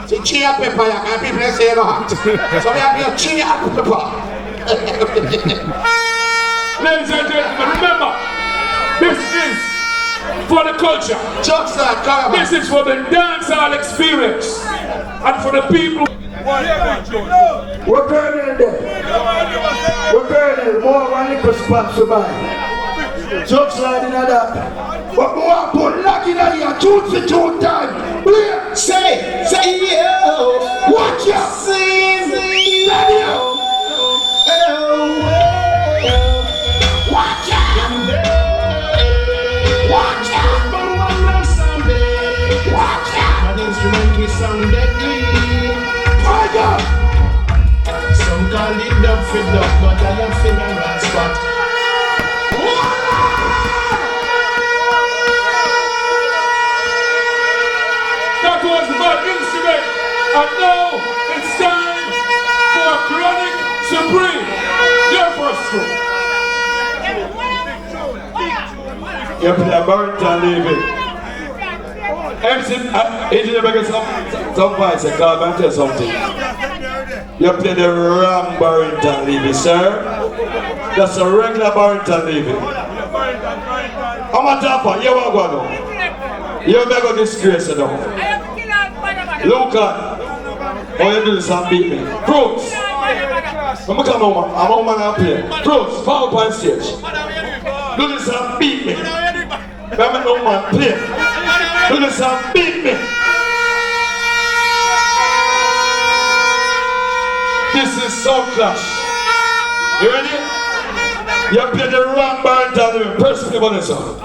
See, chili and pepper, and people say no hot. So we have here chili and pepper. Ladies and gentlemen, remember, this is for the culture. This is for the dancehall experience. And for the people. We're Colonel there. We're Colonel, more one little spot to buy. Jokes like in that. But we want to put lock in here, two time. Play. Say yo. Watch out. Say yo. Watch out. Watch out. Watch out. An instrument we sound deadly. Some call it dub for dub, but I am funeral spot. That was my instrument, and now it's time for Kronic Supreme. Your first group. You play a burnt and leave it. MC, make some voice and call and tell something. You play the wrong burnt and leave it, sir. That's a regular burnt and leave it. I'm a tapper, you want to go now. You make a disgrace now. Look at how you do this and beat me. Fruits. I'm a come home, I'm a woman and play. Fruits, fall up on stage. Do this and beat me. I'm a woman play. Do this and beat me. This is Sound Clash. You ready? You play the wrong band and press play on this song.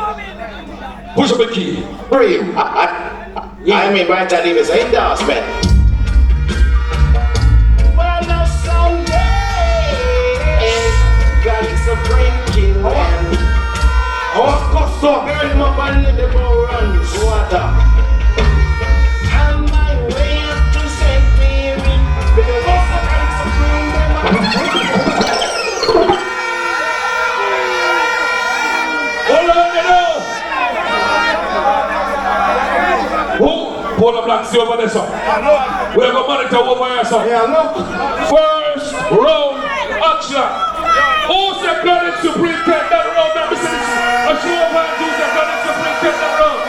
Push up the key. Breathe. I mean, by the time it's an endorsement. Well, now someday, God is a drinking man. Our custom. Girl, him up and let the bow run water. And my way up to St. Mary, because it's a God is a drinking man. Hold on, you know. Who? Pull the black sea over there, sir. We're going to monitor over here, sir. Yeah, look. First round action. Who's the Kronic Supreme take that round? Let me see this. A show of hands. Who's the Kronic Supreme take that round?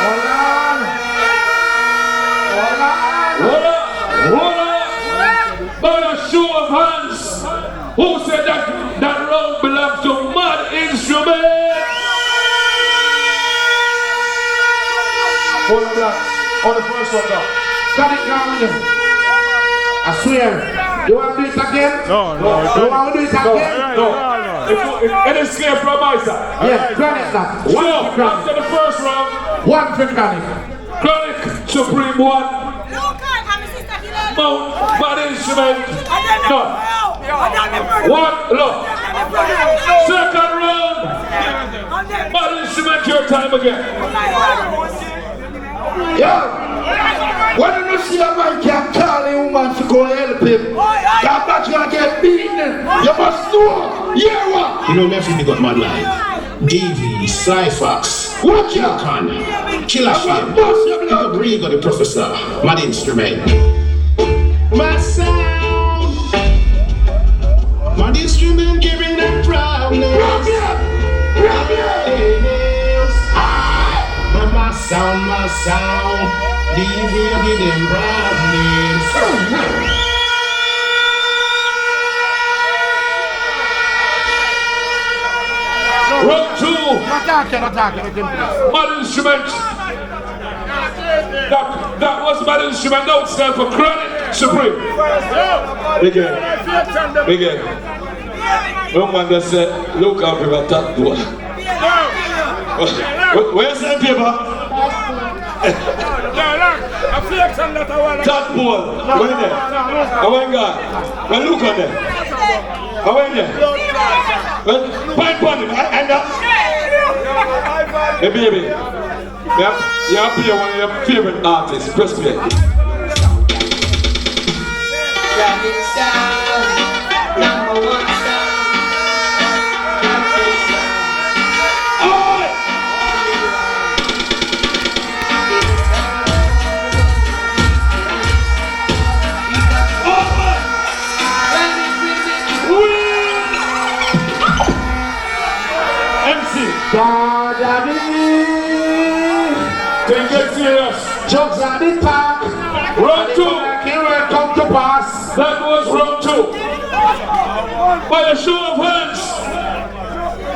Hold on. By a show of hands. Who said that round belongs to Mad Instrument? Hold on, blacks. On the first one now. Stand it down with him. I swear. You want to do it again? No. You want to do it again? No. It is clear from my side. Yeah, Kronic that. So, after the first round, one for Kronic. Kronic Supreme 1. Mount Mad Instrument. No. One, look. Second round. Mad Instrument, your time again. Yo! When you see a man can call a woman to go help him, that man can get beaten. You must know. Yeah, what? You know, me feel got mad life. DV, Slyfax, Watch out. UNKNOW, Killer Shame, Little Brigo, the Professor, Mad Instrument. My sound, Mad Instrument giving them problems. My sound, DV give them problems. Round 2. Mad Instrument. That was Mad Instrument. Now it's time for Kronic Supreme. Begin. No man just said, look out for a top door. Where's that paper? Top ball. Where there? I went God. Well, look on there. I went there. Well, pipe on him. And hey, baby. You have to play one of your favorite artists. Press play. Number one star. Jugs on the top. Round 2. Come to pass. That was round 2. By a show of hands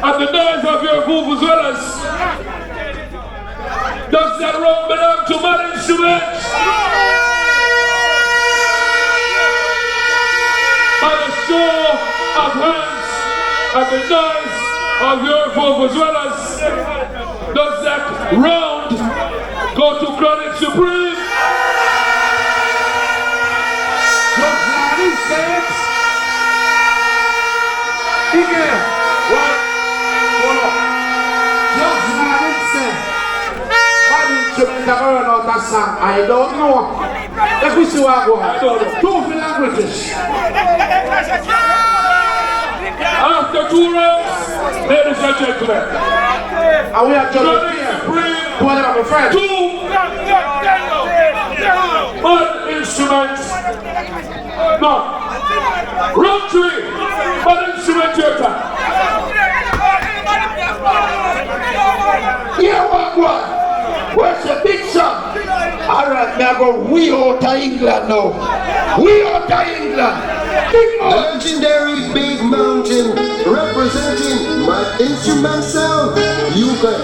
and the noise of your vuvuzelas, does that round belong to my instruments? By a show of hands and the noise of your vuvuzelas, does that round go to Kronic Supreme? I don't know. Let me see what I go. I don't know. Two languages. After 2 rounds, ladies and gentlemen, and we are judging here. To one of my friends. 2 one instrument. No. Round 3. One instrument your time. Yeah, what? Where's the big song? Alright, now go we out of England now. We out of England. The legendary Big Mountain representing my instrument sound. You can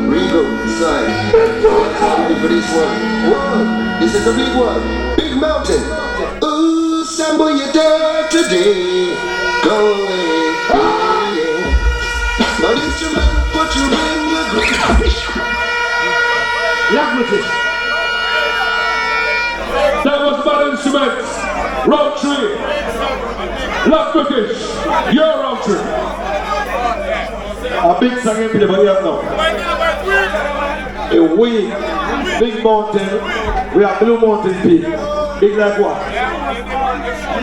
Rigo side. Ready for this one. Whoa, this is a big one. Big Mountain. Ooh, Sambo, you're there today. Go away. My instrument put you in the groove. Languages. That was my instrument. Round 3. Love British. Your round 3. A big song in the body now. We, Big Mountain, we have Blue Mountain Peak. Big like what?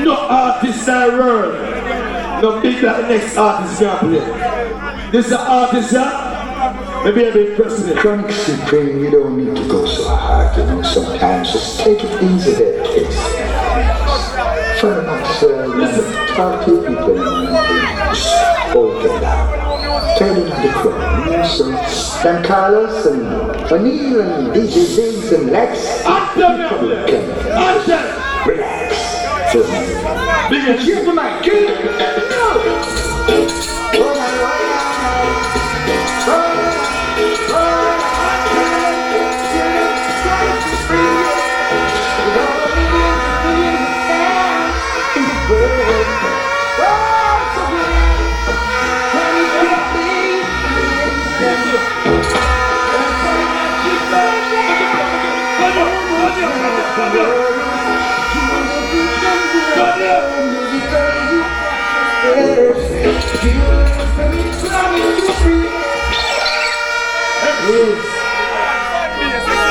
No artist in the world. No big like the next artist can play. This is an artist, yeah? Maybe a big president. Kronic Supreme, you don't need to go so hard, you know, sometimes. Just take it easy there, kids. Try not to talk to people, hold them down. Tell them the crowd. So, Dan Carlos and O'Neill and DJ Ziggs and Lex. Relax. Big and cheer for my kid.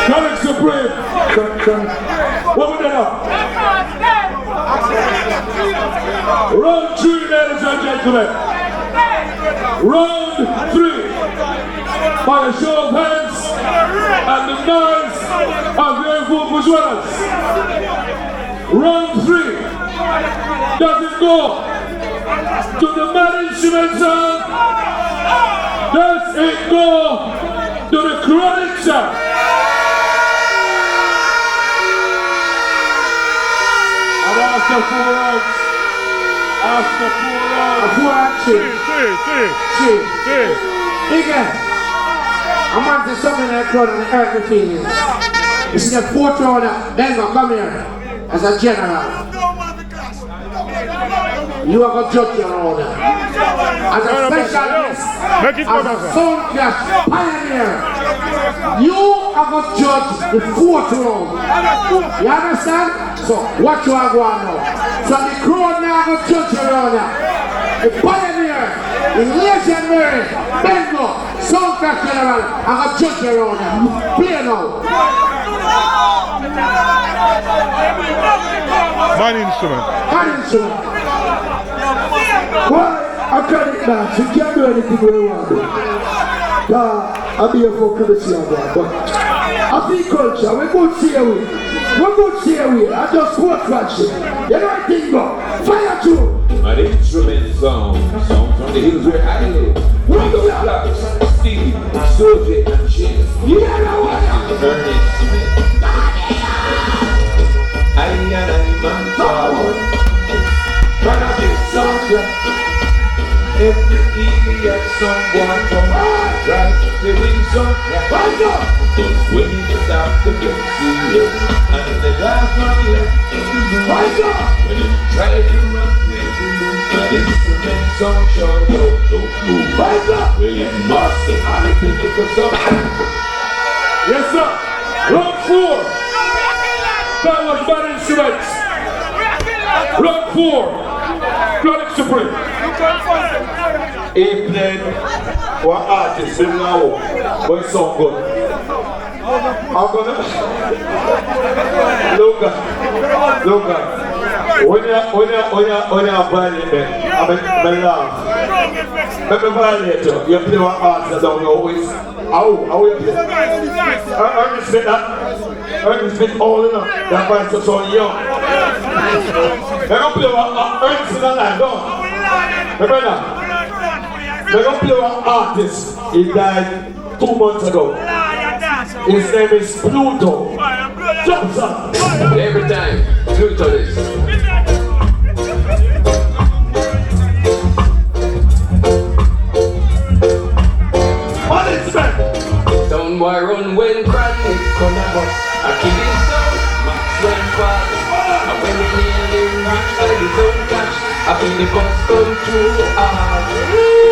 Kronic Supreme. What we done up? Round 3, ladies and gentlemen. Round 3. By a show of hands and the noise of your vuvuzelas. Round 3. Does it go to the man instrument sound? Does it go to the Kronic sound? And after 4 rounds, after 4 rounds, Again, I'm on to something that crowd and hurt the feelings. This is the 4th round, then go come here as a general. You are going to judge your own. As a specialist, as a sound clash pioneer, you are going to judge the 4th round. You understand? So, what you are going now? So, the crowd now going to judge your own. The pioneer, the legendary, Bengo, sound clash general, I'm going to judge your own. Play now. Man instrument. Well, I can't dance. You can't do anything we want to do. I'll be here for privacy and that, but I think culture, we're good to see you. We're good to see you. I just quote crashing. You know what I think about? Fire through. An instrument song from the hills where I live. Steve Sophie and James. Ernest Smith. I man forward. Gonna be something. Every idiot someone from right the reason. Those women stop to get serious and they laugh on you. When you try to run with the loop, but instruments don't show, don't move. Well, it must be hard to pick up something. Yes, sir. Round 4. That was bad instruments. Round 4. Kronic Supreme. He played one artist in now, but it's so good. I'm gonna look at when you violate me, I laugh. Let me violate you. You play one artist that you always. How you play? Ernest Smith that. Ernest Smith old enough. That voice is so young. They're gonna play one Ernest Smith alive, don't. Remember that? They're gonna play one artist. He died 2 months ago. His name is Pluto. Johnson. Every time, Pluto is. What is that? Don't worry, run when Kronic come and bust. I kill his soul, Maxwell fast. And when he nearly reach for his own cash, I feel the bus come through hard.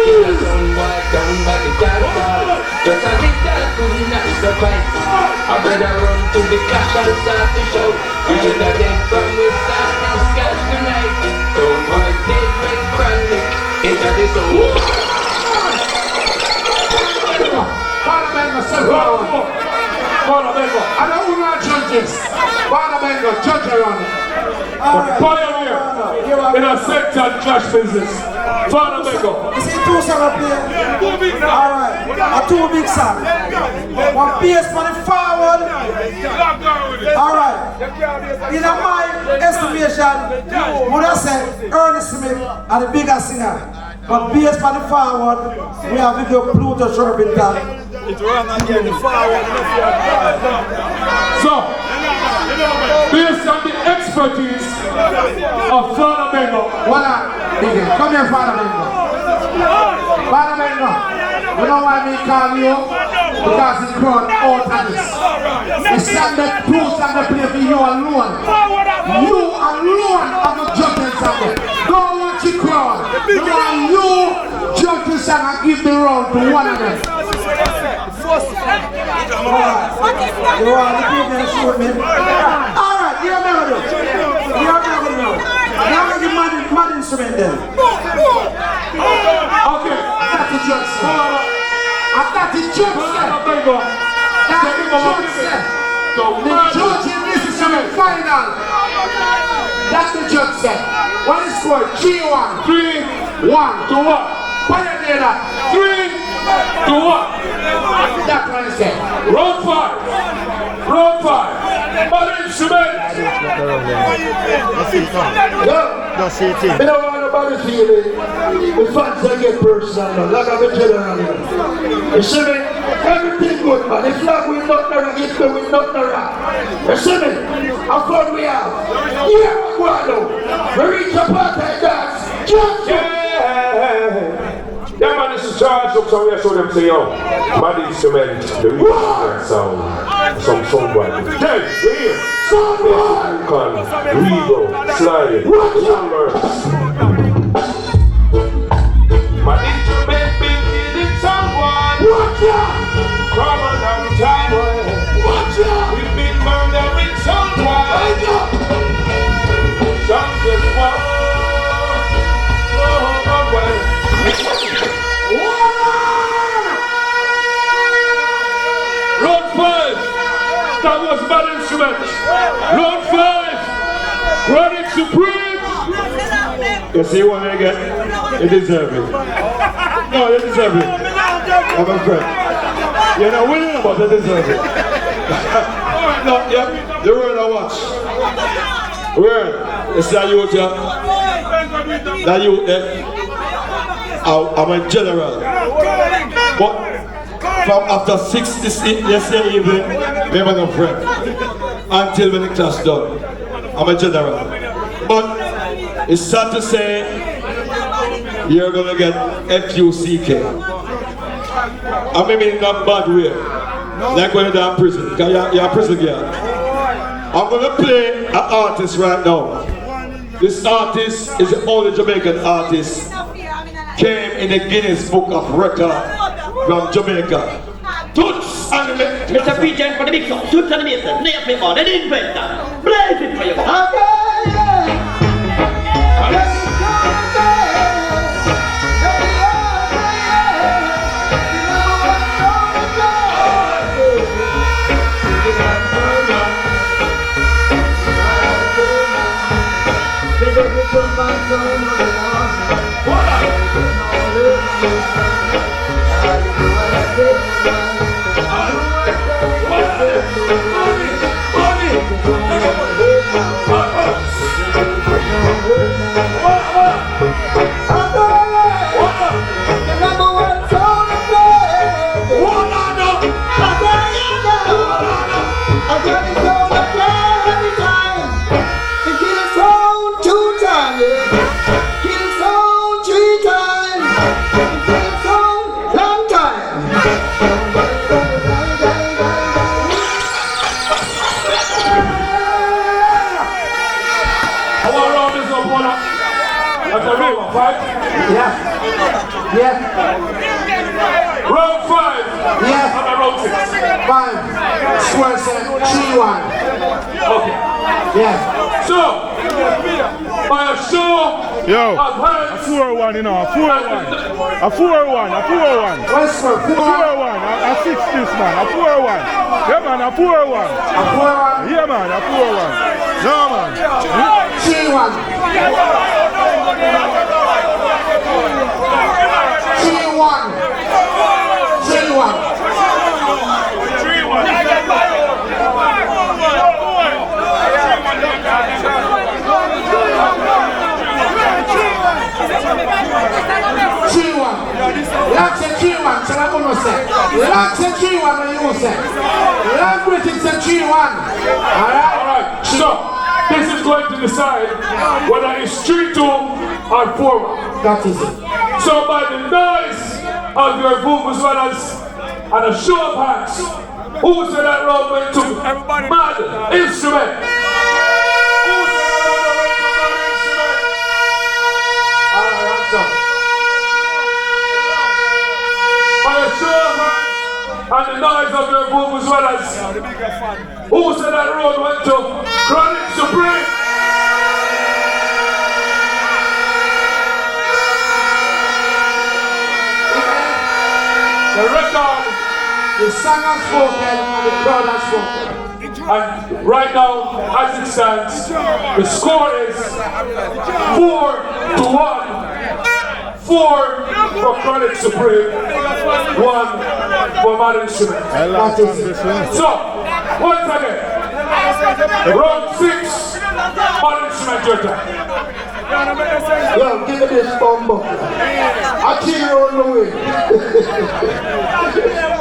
Kill a sound boy down by the dance hall. Just as if that could not suffice, I better run to the cash and start to show. We should have dead from we start this cash tonight. Don't worry, dead when Kronic enter the zone. I don't want to judge this. Judge around it. The pioneer in a sector cash business. Father Bego. You see 2 songs up here? 2 big songs. Alright, a 2 big songs. One bass for the forward. Alright. In my estimation, would have said Ernest Smith are the biggest singer. But bass for the forward, we have video Pluto Sherpington. It's wrong again, the forward. So, based on the expertise of Father Bengo. Come here, Father Bengo. Father Bengo, you know why we call you? Because it's grown out of this. The standard proves and the play for you alone. You alone are the judges of it. Don't watch the crowd. You judge this and give the round to one of them. You want to give them shoot me? Alright, you're never do. You're never do. Now make the mad instrument then. Okay, that's the judge said. That's the judge said. That's the judge said. The judge in this is the final. That's the judge said. What is score? 3-1. 3-1 to what? Pioneer that. 3 to what? That's what I said. Round 5. Round 5. Mother instrument. I don't want nobody feeling. The fans that get personal, like I've been telling you. You see me? Everything good, man. The flag will not rock, it will not rock. You see me? How fun we have. Yeah, what do? We reach a part like that. Yeah, man, this is Charles. Look, so we show them to you. Mad instrument, the real sound. Some boy. Hey, we're here. UNKNOW, Rego, Slide, Numbers. My instrument been needing someone. Watch out! From a long time. Watch out! We've been murdering someone. Watch out! Something wrong. Round 5. That was bad instrument. Round 5. Kronic Supreme. You see what they get? They deserve it. No, they deserve it. I'm a friend. You're not winning, but they deserve it. No, yeah, the word I watch. Word. It's that youth, yeah. That youth, yeah. I'm a general. But from after 6 yesterday evening, we have no friend. Until when the class done. I'm a general. But it's sad to say you're gonna get FUCK. I mean in a bad way. Like when you're in prison. Because you're a prison girl. I'm gonna play an artist right now. This artist is the only Jamaican artist came in the Guinness Book of Records from Jamaica. Toots and the Mr. PJ for the big song. Toots and the Mason. Name me on the inventor. Blaze it for you. Yeah. Round 5. Yeah. And round 6. 5. Square set. 3-1. Okay. Yeah. So, by a show Yo, of hands. a 4-1, you know, a 4-1. A 4-1, a 4-1. What's for 4-1? A 6 this man, a 4-1. Yeah man, a 4-1. A 4-1? Yeah man, a 4-1. No man. 3-1. 3-1, so I'm going to say. Lock the 3-1 when you say. Lock British the 3-1. Alright, so this is going to decide whether it's 3-2 or 4-1. That is it. So by the noise of your vuvuzelas and a show of hands, who said that round went to mad instrument? Who said that round went to mad instrument? Alright, hands up. By a show of hands and the noise of your vuvuzelas, who said that road went to Kronic Supreme? The record, the song has spoken and the crowd has spoken. And right now, as it stands, the score is 4-1. 4 for Kronic Supreme, 1 for Mad Instrument. So, once again, round 6, Mad Instrument, your time. Yo, give me this bumbo. I cheer on the way.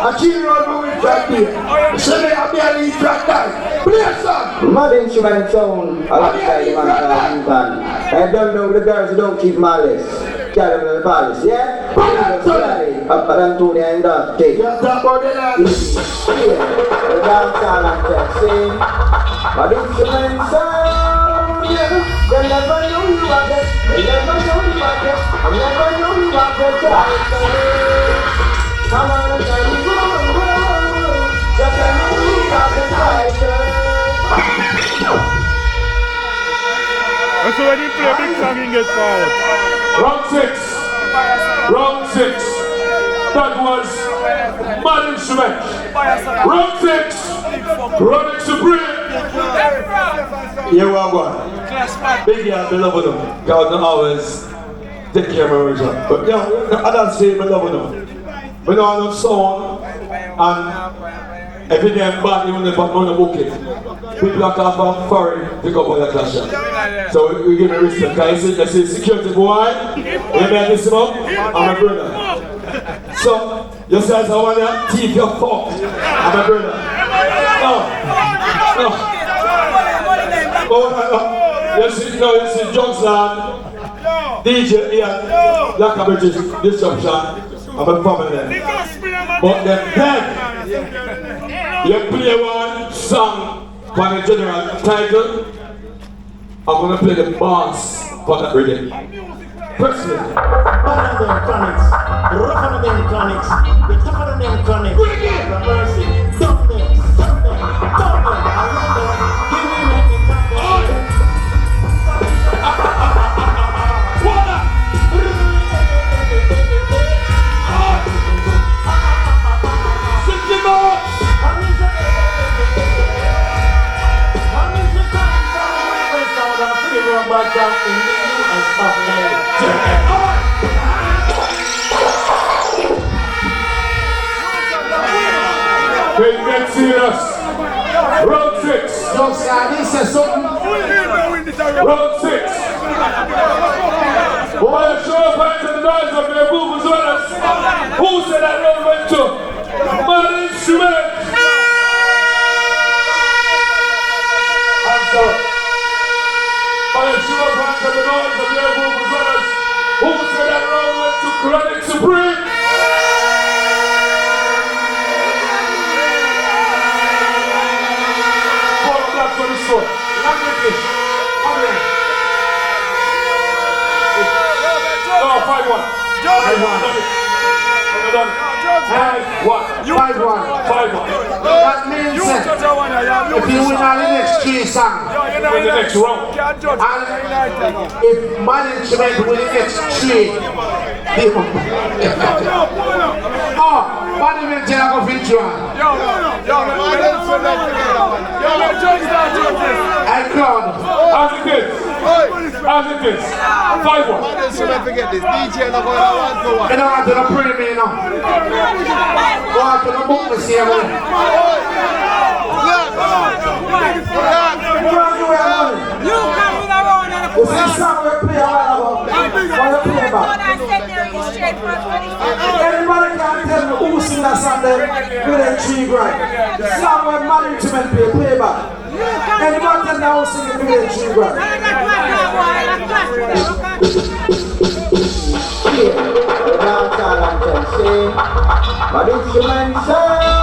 I cheer on the way track here. Say me I'll be a lead track guy. Play a song. Mad Instrument sound alongside the man UNKNOW. I don't know the girls who don't keep malice. Carry them in the palace, yeah? Up and Tony and that cake. You talk about the land. Yeah, the dancehall and sing. Mad Instrument sound, yeah. They never know you are there. They never know you are there. I never know you are there. Come on and tell me, just tell me you are the title. And so when you play a big song, you get forward. Round 6. Round 6. That was Mad Instrument. Round 6. Kronic Supreme. Here we are going. Big girl, me love them. God don't always take care of my religion. But yeah, I don't say me love them. We don't have no sound and every day I'm bad, even if I'm on the book it. People are come from foreign to come on the clash. So we give me respect. Because I say security boy, you may listen up, I'm a brother. So You see, as I want to teeth your fuck. I'm a brother. No. Oh, no. You see, Johnson, DJ Ian, Black British Disruption. I'm a family. But then, you play one song for the general title. I'm going to play the bass for that rhythm. Personally. Better than Kronics, rougher than Kronics, the tougher than Kronics. Bring it! Mercy, dump them, dump them, dump them. I love them. Give me that in time. Okay, get serious. Round 6. Don't say this is something. Round 6. Boy, show up hands and the noise of their move as well as who said that round went to? Man instrument. I'm sorry. Boy, show up hands and the noise of their move as well as who said that round went to Kronic Supreme. No, 5-1. 5-1. That means if you win all the next 3 songs, win the next round. And if management win the next 3, oh, management is going to feature. And Claude, as it is, 5-1. Forget this. DJ not going to one. You don't have to pray me now. Go out to the book to see him. You see song we play a while ago? What you play about? Anybody can tell me who sing that song there with a 3 grand? Song where management play back. Anybody tell me who sing it with a 3 grand? Dancehall and say, but it's your man, sir.